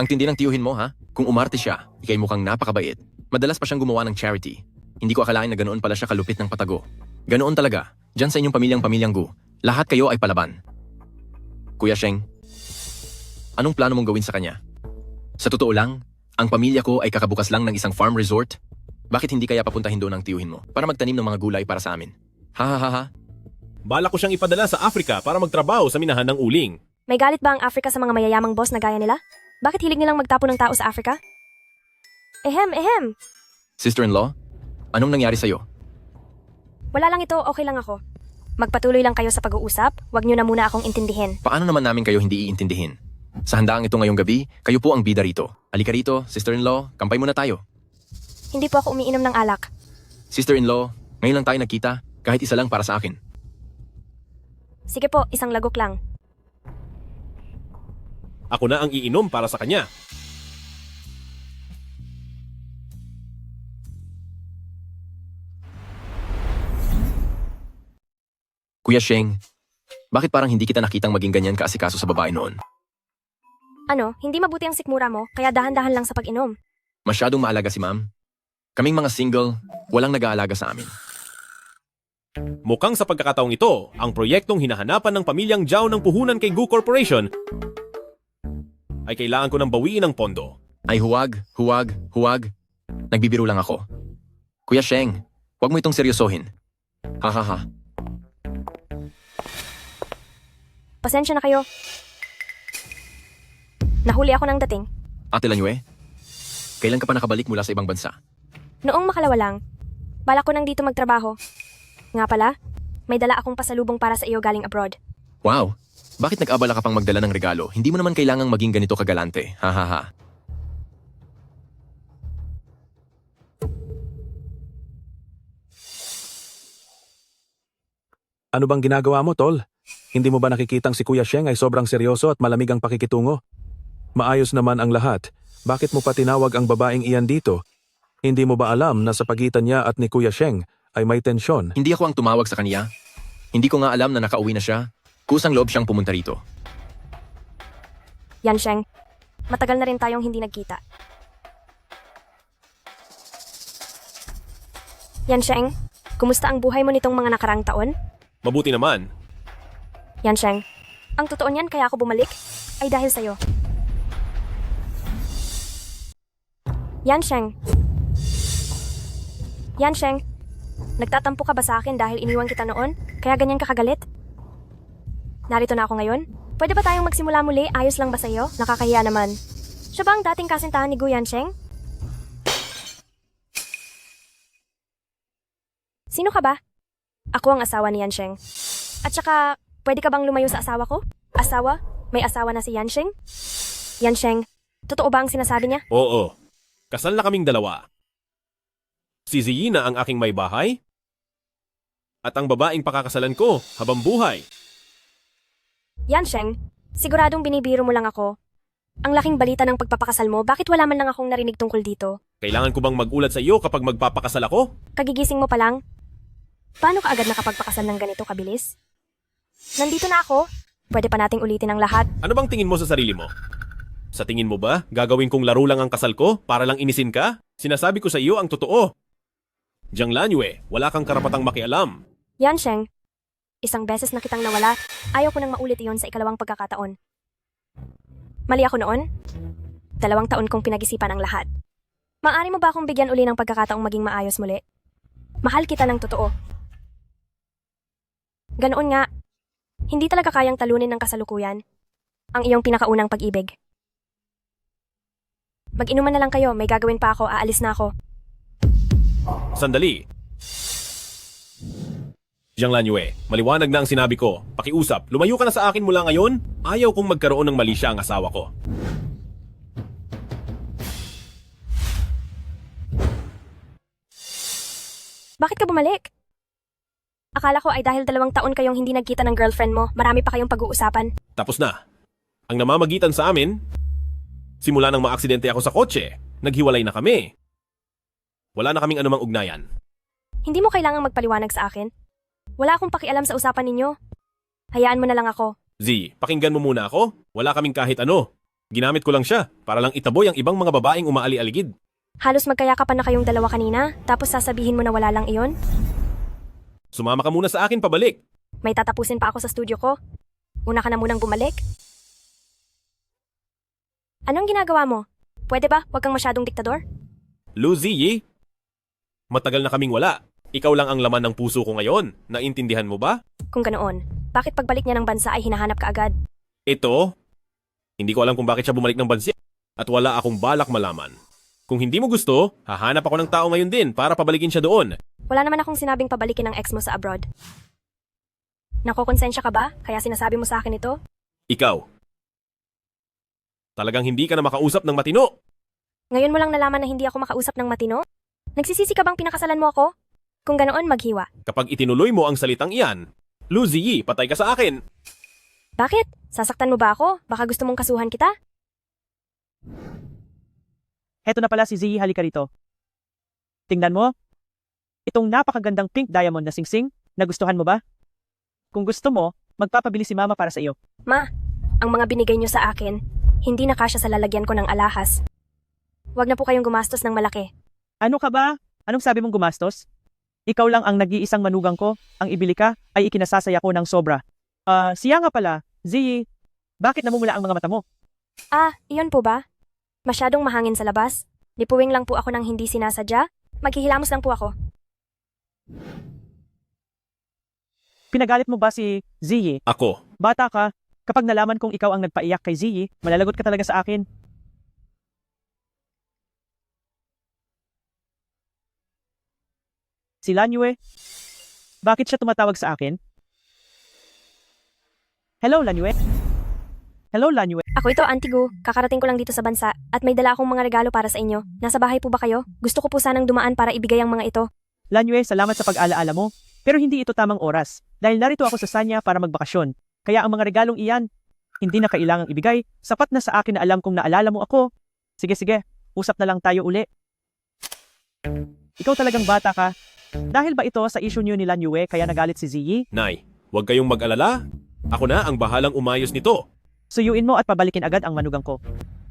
Speaker 7: Ang tindi ng tiyuhin mo ha? Kung umarte siya, ikay mukhang napakabait. Madalas pa siyang gumawa ng charity. Hindi ko akalain na ganoon pala siya kalupit ng patago. Ganoon talaga. Diyan sa inyong pamilyang Gu. Lahat kayo ay palaban. Kuya Sheng, anong plano mong gawin sa kanya? Sa totoo lang, ang pamilya ko ay kakabukas lang ng isang farm resort. Bakit hindi kaya papuntahin doon ang tiyuhin mo para magtanim ng mga gulay para sa amin? Ha.
Speaker 10: Balak ko siyang ipadala sa Africa para magtrabaho sa minahan ng uling.
Speaker 8: May galit ba ang Africa sa mga mayayamang boss na gaya nila? Bakit hilig nilang magtapo ng tao sa Africa? Ehem.
Speaker 7: Sister-in-law, anong nangyari sa'yo?
Speaker 8: Wala lang ito, okay lang ako. Magpatuloy lang kayo sa pag-uusap, wag niyo na muna akong intindihin.
Speaker 7: Paano naman namin kayo hindi iintindihin? Sa handaang ito ngayong gabi, kayo po ang bida rito. Halika rito, sister-in-law, kampay muna tayo.
Speaker 8: Hindi po ako umiinom ng alak.
Speaker 7: Sister-in-law, ngayon lang tayo nagkita, kahit isa lang para sa akin.
Speaker 8: Sige po, isang lagok lang.
Speaker 10: Ako na ang iinom para sa kanya.
Speaker 7: Kuya Sheng, Bakit parang hindi kita nakitang maging ganyan kaasikaso sa babae noon?
Speaker 8: Ano, hindi mabuti ang sikmura mo, kaya dahan-dahan lang sa pag-inom.
Speaker 7: Masyadong maalaga si ma'am. Kaming mga single, walang nag-aalaga sa amin.
Speaker 10: Mukhang sa pagkakataong ito, ang proyektong hinahanapan ng pamilyang Zhao ng puhunan kay Gu Corporation ay kailangan ko ng bawiin ng pondo.
Speaker 7: Ay huwag. Nagbibiro lang ako. Kuya Sheng, huwag mo itong seryosohin. Hahaha.
Speaker 8: Pasensya na kayo. Nahuli ako ng dating.
Speaker 7: Ate Lanyue, kailan ka pa nakabalik mula sa ibang bansa?
Speaker 8: Noong makalawa lang, balak ko nang dito magtrabaho. Nga pala, may dala akong pasalubong para sa iyo galing abroad.
Speaker 7: Wow! Bakit nag-abala ka pang magdala ng regalo? Hindi mo naman kailangang maging ganito kagalante. Hahaha.
Speaker 19: Ano bang ginagawa mo, Tol? Hindi mo ba nakikitang si Kuya Sheng ay sobrang seryoso at malamig ang pakikitungo? Maayos naman ang lahat. Bakit mo pa tinawag ang babaeng iyan dito? Hindi mo ba alam na sa pagitan niya at ni Kuya Sheng ay may tensyon?
Speaker 7: Hindi ako ang tumawag sa kanya. Hindi ko nga alam na nakauwi na siya. Kusang loob siyang pumunta rito.
Speaker 8: Yan, Sheng. Matagal na rin tayong hindi nagkita. Yan, Sheng. Kumusta ang buhay mo nitong mga nakaraang taon?
Speaker 10: Mabuti naman.
Speaker 8: Yan, Sheng. Ang totoo niyan kaya ako bumalik ay dahil sa'yo. Yan, Sheng. Yan, Sheng. Nagtatampo ka ba sa akin dahil iniwan kita noon? Kaya ganyan ka kagalit? Narito na ako ngayon. Pwede ba tayong magsimula muli? Ayos lang ba sa'yo? Nakakahiya naman. Siya ba ang dating kasintahan ni Gu Yansheng? Sino ka ba? Ako ang asawa ni Yansheng. At saka, pwede ka bang lumayo sa asawa ko? Asawa? May asawa na si Yansheng? Yansheng, totoo ba ang sinasabi niya?
Speaker 10: Oo. Kasal na kaming dalawa. Si Ziyi na ang aking may bahay at ang babaeng pakakasalan ko habang buhay.
Speaker 8: Yansheng, siguradong binibiro mo lang ako. Ang laking balita ng pagpapakasal mo, bakit wala man lang akong narinig tungkol dito?
Speaker 10: Kailangan ko bang magulat sa iyo kapag magpapakasal ako?
Speaker 8: Kagigising mo pa lang? Paano ka agad nakapagpakasal ng ganito kabilis? Nandito na ako. Pwede pa nating ulitin ang lahat.
Speaker 10: Ano bang tingin mo sa sarili mo? Sa tingin mo ba, gagawin kong laro lang ang kasal ko para lang inisin ka? Sinasabi ko sa iyo ang totoo. Jiang Lanyue, wala kang karapatang makialam.
Speaker 8: Yansheng, isang beses na kitang nawala, ayaw ko nang maulit iyon sa ikalawang pagkakataon. Mali ako noon? 2 taon kong pinag-isipan ang lahat. Maaari mo ba akong bigyan uli ng pagkakataong maging maayos muli? Mahal kita ng totoo. Ganoon nga, hindi talaga kayang talunin ng kasalukuyan ang iyong pinakaunang pag-ibig. Mag-inuman na lang kayo, may gagawin pa ako, aalis na ako.
Speaker 10: Sandali. Jiang Lanyue, maliwanag na ang sinabi ko. Pakiusap, lumayo ka na sa akin mula ngayon. Ayaw kong magkaroon ng mali siya ang asawa ko.
Speaker 8: Bakit ka bumalik? Akala ko ay dahil 2 taon kayong hindi nagkita ng girlfriend mo, marami pa kayong pag-uusapan.
Speaker 10: Tapos na. Ang namamagitan sa amin, simula nang maaksidente ako sa kotse, naghiwalay na kami. Wala na kaming anumang ugnayan.
Speaker 8: Hindi mo kailangang magpaliwanag sa akin. Wala akong pakialam sa usapan ninyo. Hayaan mo na lang ako.
Speaker 10: Z, pakinggan mo muna ako. Wala kaming kahit ano. Ginamit ko lang siya para lang itaboy ang ibang mga babaeng umaali-aligid.
Speaker 8: Halos magkayakapan na kayong dalawa kanina, tapos sasabihin mo na wala lang iyon?
Speaker 10: Sumama ka muna sa akin pabalik.
Speaker 8: May tatapusin pa ako sa studio ko. Una ka na munang bumalik. Anong ginagawa mo? Pwede ba? Huwag kang masyadong diktador.
Speaker 10: Lu Ziyi, matagal na kaming wala. Ikaw lang ang laman ng puso ko ngayon. Naintindihan mo ba?
Speaker 8: Kung ganoon, bakit pagbalik niya ng bansa ay hinahanap ka agad?
Speaker 10: Ito, hindi ko alam kung bakit siya bumalik ng bansa at wala akong balak malaman. Kung hindi mo gusto, hahanap ako ng tao ngayon din para pabalikin siya doon.
Speaker 8: Wala naman akong sinabing pabalikin ang ex mo sa abroad. Nakokonsensya ka ba? Kaya sinasabi mo sa akin ito?
Speaker 10: Ikaw. Talagang hindi ka na makausap ng matino.
Speaker 8: Ngayon mo lang nalaman na hindi ako makausap ng matino? Nagsisisi ka bang pinakasalan mo ako? Kung ganoon, maghiwa.
Speaker 10: Kapag itinuloy mo ang salitang iyan, Lu Ziyi, patay ka sa akin.
Speaker 8: Bakit? Sasaktan mo ba ako? Baka gusto mong kasuhan kita?
Speaker 1: Heto na pala si Ziyi, halika rito. Tingnan mo. Itong napakagandang pink diamond na singsing, nagustuhan mo ba? Kung gusto mo, Magpapabili si Mama para sa iyo.
Speaker 8: Ma, ang mga binigay niyo sa akin, hindi na kasya sa lalagyan ko ng alahas. Huwag na po kayong gumastos ng malaki.
Speaker 1: Ano ka ba? Anong sabi mong gumastos? Ikaw lang ang nag-iisang manugang ko, ang ibili ka ay ikinasasaya ko ng sobra. Siya nga pala, Ziyi, bakit namumula ang mga mata mo?
Speaker 8: Iyon po ba? Masyadong mahangin sa labas? Lipuwing lang po ako ng hindi sinasadya? Maghihilamos lang po ako.
Speaker 1: Pinagalit mo ba si Ziyi?
Speaker 10: Ako.
Speaker 1: Bata ka, kapag nalaman kong ikaw ang nagpaiyak kay Ziyi, malalagot ka talaga sa akin. Si Lanyue, bakit siya tumatawag sa akin? Hello, Lanyue. Hello, Lanyue.
Speaker 8: Ako ito, Auntie Gu. Kakarating ko lang dito sa bansa at may dala akong mga regalo para sa inyo. Nasa bahay po ba kayo? Gusto ko po sanang dumaan para ibigay ang mga ito.
Speaker 1: Lanyue, salamat sa pag-alaala mo. Pero hindi ito tamang oras. Dahil narito ako sa Sanya para magbakasyon. Kaya ang mga regalong iyan, hindi na kailangang ibigay. Sapat na sa akin na alam kong naalala mo ako. Sige, usap na lang tayo uli. Ikaw talagang bata ka. Dahil ba ito sa issue niyo ni Lanyue kaya nagalit si Ziyi?
Speaker 10: Nay, huwag kayong mag-alala. Ako na ang bahalang umayos nito.
Speaker 1: Suyuin mo at pabalikin agad ang manugang ko.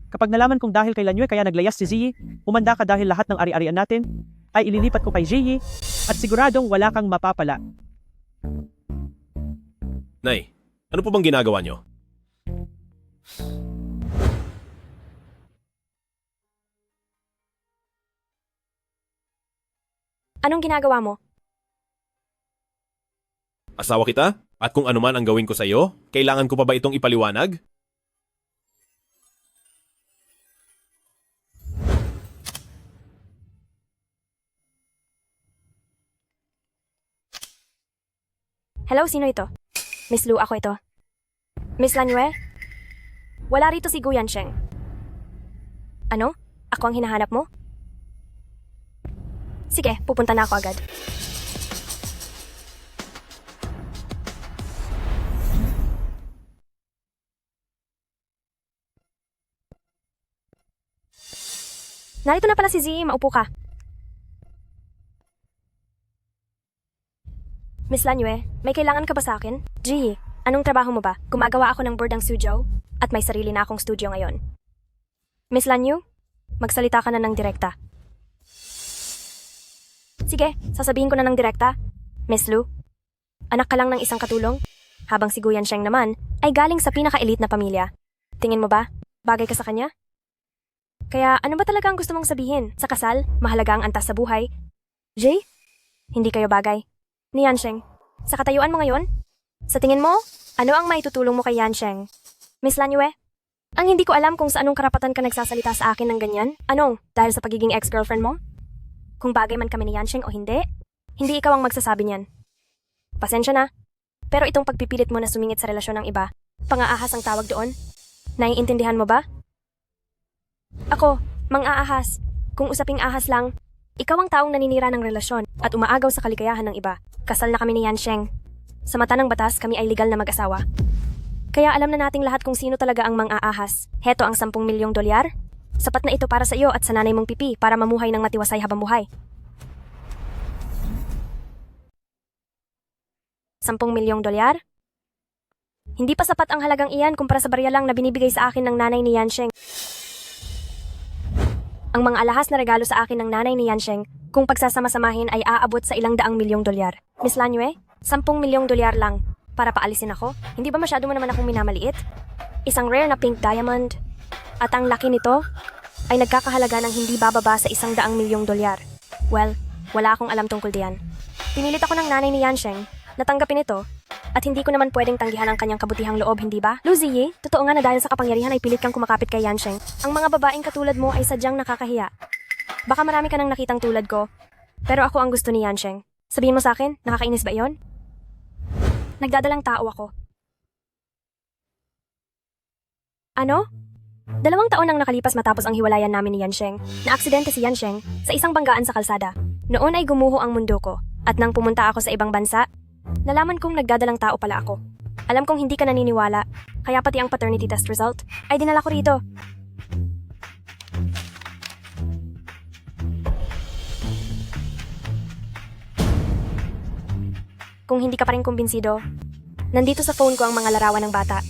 Speaker 1: Kapag nalaman kong dahil kay Lanyue kaya naglayas si Ziyi, umanda ka dahil lahat ng ari-arian natin ay ililipat ko kay Ziyi at siguradong wala kang mapapala.
Speaker 10: Nay, ano po bang ginagawa nyo?
Speaker 8: Anong ginagawa mo?
Speaker 10: Asawa kita? At kung ano man ang gawin ko sa iyo, kailangan ko pa ba itong ipaliwanag?
Speaker 8: Hello, sino ito? Miss Lu, ako ito. Miss Lanyue? Wala rito si Gu Yansheng. Ano? Ako ang hinahanap mo? Sige, pupunta na ako agad. Narito na pala si Ziyi, maupo ka. Miss Lanyue, may kailangan ka ba sa akin? Ziyi, anong trabaho mo ba? Gumagawa ako ng board ng Suzhou at may sarili na akong studio ngayon. Miss Lanyu, magsalita ka na ng direkta. Sige, sasabihin ko na ng direkta. Miss Lu, anak ka lang ng isang katulong, habang si Gu Yansheng naman ay galing sa pinaka-elite na pamilya. Tingin mo ba, bagay ka sa kanya? Kaya ano ba talaga ang gusto mong sabihin? Sa kasal, mahalaga ang antas sa buhay. Jay, hindi kayo bagay. Ni Yansheng, sa katayuan mo ngayon? Sa tingin mo, ano ang maitutulong mo kay Yansheng? Miss Lanyue, ang hindi ko alam kung sa anong karapatan ka nagsasalita sa akin ng ganyan. Anong, dahil sa pagiging ex-girlfriend mo? Kung bagay man kami ni Yansheng o hindi, hindi ikaw ang magsasabi niyan. Pasensya na, pero itong pagpipilit mo na sumingit sa relasyon ng iba, pang-aahas ang tawag doon. Naiintindihan mo ba? Ako, mang-aahas. Kung usaping ahas lang, ikaw ang taong naninira ng relasyon at umaagaw sa kaligayahan ng iba. Kasal na kami ni Yansheng. Sa mata ng batas, kami ay legal na mag-asawa. Kaya alam na nating lahat kung sino talaga ang mang-aahas. Heto ang 10 milyong dolyar. Sapat na ito para sa iyo at sa nanay mong pipi para mamuhay ng matiwasay habang buhay. 10 milyong dolyar? Hindi pa sapat ang halagang iyan kumpara sa barya lang na binibigay sa akin ng nanay ni Yansheng. Ang mga alahas na regalo sa akin ng nanay ni Yansheng, kung pagsasama-samahin ay aabot sa 100 milyong dolyar. Miss Lanyue, 10 milyong dolyar lang para paalisin ako. Hindi ba masyado mo naman akong minamaliit? Isang rare na pink diamond. At ang laki nito ay nagkakahalaga ng hindi bababa sa 100 milyong dolyar. Well, wala akong alam tungkol diyan. Pinilit ako ng nanay ni Yansheng na tanggapin ito at hindi ko naman pwedeng tanggihan ang kanyang kabutihang loob, hindi ba? Lu Ziyi, totoo nga na dahil sa kapangyarihan ay pilit kang kumakapit kay Yansheng. Ang mga babaeng katulad mo ay sadyang nakakahiya. Baka marami ka nang nakitang tulad ko, pero ako ang gusto ni Yansheng. Sabihin mo sa akin, nakakainis ba iyon? Nagdadalang tao ako. Ano? 2 taon nang nakalipas matapos ang hiwalayan namin ni Yansheng. Naaksidente si Yansheng sa isang banggaan sa kalsada. Noon ay gumuho ang mundo ko. At nang pumunta ako sa ibang bansa, nalaman kong nagdadalang tao pala ako. Alam kong hindi ka naniniwala, kaya pati ang paternity test result ay dinala ko rito. Kung hindi ka pa rin kumbinsido, Nandito sa phone ko ang mga larawan ng bata.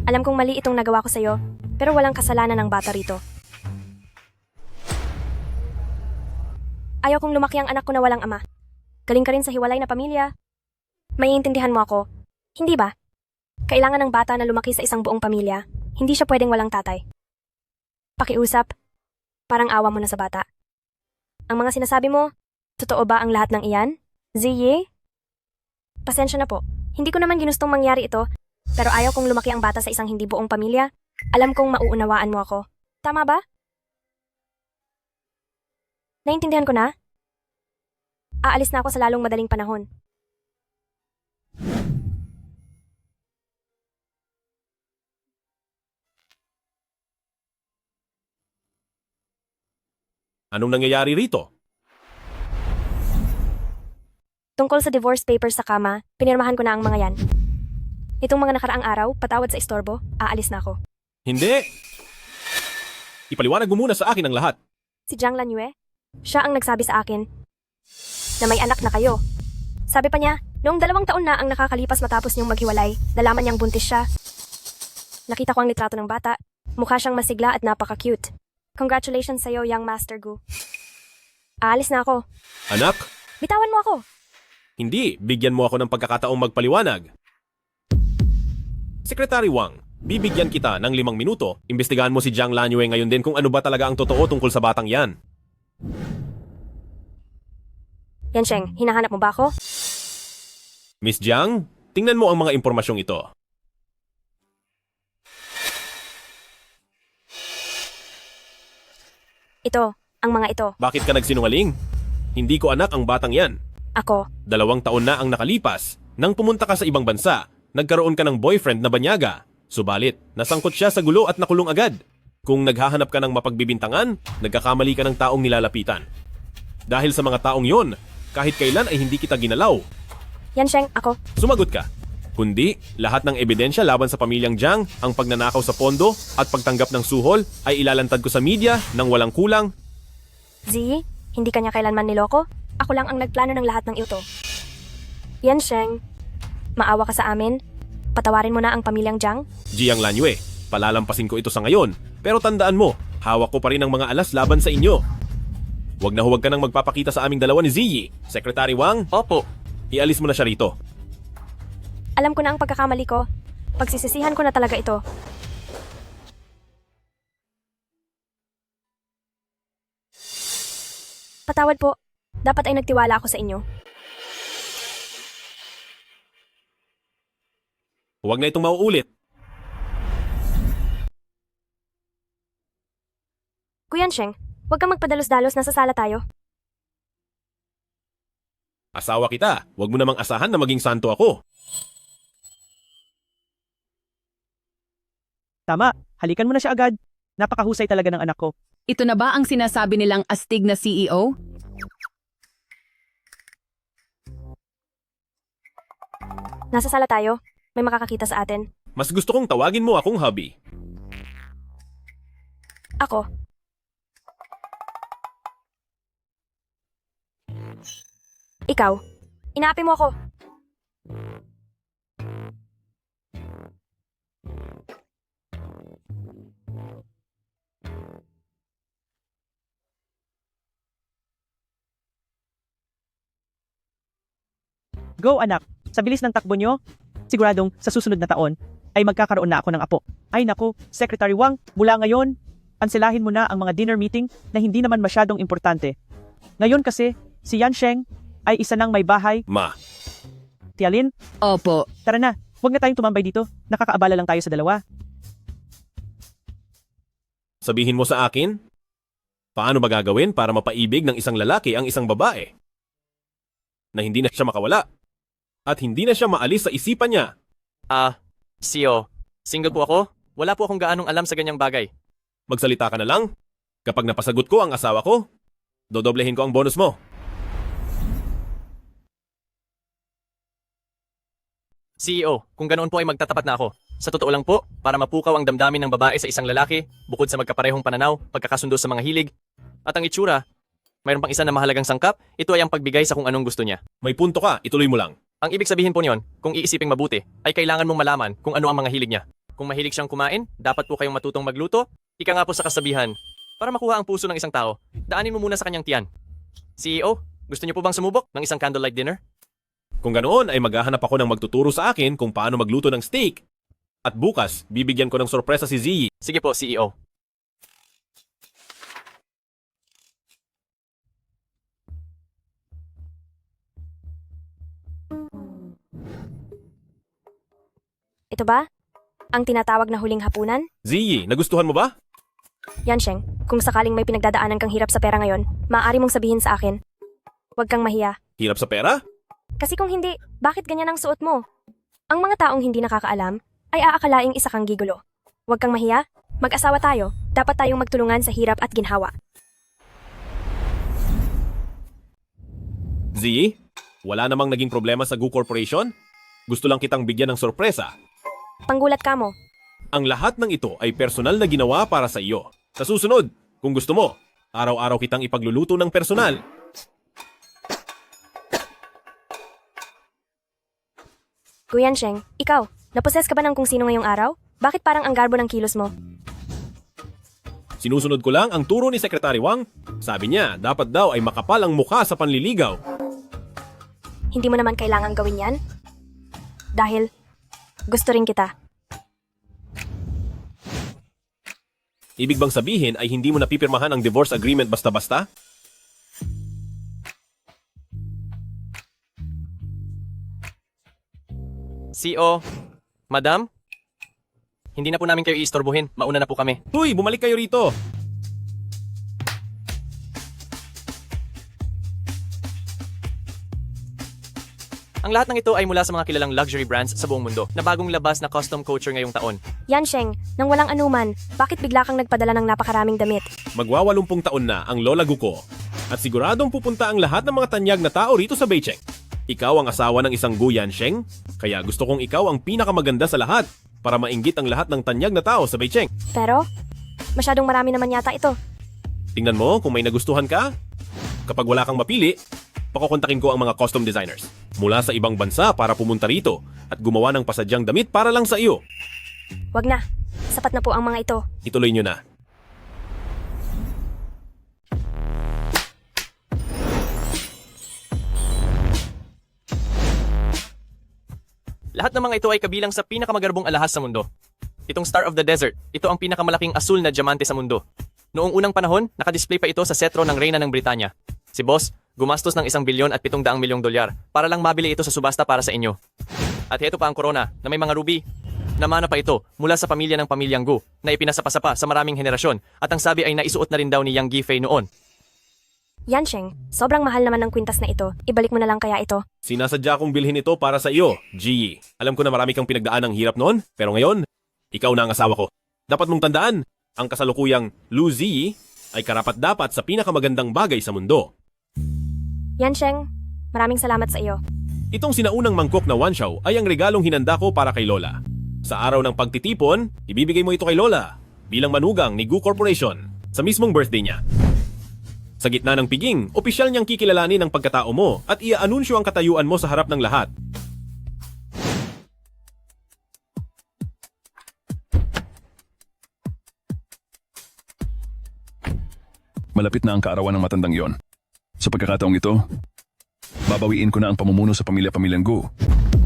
Speaker 8: Alam kong mali itong nagawa ko sa'yo, pero walang kasalanan ng bata rito. Ayaw kong lumaki ang anak ko na walang ama. Galing ka rin sa hiwalay na pamilya. Maiintindihan mo ako, hindi ba? Kailangan ng bata na lumaki sa isang buong pamilya. Hindi siya pwedeng walang tatay. Pakiusap, parang awa mo na sa bata. Ang mga sinasabi mo, totoo ba ang lahat ng iyan? Ziyi? Pasensya na po. Hindi ko naman ginustong mangyari ito, pero ayaw kong lumaki ang bata sa isang hindi buong pamilya. Alam kong mauunawaan mo ako. Tama ba? Naintindihan ko na? Aalis na ako sa lalong madaling panahon.
Speaker 10: Anong nangyayari rito?
Speaker 8: Tungkol sa divorce papers sa kama, pinirmahan ko na ang mga yan. Itong mga nakaraang araw, patawad sa istorbo, aalis na ako.
Speaker 10: Hindi! Ipaliwanag mo muna sa akin ang lahat.
Speaker 8: Si Jiang Lanyue, siya ang nagsabi sa akin na may anak na kayo. Sabi pa niya, noong 2 taon na ang nakakalipas matapos niyong maghiwalay, nalaman niyang buntis siya. Nakita ko ang litrato ng bata. Mukha siyang masigla at napaka-cute. Congratulations sa'yo, young Master Gu. Aalis na ako.
Speaker 10: Anak,
Speaker 8: Bitawan mo ako.
Speaker 10: hindi. Bigyan mo ako ng pagkakataong magpaliwanag. Secretary Wang, bibigyan kita ng 5 minuto. Imbestigahan mo si Jiang Lanyue ngayon din kung ano ba talaga ang totoo tungkol sa batang yan.
Speaker 8: Yan, Sheng, hinahanap mo ba ako?
Speaker 10: Miss Jiang, tingnan mo ang mga impormasyong ito.
Speaker 8: Ito, ang mga ito.
Speaker 10: Bakit ka nagsinungaling? Hindi ko anak ang batang yan.
Speaker 8: Ako.
Speaker 10: 2 taon na ang nakalipas. Nang pumunta ka sa ibang bansa, nagkaroon ka ng boyfriend na banyaga. Subalit, nasangkot siya sa gulo at nakulong agad. Kung naghahanap ka ng mapagbibintangan, nagkakamali ka ng taong nilalapitan. Dahil sa mga taong yon, kahit kailan ay hindi kita ginalaw.
Speaker 8: Yan, Sheng, ako.
Speaker 10: Sumagot ka. Kundi, lahat ng ebidensya laban sa pamilyang Jiang, ang pagnanakaw sa pondo at pagtanggap ng suhol ay ilalantad ko sa media nang walang kulang.
Speaker 8: Ziyi, hindi kanya kailanman niloko. Ako lang ang nagplano ng lahat ng ito. Yan, Sheng. Maawa ka sa amin. Patawarin mo na ang pamilyang Jiang.
Speaker 10: Jiang Lanyue, palalampasin ko ito sa ngayon. Pero tandaan mo, hawak ko pa rin ang mga alas laban sa inyo. Huwag na huwag ka nang magpapakita sa aming dalawa ni Ziyi. Secretary Wang?
Speaker 17: Opo.
Speaker 10: Ialis mo na siya rito.
Speaker 8: Alam ko na ang pagkakamali ko. Pagsisisihan ko na talaga ito. Patawad po. Dapat ay nagtiwala ako sa inyo.
Speaker 10: Huwag na itong mauulit.
Speaker 8: Kuya Sheng, huwag kang magpadalos-dalos, nasa sala tayo.
Speaker 10: Asawa kita. Huwag mo namang asahan na maging santo ako.
Speaker 1: Tama, halikan mo na siya agad. Napakahusay talaga ng anak ko.
Speaker 13: Ito na ba ang sinasabi nilang astig na CEO?
Speaker 8: Nasa sala tayo. May makakakita sa atin.
Speaker 10: Mas gusto kong tawagin mo akong hubby.
Speaker 8: Ako. Ikaw. Inaapi mo ako.
Speaker 1: Go anak, sa bilis ng takbo nyo, siguradong sa susunod na taon ay magkakaroon na ako ng apo. Ay naku, Secretary Wang, mula ngayon, anselahin mo na ang mga dinner meeting na hindi naman masyadong importante. Ngayon kasi, si Yan Sheng ay isa ng may bahay.
Speaker 10: Ma.
Speaker 1: Tialin?
Speaker 13: Opo.
Speaker 1: Tara na, huwag na tayong tumambay dito. Nakakaabala lang tayo sa dalawa.
Speaker 10: Sabihin mo sa akin, paano ba gagawin para mapaibig ng isang lalaki ang isang babae? Na hindi na siya makawala. At hindi na siya maalis sa isipan niya.
Speaker 17: CEO, single po ako. Wala po akong gaanong alam sa ganyang bagay.
Speaker 10: Magsalita ka na lang. Kapag napasagot ko ang asawa ko, dodoblehin ko ang bonus mo.
Speaker 17: CEO, kung ganoon po ay magtatapat na ako. Sa totoo lang po, para mapukaw ang damdamin ng babae sa isang lalaki, bukod sa magkaparehong pananaw, pagkakasundo sa mga hilig, at ang itsura, mayroon pang isa na mahalagang sangkap, ito ay ang pagbigay sa kung anong gusto niya.
Speaker 10: May punto ka, ituloy mo lang.
Speaker 17: Ang ibig sabihin po niyon, kung iisiping mabuti, ay kailangan mong malaman kung ano ang mga hilig niya. Kung mahilig siyang kumain, dapat po kayong matutong magluto. Ika nga po sa kasabihan, para makuha ang puso ng isang tao, daanin mo muna sa kanyang tiyan. CEO, gusto niyo po bang sumubok ng isang candlelight dinner?
Speaker 10: Kung ganoon ay maghahanap ako ng magtuturo sa akin kung paano magluto ng steak. At bukas, bibigyan ko ng sorpresa si Ziyi.
Speaker 17: Sige po, CEO.
Speaker 8: Ito ba? Ang tinatawag na huling hapunan?
Speaker 10: Ziyi, nagustuhan mo ba?
Speaker 8: Yansheng, kung sakaling may pinagdadaanan kang hirap sa pera ngayon, maaari mong sabihin sa akin. Huwag kang mahiya.
Speaker 10: Hirap sa pera?
Speaker 8: Kasi kung hindi, bakit ganyan ang suot mo? Ang mga taong hindi nakakaalam ay aakalaing isa kang gigulo. Huwag kang mahiya. Mag-asawa tayo. Dapat tayong magtulungan sa hirap at ginhawa.
Speaker 10: Ziyi, wala namang naging problema sa Gu Corporation? Gusto lang kitang bigyan ng sorpresa.
Speaker 8: Panggulat ka mo.
Speaker 10: Ang lahat ng ito ay personal na ginawa para sa iyo. Sa susunod, kung gusto mo, araw-araw kitang ipagluluto ng personal.
Speaker 8: Guyansheng, ikaw, naposes ka ba ng kung sino ngayong araw? Bakit parang ang garbo ng kilos mo?
Speaker 10: Sinusunod ko lang ang turo ni Secretary Wang. Sabi niya, dapat daw ay makapal ang mukha sa panliligaw.
Speaker 8: Hindi mo naman kailangang gawin yan? Dahil gusto rin kita.
Speaker 10: Ibig bang sabihin ay hindi mo napipirmahan ang divorce agreement basta-basta?
Speaker 17: CEO, Madam? Hindi na po namin kayo iistorbohin. Mauna na po kami.
Speaker 10: Huy, bumalik kayo rito!
Speaker 17: Ang lahat ng ito ay mula sa mga kilalang luxury brands sa buong mundo na bagong labas na custom couture ngayong taon.
Speaker 8: Yansheng, nang walang anuman, bakit bigla kang nagpadala ng napakaraming damit?
Speaker 10: Magwa-80 taon na ang Lola Gu ko. At siguradong pupunta ang lahat ng mga tanyag na tao rito sa Beicheng. Ikaw ang asawa ng isang Gu Yansheng, kaya gusto kong ikaw ang pinakamaganda sa lahat para mainggit ang lahat ng tanyag na tao sa Beicheng.
Speaker 8: Pero, masyadong marami naman yata ito.
Speaker 10: Tingnan mo kung may nagustuhan ka. Kapag wala kang mapili, pakukontakin ko ang mga custom designers mula sa ibang bansa para pumunta rito at gumawa ng pasadyang damit para lang sa iyo.
Speaker 8: Wag na. Sapat na po ang mga ito.
Speaker 10: Ituloy nyo na.
Speaker 17: Lahat ng mga ito ay kabilang sa pinakamagarbong alahas sa mundo. Itong Star of the Desert, ito ang pinakamalaking asul na diamante sa mundo. Noong unang panahon, nakadisplay pa ito sa setro ng Reyna ng Britanya. Si Boss, gumastos ng 1 bilyon at 700 milyong dolyar para lang mabili ito sa subasta para sa inyo. At ito pa ang corona na may mga ruby. Namana pa ito mula sa pamilya ng pamilyang Gu na ipinasapasapa sa maraming henerasyon at ang sabi ay naisuot na rin daw ni Yang Gifei noon.
Speaker 8: Yansheng, sobrang mahal naman ng kwintas na ito. Ibalik mo na lang kaya ito.
Speaker 10: Sinasadya kong bilhin ito para sa iyo, Ji. Alam ko na marami kang pinagdaan ng hirap noon, pero ngayon, ikaw na ang asawa ko. Dapat mong tandaan, ang kasalukuyang Lu Ziyi ay karapat-dapat sa pinakamagandang bagay sa mundo.
Speaker 8: Yansheng, maraming salamat sa iyo.
Speaker 10: Itong sinaunang mangkok na wanshao ay ang regalong hinanda ko para kay Lola. Sa araw ng pagtitipon, ibibigay mo ito kay Lola bilang manugang ni Gu Corporation sa mismong birthday niya. Sa gitna ng piging, opisyal niyang kikilalanin ang pagkatao mo at iaanunsyo ang katayuan mo sa harap ng lahat.
Speaker 16: Malapit na ang kaarawan ng matandang yon. Sa pagkakataong ito, babawiin ko na ang pamumuno sa pamilya-pamilyang Gu.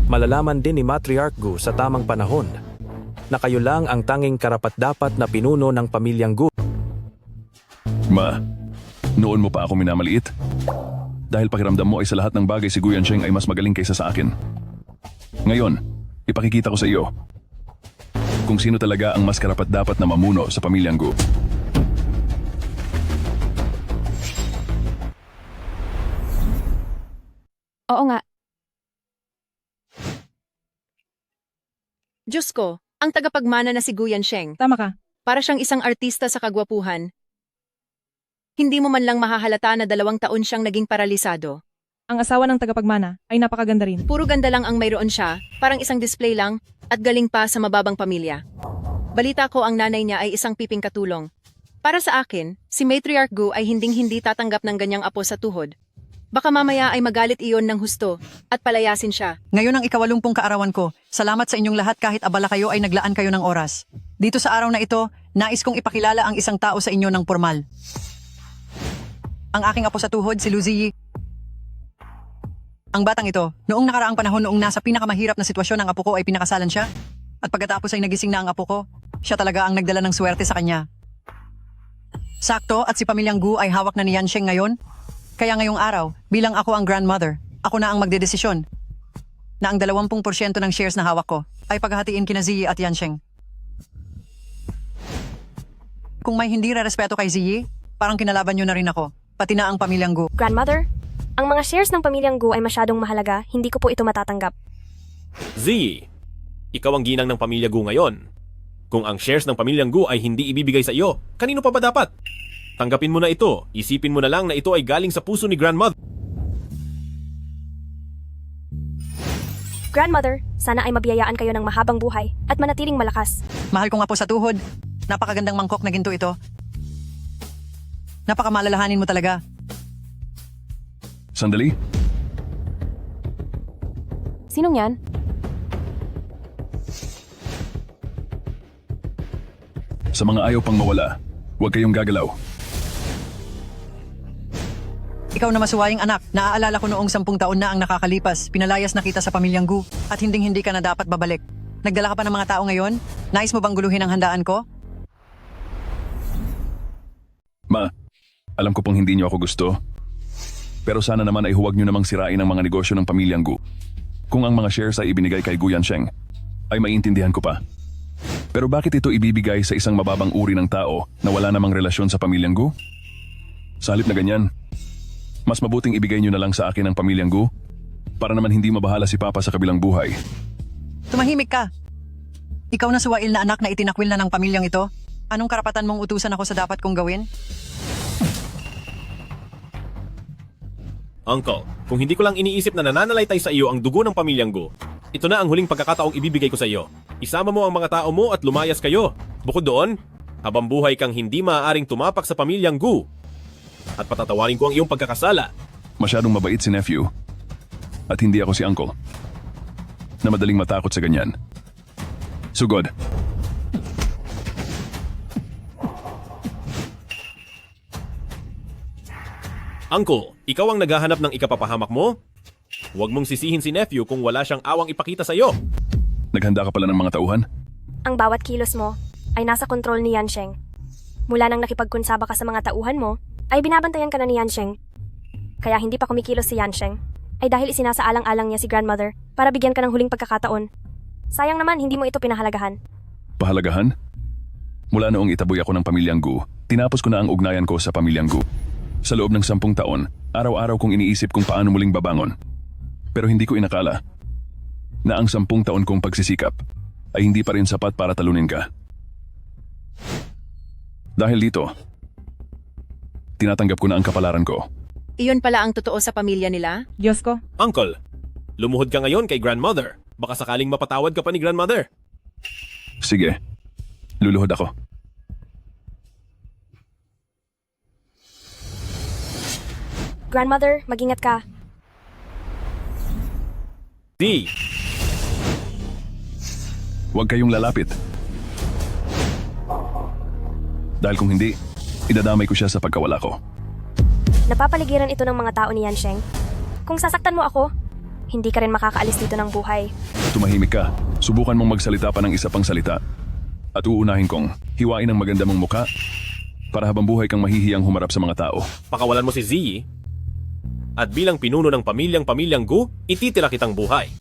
Speaker 19: Malalaman din ni Matriarch Gu sa tamang panahon na kayo lang ang tanging karapat-dapat na pinuno ng pamilyang Gu.
Speaker 16: Ma, noon mo pa ako minamaliit? Dahil pakiramdam mo ay sa lahat ng bagay si Gu Yansheng ay mas magaling kaysa sa akin. Ngayon, ipakikita ko sa iyo kung sino talaga ang mas karapat-dapat na mamuno sa pamilyang Gu.
Speaker 9: Oo nga. Diyos ko, ang tagapagmana na si Gu Yansheng.
Speaker 11: Tama ka.
Speaker 9: Para siyang isang artista sa kagwapuhan. Hindi mo man lang mahahalata na 2 taon siyang naging paralisado.
Speaker 11: Ang asawa ng tagapagmana ay napakaganda rin.
Speaker 9: Puro ganda lang ang mayroon siya, parang isang display lang, at galing pa sa mababang pamilya. Balita ko ang nanay niya ay isang piping katulong. Para sa akin, si Matriarch Gu ay hinding-hindi tatanggap ng ganyang apo sa tuhod.
Speaker 13: Baka mamaya ay magalit iyon ng husto at palayasin siya.
Speaker 1: Ngayon ang ika-80 kaarawan ko. Salamat sa inyong lahat kahit abala kayo ay naglaan kayo ng oras. Dito sa araw na ito, nais kong ipakilala ang isang tao sa inyo ng formal. Ang aking apo sa tuhod, si Luzi. Ang batang ito, noong nakaraang panahon noong nasa pinakamahirap na sitwasyon ang apo ko ay pinakasalan siya. At pagkatapos ay nagising na ang apo ko, siya talaga ang nagdala ng swerte sa kanya. Sakto at si Pamilyang Gu ay hawak na ni Yansheng ngayon. Kaya ngayong araw, bilang ako ang grandmother, ako na ang magdedesisyon na ang 20% ng shares na hawak ko ay paghahatiin kina Ziyi at Yansheng. Kung may hindi rerespeto kay Ziyi, parang kinalaban nyo na rin ako, pati na ang Pamilyang Gu.
Speaker 8: Grandmother, ang mga shares ng Pamilyang Gu ay masyadong mahalaga, hindi ko po ito matatanggap.
Speaker 10: Z, ikaw ang ginang ng Pamilya Gu ngayon. Kung ang shares ng Pamilyang Gu ay hindi ibibigay sa iyo, kanino pa ba dapat? Tanggapin mo na ito, isipin mo na lang na ito ay galing sa puso ni grandmother.
Speaker 8: Grandmother, sana ay mabiyayaan kayo ng mahabang buhay at manatiling malakas.
Speaker 1: Mahal ko nga po sa tuhod, napakagandang mangkok na ginto ito. Napakamalalahanin mo talaga.
Speaker 16: Sandali.
Speaker 8: Sinong yan?
Speaker 16: Sa mga ayaw pang mawala, huwag kayong gagalaw.
Speaker 1: Ikaw na masuwaying anak, naaalala ko noong 10 taon na ang nakakalipas, pinalayas na kita sa Pamilyang Gu at hinding-hindi ka na dapat babalik. Nagdala ka pa ng mga tao ngayon? Nais mo bang guluhin ang handaan ko?
Speaker 16: Ma, alam ko pong hindi niyo ako gusto. Pero sana naman ay huwag niyo namang sirain ang mga negosyo ng Pamilyang Gu. Kung ang mga shares ay ibinigay kay Gu Yansheng, ay maintindihan ko pa. Pero bakit ito ibibigay sa isang mababang uri ng tao na wala namang relasyon sa Pamilyang Gu? Sa halip na ganyan, mas mabuting ibigay niyo na lang sa akin ang Pamilyang Gu para naman hindi mabahala si Papa sa kabilang buhay.
Speaker 1: Tumahimik ka. Ikaw na suwail na anak na itinakwil na ng pamilyang ito. Anong karapatan mong utusan ako sa dapat kong gawin?
Speaker 10: Uncle, kung hindi ko lang iniisip na nananalaytay sa iyo ang dugo ng Pamilyang Gu, ito na ang huling pagkakataong ibibigay ko sa iyo. Isama mo ang mga tao mo at lumayas kayo. Bukod doon, habang buhay kang hindi maaaring tumapak sa Pamilyang Gu. At patatawarin ko ang iyong pagkakasala.
Speaker 16: Masyadong mabait si nephew. At hindi ako si uncle. Na madaling matakot sa ganyan. Sugod.
Speaker 10: Uncle, ikaw ang naghahanap ng ikapapahamak mo? Huwag mong sisihin si nephew kung wala siyang awang ipakita sa iyo.
Speaker 16: Naghanda ka pala ng mga tauhan?
Speaker 8: Ang bawat kilos mo ay nasa kontrol ni Yansheng. Mula nang nakipagkunsaba ka sa mga tauhan mo, ay binabantayan ka na ni Yansheng. Kaya hindi pa kumikilos si Yansheng, ay dahil isinasaalang-alang niya si grandmother para bigyan ka ng huling pagkakataon. Sayang naman hindi mo ito pinahalagahan.
Speaker 16: Pahalagahan? Mula noong itaboy ako ng Pamilyang Gu, tinapos ko na ang ugnayan ko sa Pamilyang Gu. Sa loob ng 10 taon, araw-araw kong iniisip kung paano muling babangon. Pero hindi ko inakala na ang 10 taon kong pagsisikap ay hindi pa rin sapat para talunin ka. Dahil dito, tinatanggap ko na ang kapalaran ko.
Speaker 13: Iyon pala ang totoo sa pamilya nila?
Speaker 11: Diyos ko.
Speaker 10: Uncle, lumuhod ka ngayon kay grandmother. Baka sakaling mapatawad ka pa ni grandmother.
Speaker 16: Sige, luluhod ako.
Speaker 8: Grandmother, mag-ingat ka.
Speaker 10: D.
Speaker 16: Huwag kayong lalapit. Dahil kung hindi, idadamay ko siya sa pagkawala ko.
Speaker 8: Napapaligiran ito ng mga tao ni Yansheng. Kung sasaktan mo ako, hindi ka rin makakaalis dito ng buhay.
Speaker 16: Tumahimik ka. Subukan mong magsalita pa ng isa pang salita. At uunahin kong hiwain ang maganda mong muka para habang buhay kang mahihiyang humarap sa mga tao.
Speaker 10: Pakawalan mo si Ziyi. At bilang pinuno ng Pamilyang Gu, ititira kitang buhay.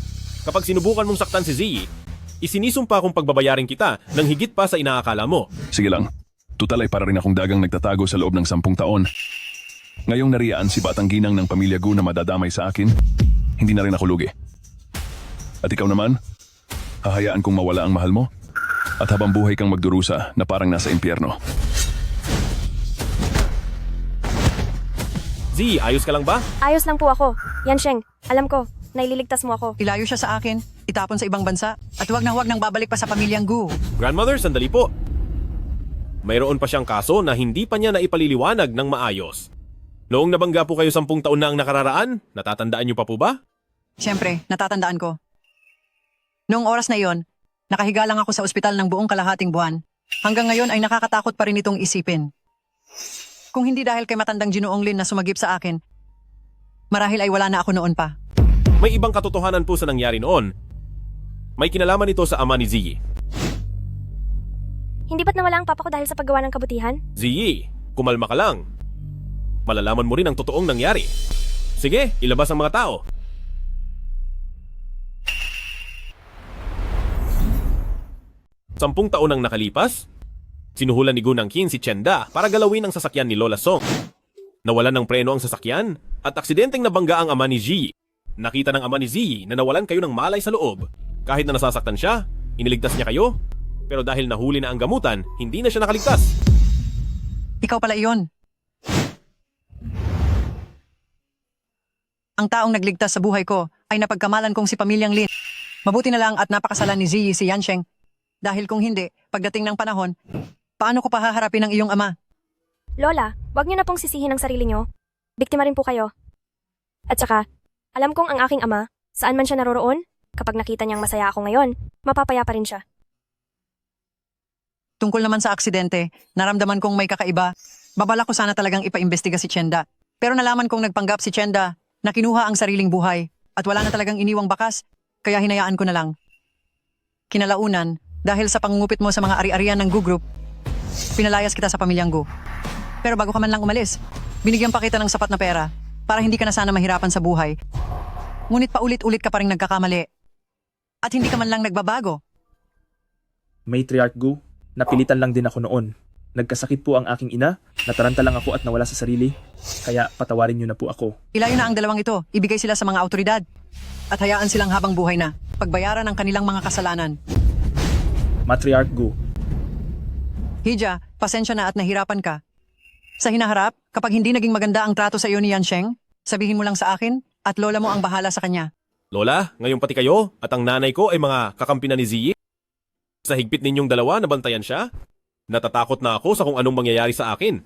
Speaker 10: Kapag sinubukan mong saktan si Ziyi, isinisumpa kong pagbabayarin kita ng higit pa sa inaakala mo.
Speaker 16: Sige lang. Tutal ay para rin akong dagang nagtatago sa loob ng 10 taon. Ngayong nariyaan si Batang Ginang ng Pamilya Gu na madadamay sa akin, hindi na rin ako lugi. At ikaw naman, hahayaan kong mawala ang mahal mo at habang buhay kang magdurusa na parang nasa impyerno.
Speaker 10: Z, ayos ka lang ba?
Speaker 8: Ayos lang po ako. Yansheng, alam ko, naililigtas mo ako.
Speaker 1: Ilayo siya sa akin, itapon sa ibang bansa, at huwag nang babalik pa sa Pamilyang Gu.
Speaker 10: Grandmother, sandali po. Mayroon pa siyang kaso na hindi pa niya naipaliliwanag ng maayos. Noong nabangga po kayo 10 taon na ang nakararaan, natatandaan niyo pa po ba?
Speaker 20: Siyempre, natatandaan ko. Noong oras na iyon, nakahiga lang ako sa ospital ng buong kalahating buwan. Hanggang ngayon ay nakakatakot pa rin itong isipin. Kung hindi dahil kay matandang Ginoong Lin na sumagip sa akin, marahil ay wala na ako noon pa.
Speaker 10: May ibang katotohanan po sa nangyari noon. May kinalaman ito sa ama ni Ziyi.
Speaker 8: Hindi ba't nawala ang papa ko dahil sa paggawa ng kabutihan?
Speaker 10: Ziyi, kumalma ka lang. Malalaman mo rin ang totoong nangyari. Sige, ilabas ang mga tao. Sampung taon ang nakalipas, sinuhulan ni Gunang Qin si Chenda para galawin ang sasakyan ni Lola Song. Nawalan ng preno ang sasakyan at aksidenteng nabangga ang ama ni Ziyi. Nakita ng ama ni Ziyi na nawalan kayo ng malay sa loob. Kahit na nasasaktan siya, iniligtas niya kayo. Pero dahil nahuli na ang gamutan, hindi na siya nakaligtas.
Speaker 20: Ikaw pala iyon. Ang taong nagligtas sa buhay ko ay napagkamalan kong si Pamilyang Lin. Mabuti na lang at napakasalan ni Ziyi si Yansheng. Dahil kung hindi, pagdating ng panahon, paano ko pahaharapin ang iyong ama?
Speaker 8: Lola, wag niyo na pong sisihin ang sarili niyo. Biktima rin po kayo. At saka, alam kong ang aking ama, saan man siya naroroon, kapag nakita niyang masaya ako ngayon, mapapaya pa rin siya.
Speaker 20: Tungkol naman sa aksidente, naramdaman kong may kakaiba. Babala ko sana talagang ipaimbestiga si Chenda. Pero nalaman kong nagpanggap si Chenda na kinuha ang sariling buhay at wala na talagang iniwang bakas, kaya hinayaan ko na lang. Kinalaunan, dahil sa pangungupit mo sa mga ari-arian ng Gu Group, pinalayas kita sa pamilyang Gu. Pero bago ka man lang umalis, binigyan pa kita ng sapat na pera para hindi ka na sana mahirapan sa buhay. Ngunit paulit-ulit ka pa rin nagkakamali. At hindi ka man lang nagbabago.
Speaker 14: Matriarch Gu, napilitan lang din ako noon. Nagkasakit po ang aking ina, nataranta lang ako at nawala sa sarili, kaya patawarin niyo na po ako.
Speaker 20: Ilayo na ang dalawang ito, ibigay sila sa mga autoridad. At hayaan silang habang buhay na, pagbayaran ang kanilang mga kasalanan.
Speaker 14: Matriarch Gu,
Speaker 20: Hija, pasensya na at nahirapan ka. Sa hinaharap, kapag hindi naging maganda ang trato sa iyo ni Yansheng, sabihin mo lang sa akin at lola mo ang bahala sa kanya.
Speaker 10: Lola, ngayon pati kayo at ang nanay ko ay mga kakampi na ni Ziyi. Sa higpit ninyong dalawa, nabantayan siya. Natatakot na ako sa kung anong mangyayari sa akin.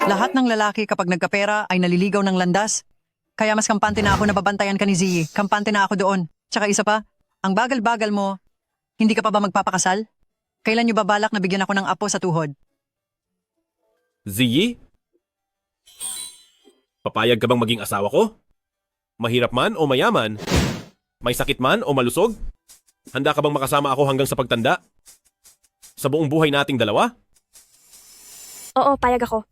Speaker 20: Lahat ng lalaki kapag nagkapera ay naliligaw ng landas. Kaya mas kampante na ako na babantayan ka ni Ziyi. Kampante na ako doon. Tsaka isa pa, ang bagal-bagal mo, hindi ka pa ba magpapakasal? Kailan niyo ba balak na bigyan ako ng apo sa tuhod?
Speaker 10: Ziyi? Papayag ka bang maging asawa ko? Mahirap man o mayaman? May sakit man o malusog? Handa ka bang makasama ako hanggang sa pagtanda? Sa buong buhay nating dalawa?
Speaker 8: Oo, payag ako.